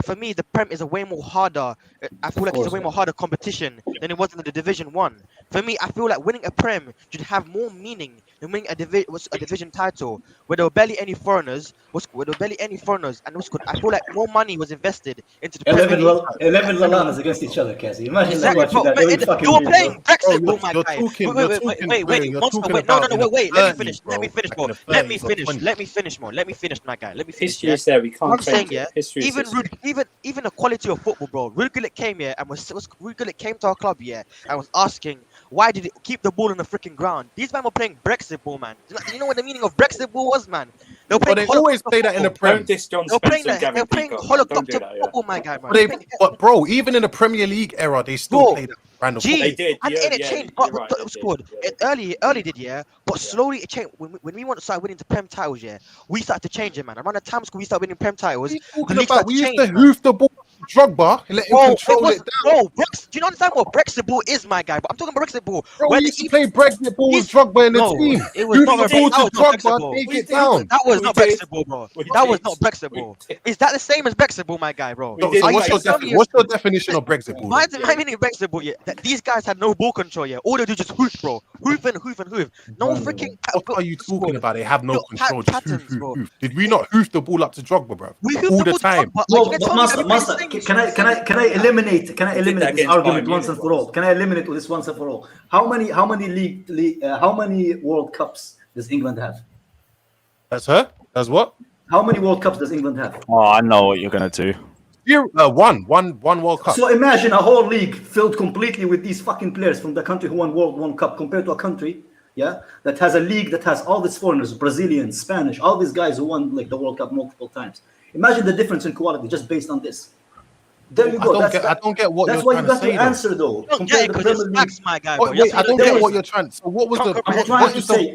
for me, the Prem is a way more harder. I feel like it's a way more harder competition than it was in the Division 1. For me, I feel like winning a Prem should have more meaning than winning a division title where there were barely any foreigners. And I feel like more money was invested into the Premier League. 11 Lalanas against each other, Cassie. Imagine exactly, that. You were playing Brexit, bro, my you're guy. talking- Wait. you're talking Let me finish, bro. Let me finish, my guy. Let me finish. History is there. We can't I'm saying, change it. History is even the quality of football, bro. Rudiger came here and Rudiger came to our club here and was asking, why did it keep the ball on the freaking ground? These men were playing Brexit ball, man. Do you know what the meaning of Brexit ball was, man? They always play that in the Prem. They're playing helicopter football, my guy, man. But bro, even in the Premier League era, they still play that random football. They did. And it changed. Early did, yeah. But slowly it changed. When we want to start winning the Prem titles, yeah, we started to change it, man. Around the time we started winning Prem titles, we used to hoof the ball Drogba and let him control it down. Bro, do you understand what Brexit ball is, my guy? But I'm talking about Brexit ball. Bro, we used to play Brexit ball with Drogba in the team. It was not Drogba, take it down. That was not Brexit ball, bro. That was not Brexit ball. Is that the same as Brexit ball, my guy, bro? So what's your definition of Brexit ball? My meaning of Brexit ball, yeah. These guys had no ball control, yeah. All they do is just hoof, bro. Hoof and hoof and hoof. No freaking. What are you talking about? They have no control. Just hoof. Did we not hoof the ball up to Drogba, bro? All the time. Master, can I eliminate this argument once and for all? Can I eliminate this once and for all? How many World Cups does England have? That's what? How many World Cups does England have? Oh, I know what you're gonna do. One World Cup. So imagine a whole league filled completely with these fucking players from the country who won World Cup compared to a country, that has a league that has all these foreigners, Brazilians, Spanish, all these guys who won like the World Cup multiple times. Imagine the difference in quality just based on this. There you go. I don't get what that's you're why trying to say. That's why you got to answer though. Yeah, because it's facts, my guy. Bro. Wait, I don't get what you're trying. So what was the?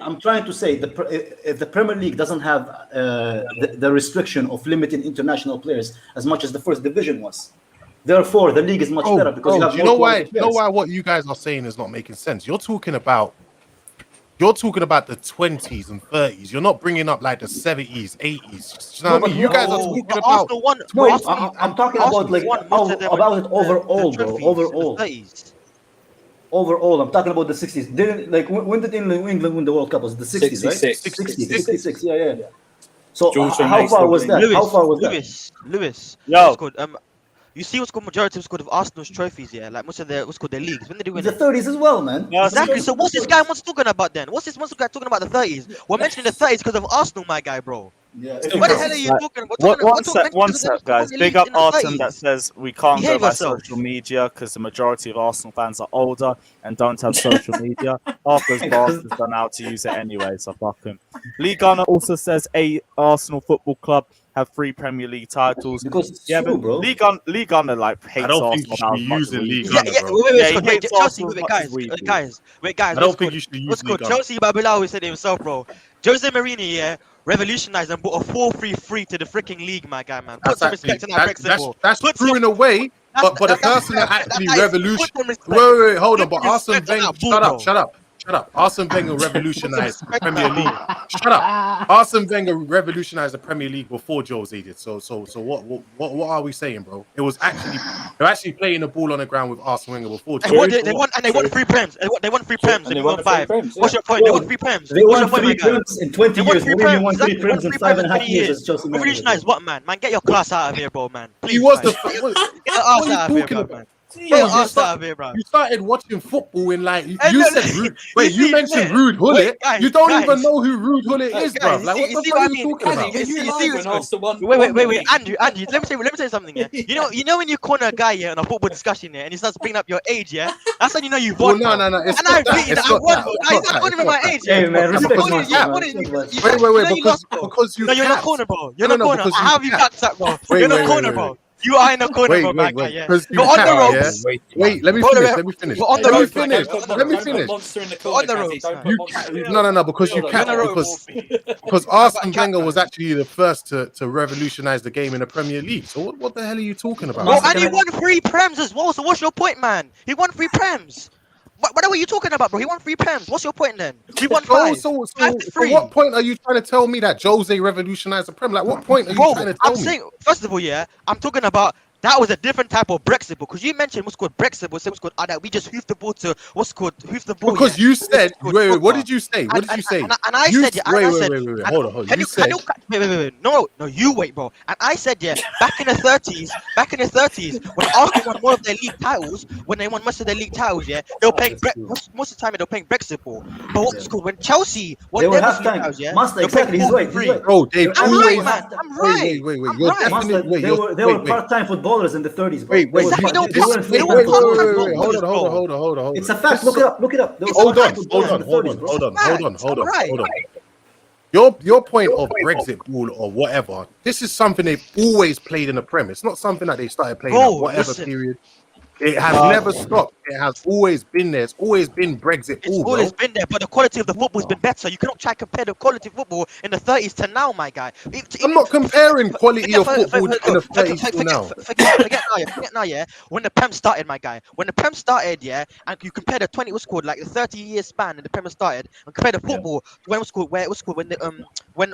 I'm trying to say if the Premier League doesn't have the restriction of limiting international players as much as the first division was, therefore the league is much better because you have you know why? You know why what you guys are saying is not making sense. You're talking about the 20s and 30s. You're not bringing up like the 70s, 80s. You know what I mean? You guys are talking about. I'm talking about like about it overall, bro. Overall, I'm talking about the 60s. When did England win the World Cup? Was it the 60s, right? 66. Yeah. So how far was that? Lewis. Yo. You see what's called majority of Arsenal's trophies, yeah? Like most of their their leagues. When did they win the 30s as well, man. Exactly. So what's this guy talking about then? What's this guy talking about the 30s? We're mentioning the 30s because of Arsenal, my guy, bro. Yeah. What the hell are you talking about? One sec, guys. Big up Artem that says we can't go by yourself. social media because the majority of Arsenal fans are older and don't have social media. Half those bastards are now to use it anyway, so fuck them. Lee Gunner also says Arsenal Football Club have 3 Premier League titles. Because but bro. Lee Gunner like hates Arsenal. I don't think you should be using Lee Gunner, bro. Wait, Chelsea, guys. I don't think you should use Lee Gunner. Chelsea Babilao said it himself, bro. Jose Mourinho, revolutionized and brought a 4-3-3 to the freaking league, my guy, man. Put That's some actually respect in that Brexit ball. that's true in a way, but the person that actually revolutionized. Wait, hold on. But Arsene Wenger, shut up. Arsene Wenger revolutionized the Premier League. Shut up. Arsene Wenger revolutionized the Premier League before Jose did. So what are we saying, bro? It was actually they're actually playing the ball on the ground with Arsene Wenger before. They won 3 Prems. They won 3 Prems and they won 5. What's your point? They won 3 Prems. They won 3 Prems in 20 years. Mourinho won 3 Prems in 5.5 years as Chelsea manager. Revolutionized what, man? Man, get your class out of here, bro, man. Please, He was man. the. Get your ass out of here, bro, man. Get your ass out of here, bro. You started watching football in like you no, said. You mentioned Rude Hullet. You don't even know who Rude Hullet is, bro. Like what the fuck are you talking about? Wait, Andrew. Let me say something. Yeah, you know when you corner a guy in a football discussion, and he starts bringing up your age, yeah, that's when you know you've won. No. It's not that. He's not even my age. Hey man, respect because you. No, you're in the corner, bro. You're in the corner. How have you capped that, bro? You're in the corner, bro. You are in the corner, bro, my guy. Yeah. You're on the ropes. Wait, let me finish. You're on the ropes. Let me finish. On the ropes. No, because you can't. Because Arsene Wenger was actually the first to revolutionize the game in the Premier League. So what the hell are you talking about? Bro, and he won 3 Prems as well. So what's your point, man? He won 3 Prems. What are you talking about, bro? He won 3 Prems. What's your point then? He won 5. So what point are you trying to tell me that Jose revolutionized the Prem? Like, what point are you trying to tell me? I'm saying, first of all, yeah, I'm talking about that was a different type of Brexit ball because you mentioned what's called Brexit ball, what's called that we just hoof the ball to what's called hoof the ball. Because you said, wait, what did you say? What did you say? And I said, wait, hold on. You said, wait, no, you wait, bro. And I said, yeah, back in the 30s, when Arsenal won more of their league titles, when they won most of their league titles, yeah, they were playing most of the time they were playing Brexit ball. But what's called when Chelsea won their league titles, yeah, Master, exactly, he's right. Bro, they've always. I'm right. Wait. They were part-time footballers in the 30s. Wait, hold on. It's a fact. Look it up. Hold on. Your point of Brexit ball or whatever, this is something they've always played in the Prem. It's not something that they started playing at whatever period. It has never stopped. It has always been there. It's always been Brexit ball. It's always been there, but the quality of the football has been better. You cannot try to compare the quality of football in the 30s to now, my guy. I'm not comparing quality of football in the 30s to now. Forget now, yeah. When the Prem started, my guy. When the Prem started, yeah, and you compare the 20 was called like the 30-year span in the Prem started, and compare the football to when it was called when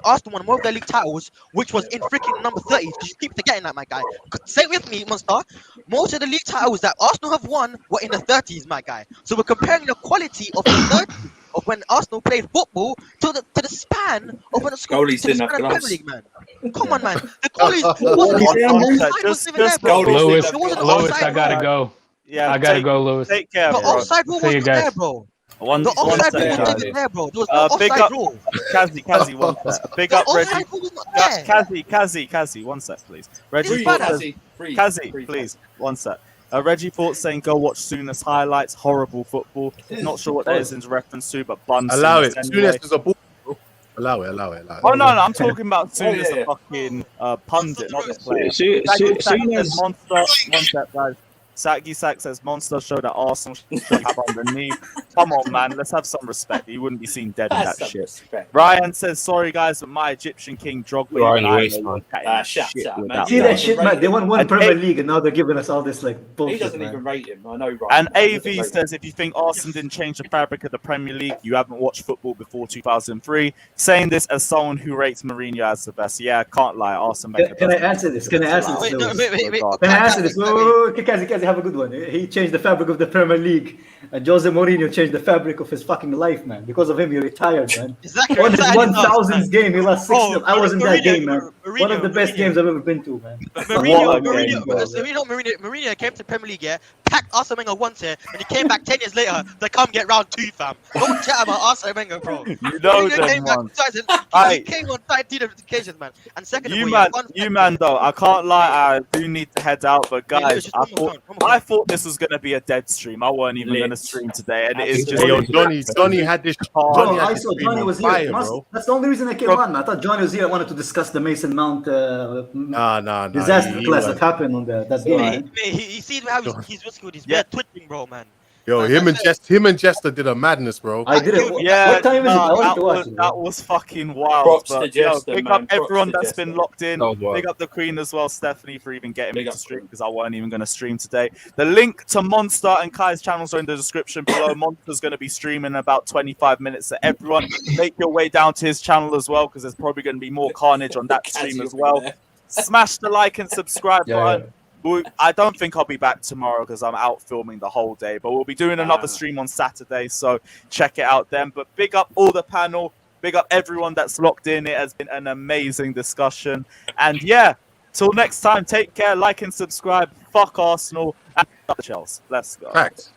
Arsenal won more of their league titles, which was in freaking number 30s. Because you keep forgetting that, my guy. Say it with me, Monster. Most of the league titles that Arsenal have won were in the 30s, my guy. So we're comparing the quality of the 30s of when Arsenal played football to the span of when the goalies didn't have Premier gloves. League, man. Come on, man. The goalies wasn't Lewis, I gotta go. Yeah, I gotta go, Lewis. Take care, the bro. offside rule wasn't there, bro. The offside rule wasn't even there, bro. There was no offside rule. Kazi, one sec. Big up Reggie. Kazi, one sec, please. Reggie, Kazi, please, one sec. Reggie Fort saying, go watch Souness highlights. Horrible football. Not sure what that is in reference to, but bun. Allow it. Anyway. Souness is a ball. Allow it. Oh, no, I'm talking about Souness, a fucking pundit, not the player. Souness. Monster. One sec, guys. Saki Sak says Monster show that Arsenal should have underneath. Come on, man, let's have some respect. You wouldn't be seen dead in that shit. Respect. Ryan says, sorry guys, but my Egyptian king Drogba. See that shit, man. They won one Premier League and now they're giving us all this like bullshit. He doesn't even rate him. I know, Ryan. And AV says, if you think Arsenal didn't change the fabric of the Premier League, you haven't watched football before 2003. Saying this as someone who rates Mourinho as the best. Yeah, I can't lie. Arsenal. Can I answer this? Can I answer this? Wait. Kazi, have a good one. He changed the fabric of the Premier League. And Jose Mourinho changed the fabric of his fucking life, man. Because of him, he retired, man. Exactly. On his 1000th game, he lost 6-0. I was in that game, man. One of the best games I've ever been to, man. Mourinho came to Premier League, yeah, packed Arsene Wenger once here, and he came back 10 years later to come get round 2, fam. Don't chat about Arsene Wenger, bro. You know them, man. He came on 2 different occasions, man. And second of all, you man, though, I can't lie, I do need to head out, but guys, I thought this was going to be a dead stream. I weren't even going to stream today, and it is just... Johnny had this... I saw Johnny was here. That's the only reason I came on, man. I thought Johnny was here. I wanted to discuss the Mason Mount disaster class that happened on that game. He sees how he's what's good. He's twitching, bro, man. Yo, him and Jester did a madness, bro. I did it. Yeah, What time is it? I want to watch it. that was fucking wild. Props but to Jester, big man. up everyone Props to that's been Jester. locked in. That was wild. Big up the Queen as well, Stephanie, for even getting me to stream because I weren't even going to stream today. The link to Monster and Kai's channels are in the description below. Monster's going to be streaming in about 25 minutes. So everyone, make your way down to his channel as well because there's probably going to be more carnage on that stream as well. Smash the like and subscribe button. I don't think I'll be back tomorrow because I'm out filming the whole day, but we'll be doing another stream on Saturday, so check it out then. But big up all the panel, big up everyone that's locked in. It has been an amazing discussion. And yeah, till next time, take care, like and subscribe. Fuck Arsenal and Chelsea. Let's go. Facts.